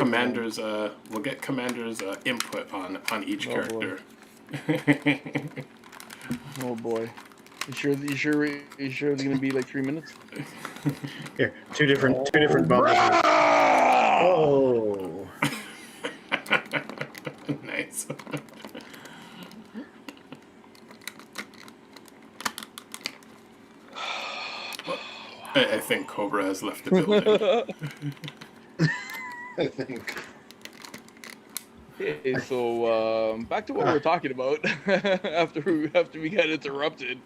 commander's input on each Oh, boy. character. Oh boy. You sure it's gonna be like 3 minutes? Here, two different bumblebees. Oh. Nice. I think Cobra has left the building. I think. Okay, so back to what we were talking about after we got interrupted.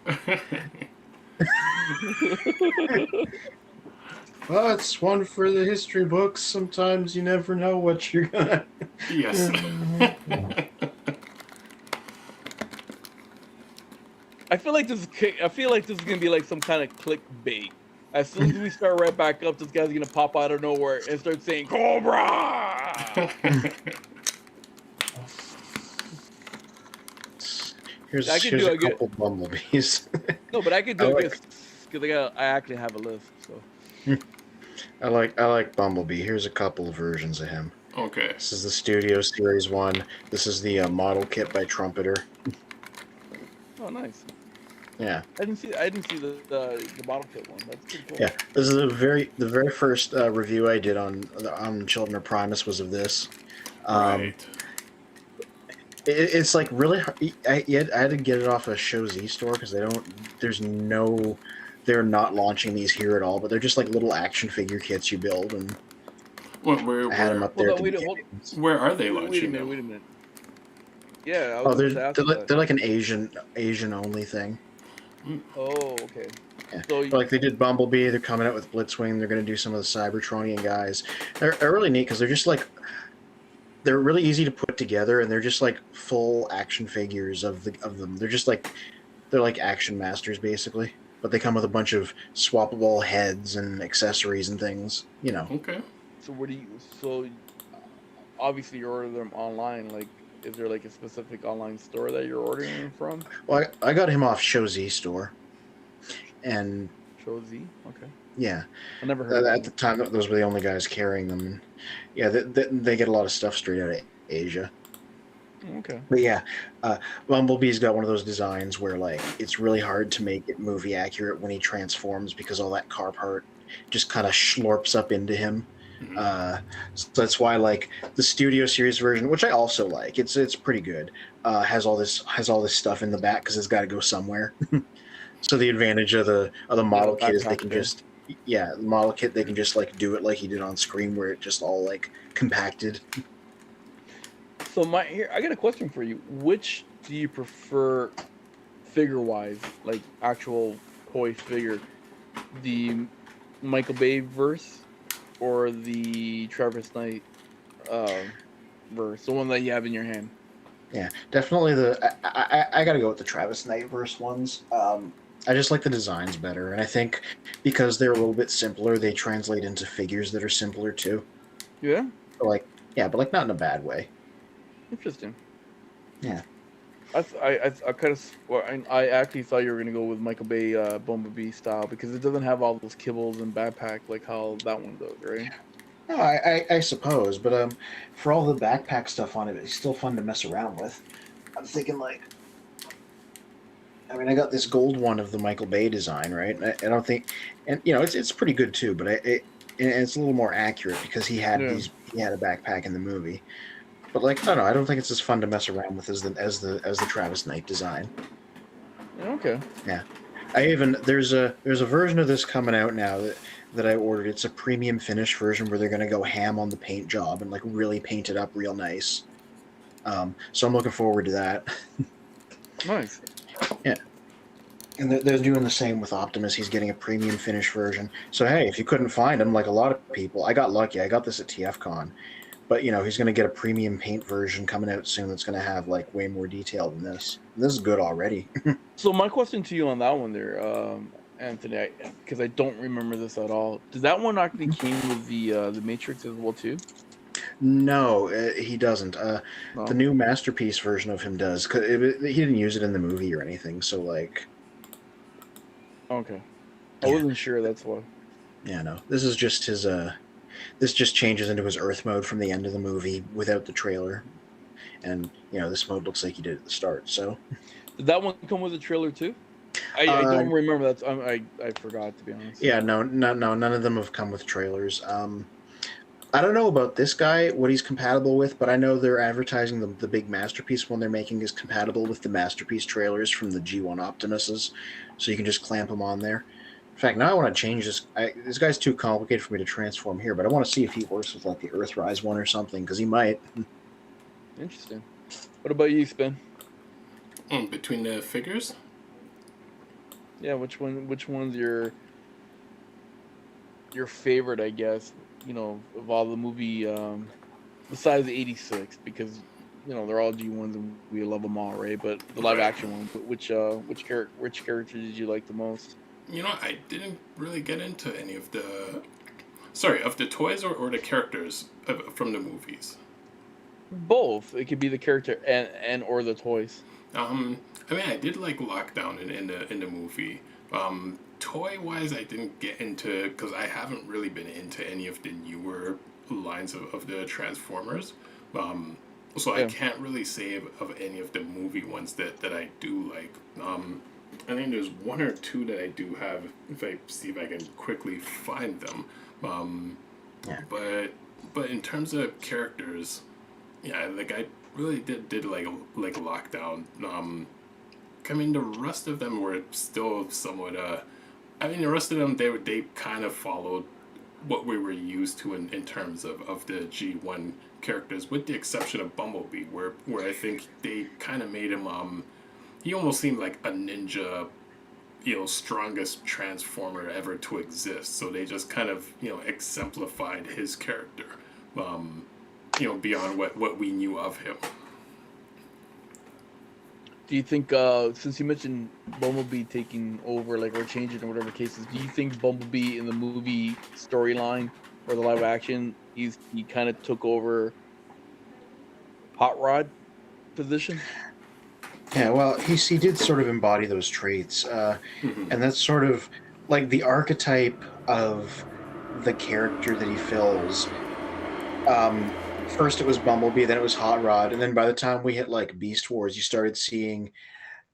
Well, it's one for the history books. Sometimes you never know what you're gonna. Yes. I feel like this is gonna be like some kind of clickbait. As soon as we start right back up, this guy's gonna pop out of nowhere and start saying Cobra. Here's I could here's do a a good- couple bumblebees. No, but I could do I this because I actually have a list. So I like Bumblebee. Here's a couple of versions of him. Okay. This is the Studio Series 1. This is the model kit by Trumpeter. oh, nice. Yeah. I didn't see the bottle kit one. That's pretty cool. Yeah. This is the very first review I did on Children of Primus was of this. Right. It's like really hard. I had to get it off a Show Z store because they're not launching these here at all, but they're just like little action figure kits you build, and I had them up there. Hold on, at the wait, beginning. Where are they Wait a launching minute. them? Wait a minute. Yeah. I Oh, was they're about to ask they're that. like an Asian only thing. Oh, okay. Yeah. So Like they did Bumblebee, they're coming out with Blitzwing. They're going to do some of the Cybertronian guys. They're really neat because they're just like they're really easy to put together, and they're just like full action figures of them. They're like action masters basically, but they come with a bunch of swappable heads and accessories and things. You know. Okay. So obviously you order them online. Like, is there like a specific online store that you're ordering them from? Well, I got him off Show Z store, and Show Z. Okay. yeah. I never heard of At that. the time, those were the only guys carrying them. And yeah, they get a lot of stuff straight out of Asia. Okay. But yeah, Bumblebee's got one of those designs where like it's really hard to make it movie accurate when he transforms because all that car part just kind of schlorps up into him. So that's why like the Studio Series version, which I also like, it's pretty good. Has all this stuff in the back because it's got to go somewhere. So the advantage of the model kit is they can just the model kit they can just like do it like he did on screen where it just all like compacted. So I got a question for you. Which do you prefer figure wise, like actual toy figure? The Michael Bay verse or the Travis Knight verse? The one that you have in your hand. Yeah, definitely I gotta go with the Travis Knight verse ones. I just like the designs better, and I think because they're a little bit simpler, they translate into figures that are simpler too. Yeah. But like not in a bad way. Interesting. Yeah. I actually thought you were gonna go with Michael Bay Bumblebee style because it doesn't have all those kibbles and backpack like how that one does, right? No, I suppose, but for all the backpack stuff on it, it's still fun to mess around with. I'm thinking I got this gold one of the Michael Bay design, right? And I don't think, and it's pretty good too, but it's a little more accurate because he had he had a backpack in the movie. But I don't know, I don't think it's as fun to mess around with as the Travis Knight design. Okay. Yeah, there's a version of this coming out now that I ordered. It's a premium finish version where they're gonna go ham on the paint job and like really paint it up real nice. So I'm looking forward to that. Nice. Yeah. And they're doing the same with Optimus. He's getting a premium finish version. So hey, if you couldn't find him, like a lot of people, I got lucky. I got this at TFCon. But he's going to get a premium paint version coming out soon that's going to have like way more detail than this. This is good already. So my question to you on that one there, Anthony, because I don't remember this at all. Did that one actually came with the Matrix as well too? No, he doesn't. No. The new Masterpiece version of him does. 'Cause he didn't use it in the movie or anything. So like, Okay. I Yeah. wasn't sure. That's why. yeah, no. This is just his. This just changes into his Earth mode from the end of the movie without the trailer, and this mode looks like he did at the start. So Did that one come with a trailer too? I Uh, don't remember that. I forgot, to be honest. yeah, no, none of them have come with trailers. I don't know about this guy, what he's compatible with, but I know they're advertising the big Masterpiece one they're making is compatible with the Masterpiece trailers from the G1 Optimuses, so you can just clamp them on there. In fact, now I want to change this. This guy's too complicated for me to transform here, but I want to see if he works with like the Earthrise one or something, because he might. Interesting. What about you, Spin? Between the figures, Yeah, which one's your favorite, I guess, of all the movie, besides the 86, because, they're all G1s and we love them all, right? But the live action one, which character did you like the most? I didn't really get into any of the toys or the characters from the movies. Both. It could be the character and or the toys. I did like Lockdown in the movie. Toy wise, I didn't get into, because I haven't really been into any of the newer lines of the Transformers. So Yeah. I can't really say of any of the movie ones that I do like. I think there's one or two that I do have, if I see if I can quickly find them. Yeah. But in terms of characters, yeah, like I really did like Lockdown. The rest of them were still somewhat. The rest of them they kind of followed what we were used to in terms of the G1 characters, with the exception of Bumblebee, where I think they kind of made him. He almost seemed like a ninja, strongest transformer ever to exist. So they just kind of exemplified his character, beyond what we knew of him. Do you think, since you mentioned Bumblebee taking over, like, or changing or whatever cases, do you think Bumblebee in the movie storyline or the live action, he kind of took over Hot Rod position? Yeah, well, he did sort of embody those traits, and that's sort of like the archetype of the character that he fills. First it was Bumblebee, then it was Hot Rod, and then by the time we hit like Beast Wars, you started seeing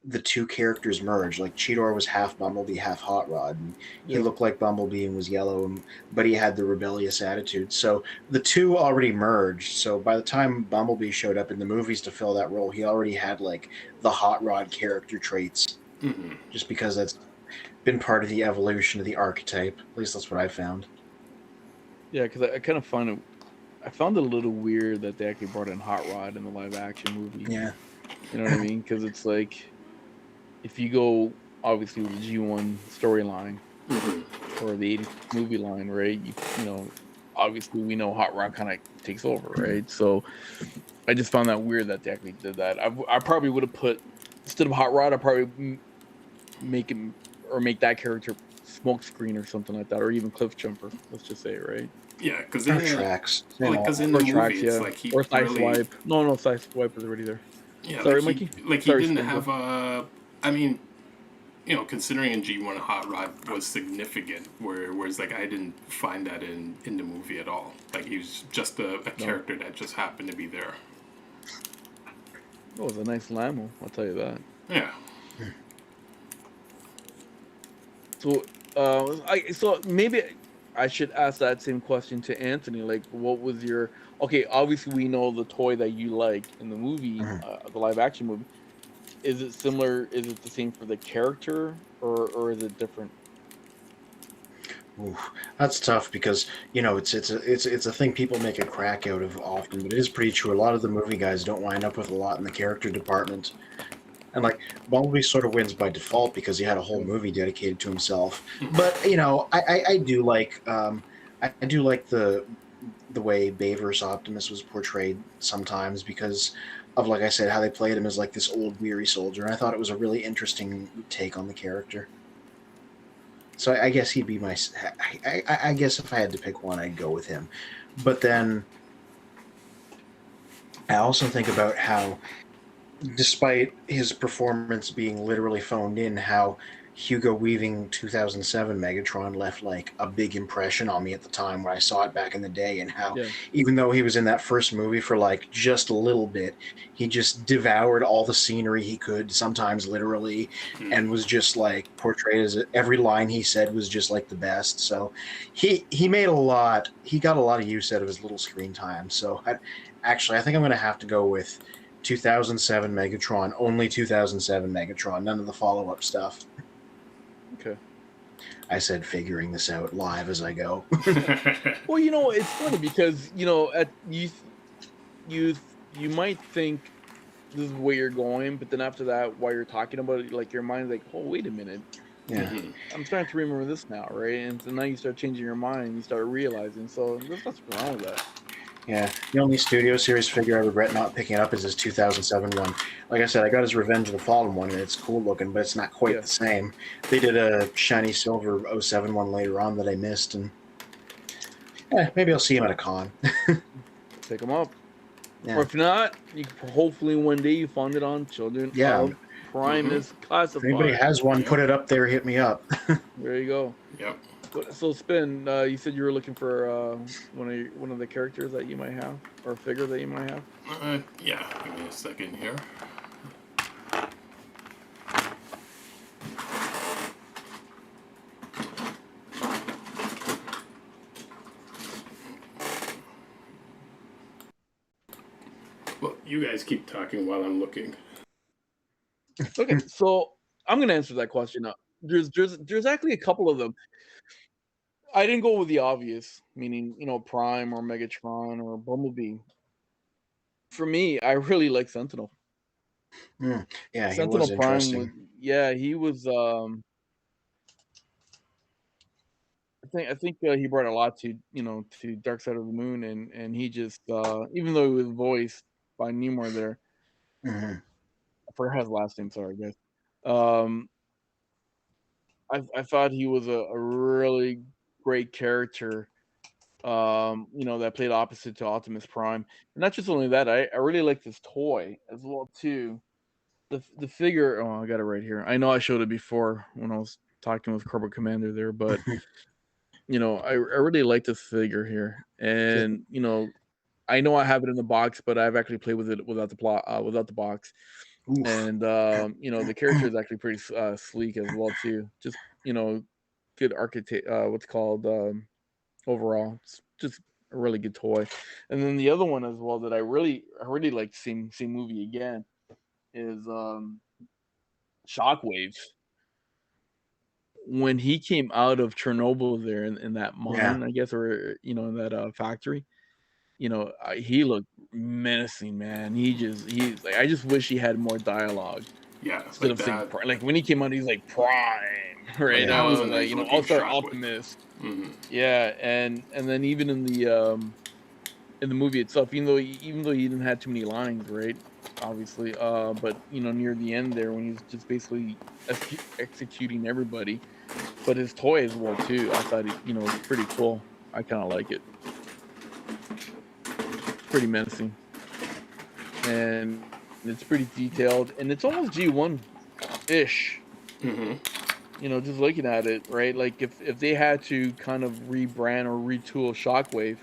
the two characters merge. Like Cheetor was half Bumblebee, half Hot Rod, and he Yeah. looked like Bumblebee and was yellow, but he had the rebellious attitude. So the two already merged. So by the time Bumblebee showed up in the movies to fill that role, he already had like the Hot Rod character traits, just because that's been part of the evolution of the archetype. At least that's what I found. Yeah, because I kind of found it a little weird that they actually brought in Hot Rod in the live action movie. Yeah. You know what I mean? Because it's like, if you go obviously with the G1 storyline or the 80s movie line, right? Obviously we know Hot Rod kind of takes over, right? So I just found that weird that they actually did that. I probably would have put, instead of Hot Rod, I'd probably make that character Smokescreen or something like that, or even Cliff Jumper. Let's just say, right? Yeah, because Or tracks. because in the Or movie, tracks, it's yeah. like he Or Side really, Swipe. No, Side Swipe is already there. yeah, Sorry, like he, Mikey? like Sorry, he didn't Spencer. have considering in G1 Hot Rod was significant, whereas like I didn't find that in the movie at all. Like he was just a character that just happened to be there. Oh, it was a nice Lamo, I'll tell you that. Yeah. So, so maybe I should ask that same question to Anthony. Like, what was your? Okay, obviously we know the toy that you like in the movie, the live action movie. Is it similar? Is it the same for the character, or is it different? Oof, that's tough because it's a thing people make a crack out of often, but it is pretty true. A lot of the movie guys don't wind up with a lot in the character department, and like Bumblebee sort of wins by default because he had a whole movie dedicated to himself. But I do like I do like the way Bayverse Optimus was portrayed sometimes because of, like I said, how they played him as like this old weary soldier. And I thought it was a really interesting take on the character. So I guess he'd be my. I guess if I had to pick one, I'd go with him. But then I also think about how, despite his performance being literally phoned in, how Hugo Weaving 2007 Megatron left like a big impression on me at the time when I saw it back in the day, and how Yeah. even though he was in that first movie for like just a little bit, he just devoured all the scenery he could, sometimes literally, and was just like portrayed as every line he said was just like the best. So he made a lot. He got a lot of use out of his little screen time. So I think I'm going to have to go with 2007 Megatron, only 2007 Megatron, none of the follow-up stuff. Okay. I said figuring this out live as I go. Well, it's funny because at you might think this is where you're going, but then after that, while you're talking about it, like your mind's like, oh, wait a minute, Yeah. I'm starting to remember this now, right? And so now you start changing your mind, and you start realizing. So there's nothing wrong with that. Yeah, the only Studio Series figure I regret not picking up is his 2007 one. Like I said, I got his Revenge of the Fallen one, and it's cool looking, but it's not quite Yeah. the same. They did a shiny silver 07 one later on that I missed, and maybe I'll see him at a con. Pick them up. Yeah. Or if not, you can, hopefully one day you find it on Children Yeah. of Primus If Classified. anybody has one, put it up there, hit me up. There you go. Yep. So Spin, you said you were looking for one of the characters that you might have, or a figure that you might have. Yeah, give me a second here. Well, you guys keep talking while I'm looking. Okay, so I'm gonna answer that question now. There's actually a couple of them. I didn't go with the obvious, meaning Prime or Megatron or Bumblebee. For me, I really like Sentinel. Yeah, he Sentinel was Prime was, interesting. yeah, he was. I think he brought a lot to Dark Side of the Moon, and he just even though he was voiced by Nemor there, Hmm. I forgot his last name. Sorry, guys. Um, I thought he was a really great character. That played opposite to Optimus Prime, and not just only that, I really liked his toy as well too. The figure. Oh, I got it right here. I know I showed it before when I was talking with Cobra Commander there, but I really like this figure here, and I know I have it in the box, but I've actually played with it without the box, Oof. and the character is actually pretty sleek as well too. Just good architect. What's called overall. It's just a really good toy. And then the other one as well that I really like to see movie again is Shockwave. When he came out of Chernobyl there in that mine, I guess, or in that factory, he looked menacing, man. He's like, I just wish he had more dialogue Yeah, instead like of saying that. like when he came out, he's like Prime, right? That was a nice Like looking All-Star Shockwave. Optimus. Mm-hmm. Yeah, and then even in the movie itself, even though he didn't have too many lines, right? Obviously, but near the end there when he's just basically executing everybody, but his toy as well too. I thought was pretty cool. I kind of like it. It's pretty menacing, and it's pretty detailed, and it's almost G1-ish. Mm-hmm. Just looking at it, right? Like if they had to kind of rebrand or retool Shockwave,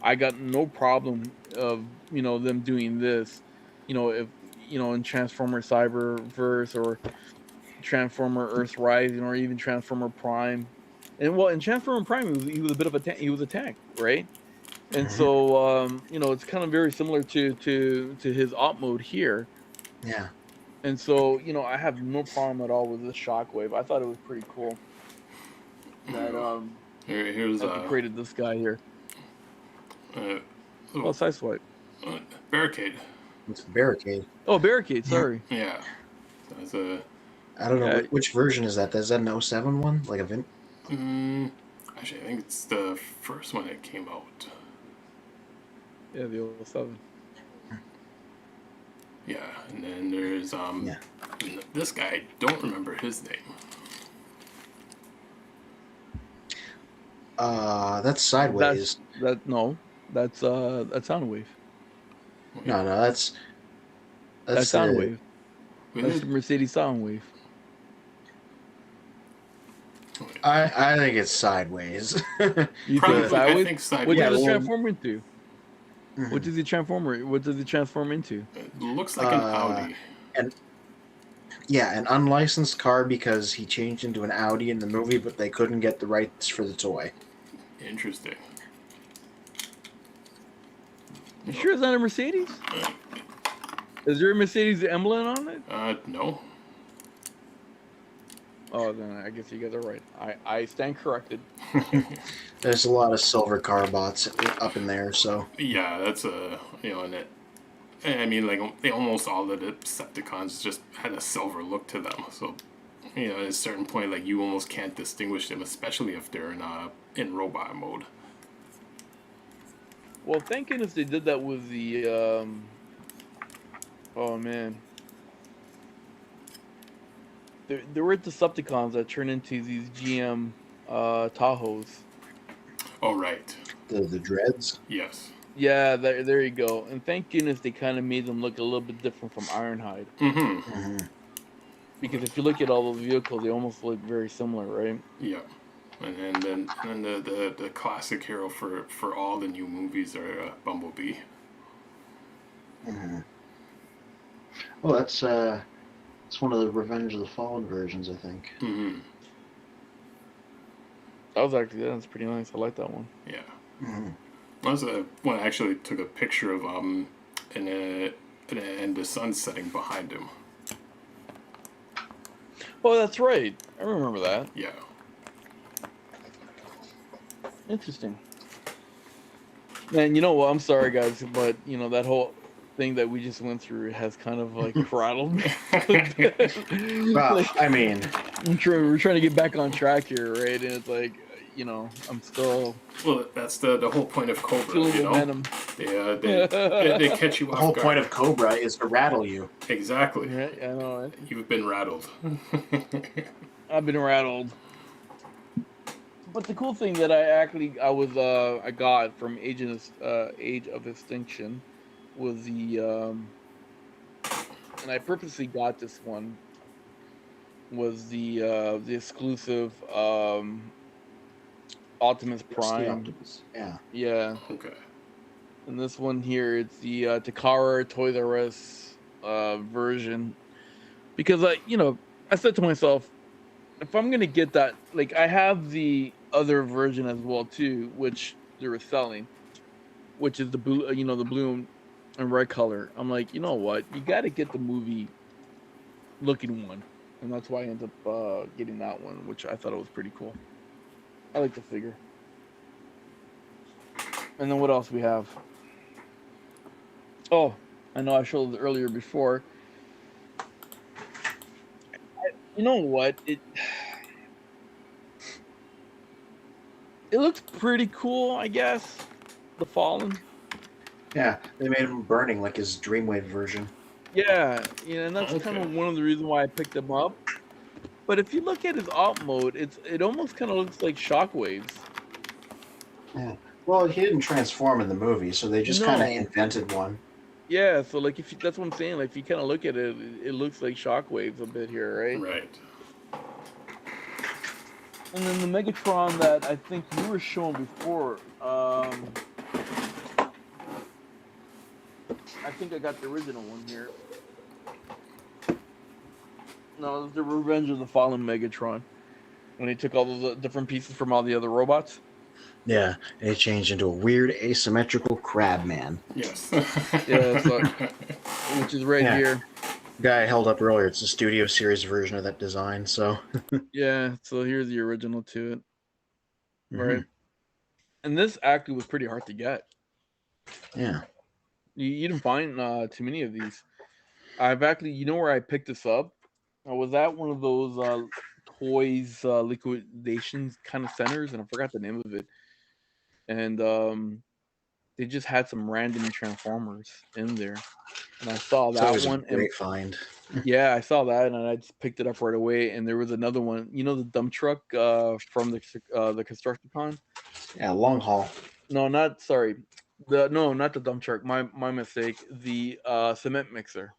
I got no problem of them doing this. If in Transformer Cyberverse or Transformer Earth Rising or even Transformer Prime, and in Transformer Prime he was a bit of he was a tank, right? And so it's kind of very similar to his op mode here. Yeah. And so I have no problem at all with this Shockwave. I thought it was pretty cool that Here's that they created this guy here. oh, Sideswipe. Barricade. It's Barricade. Oh, Barricade. Sorry. Yeah. That's a. I don't know Yeah. which version is that. Is that an 07 one? Like a Actually, I think it's the first one that came out. Yeah, the 07. Yeah, and then there's this guy. I don't remember his name. That's Sideways. That's Soundwave. No, That's the Soundwave. We That's the didn't- Mercedes Soundwave. I think it's sideways. You Probably, think I sideways? think sideways. What Yeah, does it well- transform into? What does it transform into? It looks like an Audi. Yeah, an unlicensed car because he changed into an Audi in the movie, but they couldn't get the rights for the toy. Interesting. You sure it's not a Mercedes? Is there a Mercedes emblem on it? No. Oh, then I guess you guys are right. I stand corrected. There's a lot of silver car bots up in there, so Yeah, that's a and it. I mean, like almost all of the Decepticons just had a silver look to them. So, at a certain point, like you almost can't distinguish them, especially if they're in robot mode. Well, thank goodness they did that with the. Oh man. There were Decepticons that turned into these GM Tahoes. Oh right. the dreads. Yes. Yeah, there you go. And thank goodness they kind of made them look a little bit different from Ironhide. Mm-hmm. Because if you look at all those vehicles, they almost look very similar, right? Yeah. And then the classic hero for all the new movies are Bumblebee. Well, that's one of the Revenge of the Fallen versions, I think. Mm-hmm. That's pretty nice. I like that one. Yeah. Mm-hmm. That was one I actually took a picture of and the sun setting behind him. Oh, that's right. I remember that. Yeah. Interesting. Man, you know what? I'm sorry, guys, but that whole thing that we just went through has kind of like rattled me. Well, I mean, we're trying to get back on track here, right? And it's like, I'm still. Well, that's the whole point of Cobra, feeling momentum. They catch you the off whole guard. point of Cobra is to rattle you. Exactly. Yeah, I know. Right? You've been rattled. I've been rattled. But the cool thing that I got from Age of Extinction was the and I purposely got this one was the exclusive Optimus It's the Prime. Optimus. Yeah. Yeah. Okay. And this one here, it's the Takara Toys R Us version. Because I said to myself, if I'm gonna get that, like I have the other version as well too, which they were selling, which is the blue, the blue and red color. I'm like, you know what? You got to get the movie looking one, and that's why I ended up getting that one, which I thought it was pretty cool. I like the figure. And then what else we have? Oh, I know I showed it earlier before. You know what? It looks pretty cool, I guess. The Fallen. Yeah, they made him burning like his Dreamwave version. Yeah, and that's kind of one of the reasons why I picked him up. But if you look at his alt mode, it almost kind of looks like Shockwaves. Yeah. Well, he didn't transform in the movie, so they just kind of invented one. Yeah, so like that's what I'm saying. Like if you kind of look at it, it looks like Shockwaves a bit here, right? Right. And then the Megatron that I think you were showing before. I think I got the original one here. No, it's the Revenge of the Fallen Megatron. When he took all those different pieces from all the other robots. Yeah, and he changed into a weird asymmetrical crab man. Yes. Yeah, so, which is right here. The guy I held up earlier, it's a Studio Series version of that design, so... Yeah, so here's the original to it. Right. Mhm. And this actually was pretty hard to get. Yeah. You didn't find too many of these. I've actually, where I picked this up? I was at one of those toys liquidations kind of centers, and I forgot the name of it. And they just had some random Transformers in there, and I saw It's that always one. a great find. Yeah, I saw that, and I just picked it up right away. And there was another one, the dump truck from the Constructicon. Yeah, long haul. No, not not the dump truck. My mistake. The cement mixer.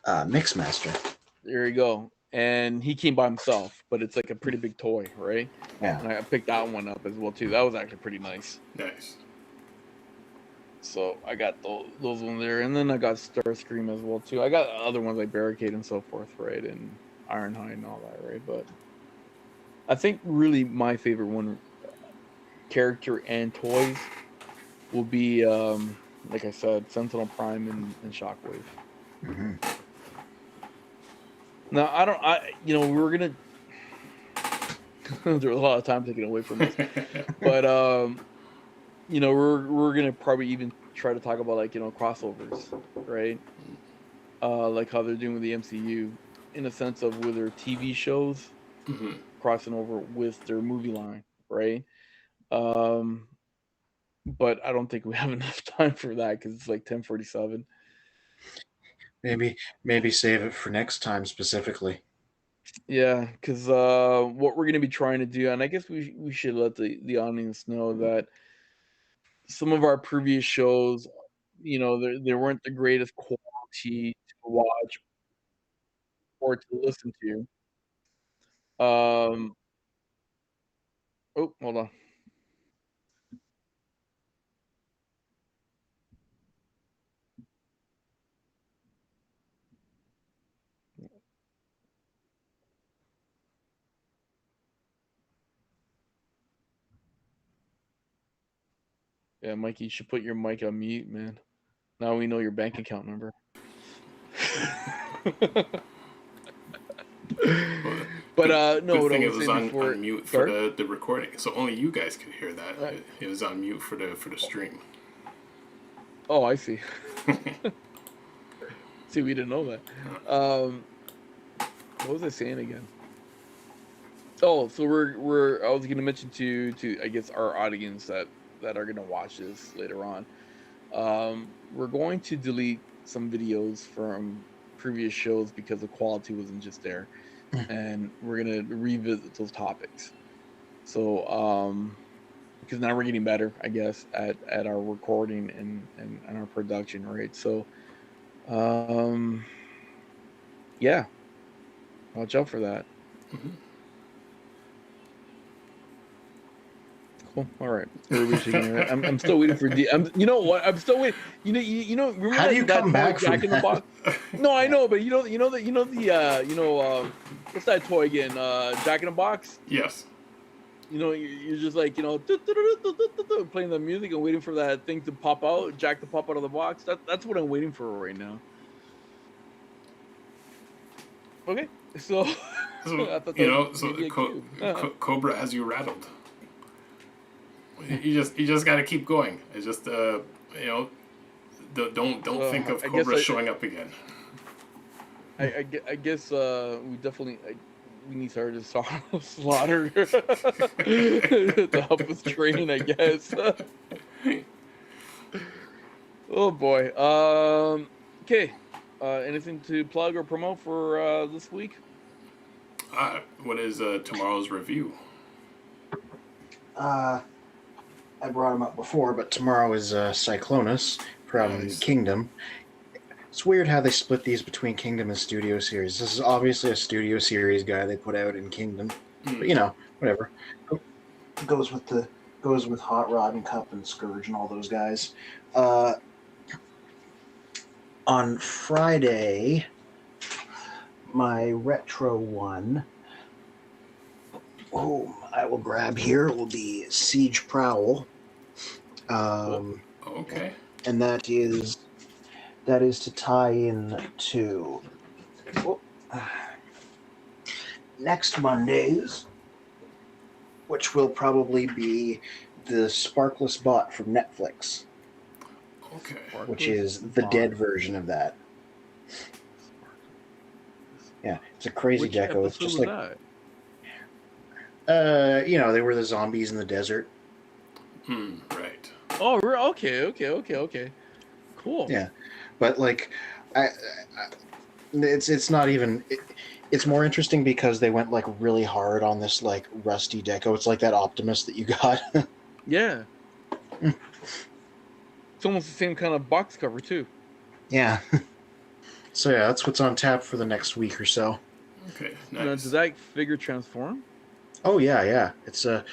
Mixmaster. There you go. and he came by himself, but it's like a pretty big toy, right? Yeah. And I picked that one up as well too. That was actually pretty nice. Nice. So I got those ones there, and then I got Starscream as well too. I got other ones like Barricade and so forth, right, and Ironhide and all that, right. But I think really my favorite one, character and toys, will be like I said, Sentinel Prime and Shockwave. Mm-hmm. Now we were gonna. There was a lot of time taken away from us, but we're gonna probably even try to talk about like crossovers, right? Like how they're doing with the MCU, in a sense of with their TV shows crossing over with their movie line, right? But I don't think we have enough time for that because it's like 10:47. Maybe save it for next time specifically. Yeah, because what we're gonna be trying to do, and I guess we should let the audience know that some of our previous shows, they weren't the greatest quality to watch or to listen to. Oh, hold on. Yeah, Mikey, you should put your mic on mute, man. Now we know your bank account number. But no, Good what I thing it was was saying before. on mute for Sorry? the recording, so only you guys could hear that. Right. It was on mute for the stream. Oh, I see. See, we didn't know that. What was I saying again? Oh, so we're I was gonna mention to I guess our audience that are gonna watch this later on. We're going to delete some videos from previous shows because the quality wasn't just there, and we're gonna revisit those topics. So because now we're getting better, I guess, at our recording and our production, right? So yeah, watch out for that. Cool. All right. I'm still waiting for you know what? I'm still waiting. Remember How do you that come toy back from Jack in the that? Box? No, I know, but what's that toy again? Jack in the Box. Yes. You're just like playing the music and waiting for that thing to pop out, Jack to pop out of the box. That's what I'm waiting for right now. Okay, so I thought Cobra has you rattled. You just got to keep going. It's just don't think of Cobra showing up again. I guess we definitely we need Sergeant Slaughter to help us train, I guess. Oh boy. Okay. Anything to plug or promote for this week? What is tomorrow's review? I brought him up before, but tomorrow is Cyclonus from Nice. Kingdom. It's weird how they split these between Kingdom and Studio Series. This is obviously a Studio Series guy they put out in Kingdom, but whatever. Goes with Hot Rod and Cup and Scourge and all those guys. On Friday, my retro one. Oh, I will grab here. It will be Siege Prowl. Okay. And that is to tie in to next Mondays, which will probably be the Sparkless Bot from Netflix. Okay. Which is the dead version of that. Yeah, it's a crazy deco. It's just like that? they were the zombies in the desert. Right. Oh, okay. Cool. Yeah, but like, it's not even. It's more interesting because they went like really hard on this like rusty deco. It's like that Optimus that you got. Yeah. It's almost the same kind of box cover too. Yeah. So yeah, that's what's on tap for the next week or so. Okay, Now, nice. does that figure transform? Oh yeah. The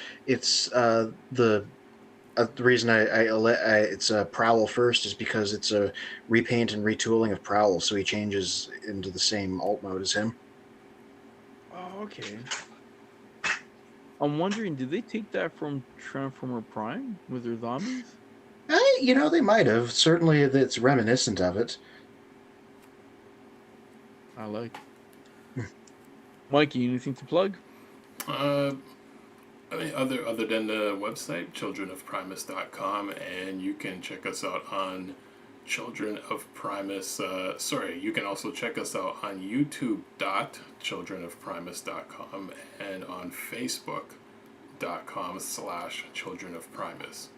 reason it's a Prowl first is because it's a repaint and retooling of Prowl, so he changes into the same alt mode as him. Oh, okay. I'm wondering, did they take that from Transformer Prime with their zombies? They might have. Certainly, it's reminiscent of it. I like. Mikey, anything to plug? I mean, other than the website, childrenofprimus.com, and you can check us out on Children of Primus. You can also check us out on youtube.childrenofprimus.com and on facebook.com/Children of Primus.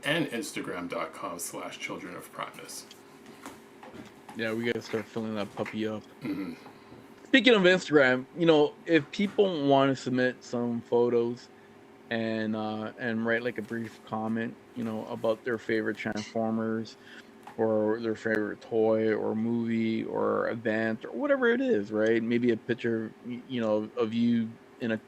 And instagram.com/Children of Primus. Yeah, we gotta start filling that puppy up. Mm-hmm. Speaking of Instagram, if people want to submit some photos and write like a brief comment, about their favorite Transformers or their favorite toy or movie or event or whatever it is, right? Maybe a picture, of you in a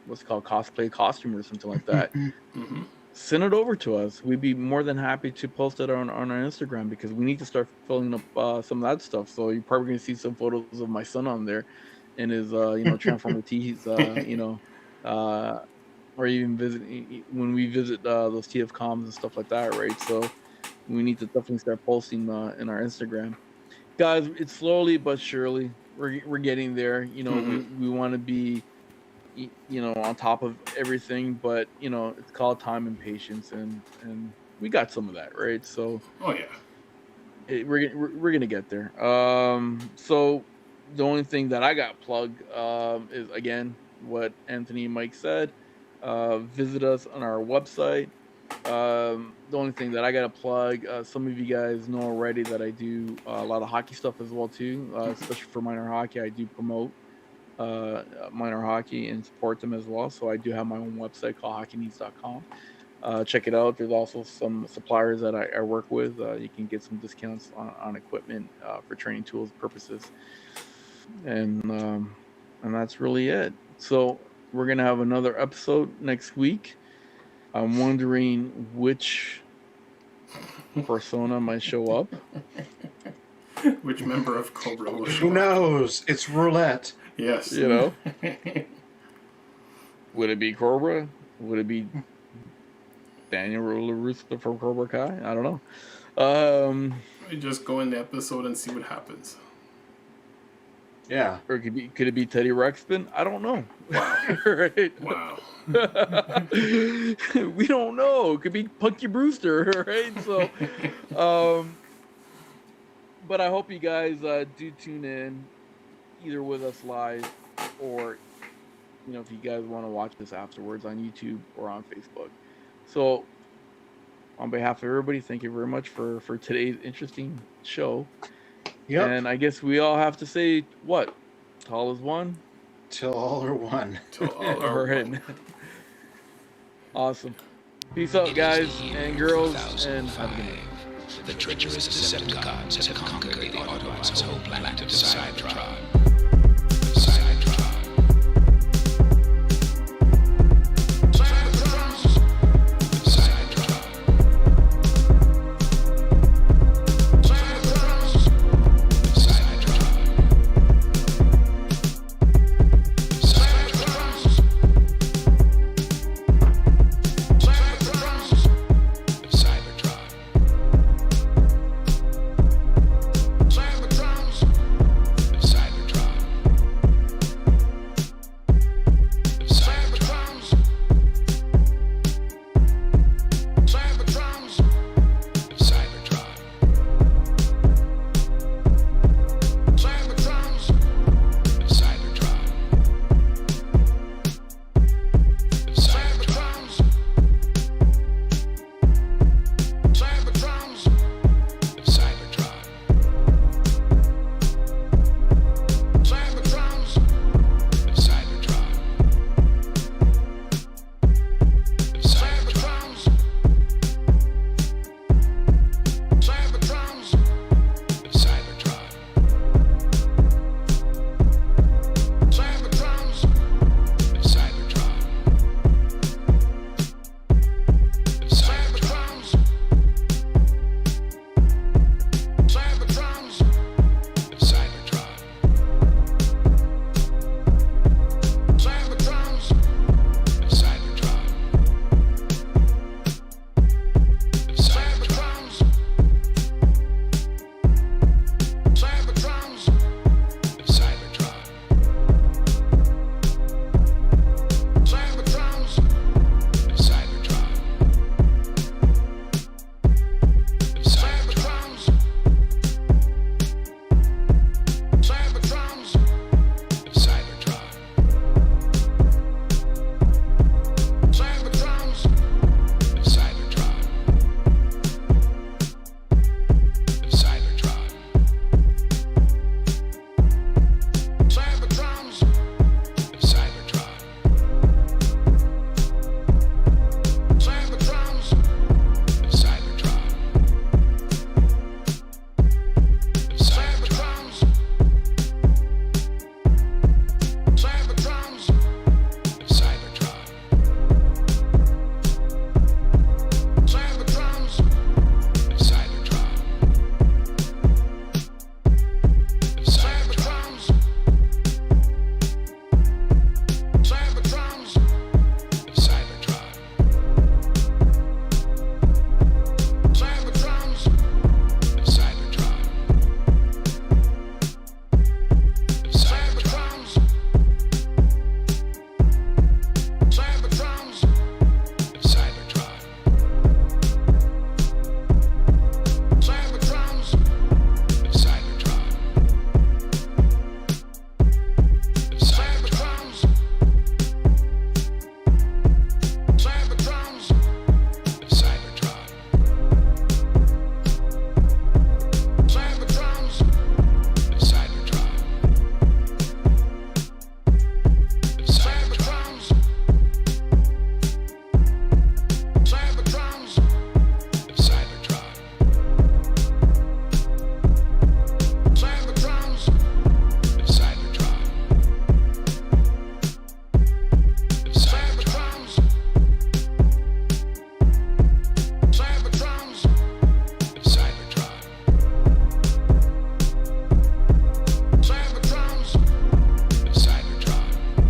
what's called cosplay costume or something like that. Mm-hmm. Send it over to us. We'd be more than happy to post it on our Instagram because we need to start filling up some of that stuff. So you're probably going to see some photos of my son on there in his, Transformer tees, or even when we visit those TF comms and stuff like that, right? So we need to definitely start posting in our Instagram. Guys, it's slowly but surely. We're getting there. We want to be on top of everything, but it's called time and patience, and we got some of that, right? So we're gonna get there. So the only thing that I got plugged is again what Anthony and Mike said. Visit us on our website. The only thing that I got to plug, some of you guys know already that I do a lot of hockey stuff as well too, especially for minor hockey. I do promote minor hockey and support them as well. So I do have my own website called hockeyneeds.com. Check it out. There's also some suppliers that I work with. You can get some discounts on equipment for training tools purposes. And that's really it. So we're going to have another episode next week. I'm wondering which persona might show up. Which member of Cobra will show Who knows? It's roulette. Yes. Would it be Cobra? Would it be Daniel LaRusso from Cobra Kai? I don't know. We just go in the episode and see what happens. Yeah. Or could it be Teddy Ruxpin? I don't know. Wow. Right? Wow. We don't know. It could be Punky Brewster, right? So, but I hope you guys do tune in, either with us live or, if you guys want to watch this afterwards on YouTube or on Facebook. So, on behalf of everybody, thank you very much for today's interesting show. Yep. And I guess we all have to say, what? Tall as one? Till all are one. Till all are one. Awesome. Peace out, guys and girls, and have a good night. The treacherous Decepticons have conquered the Autobots' home planet of Cybertron.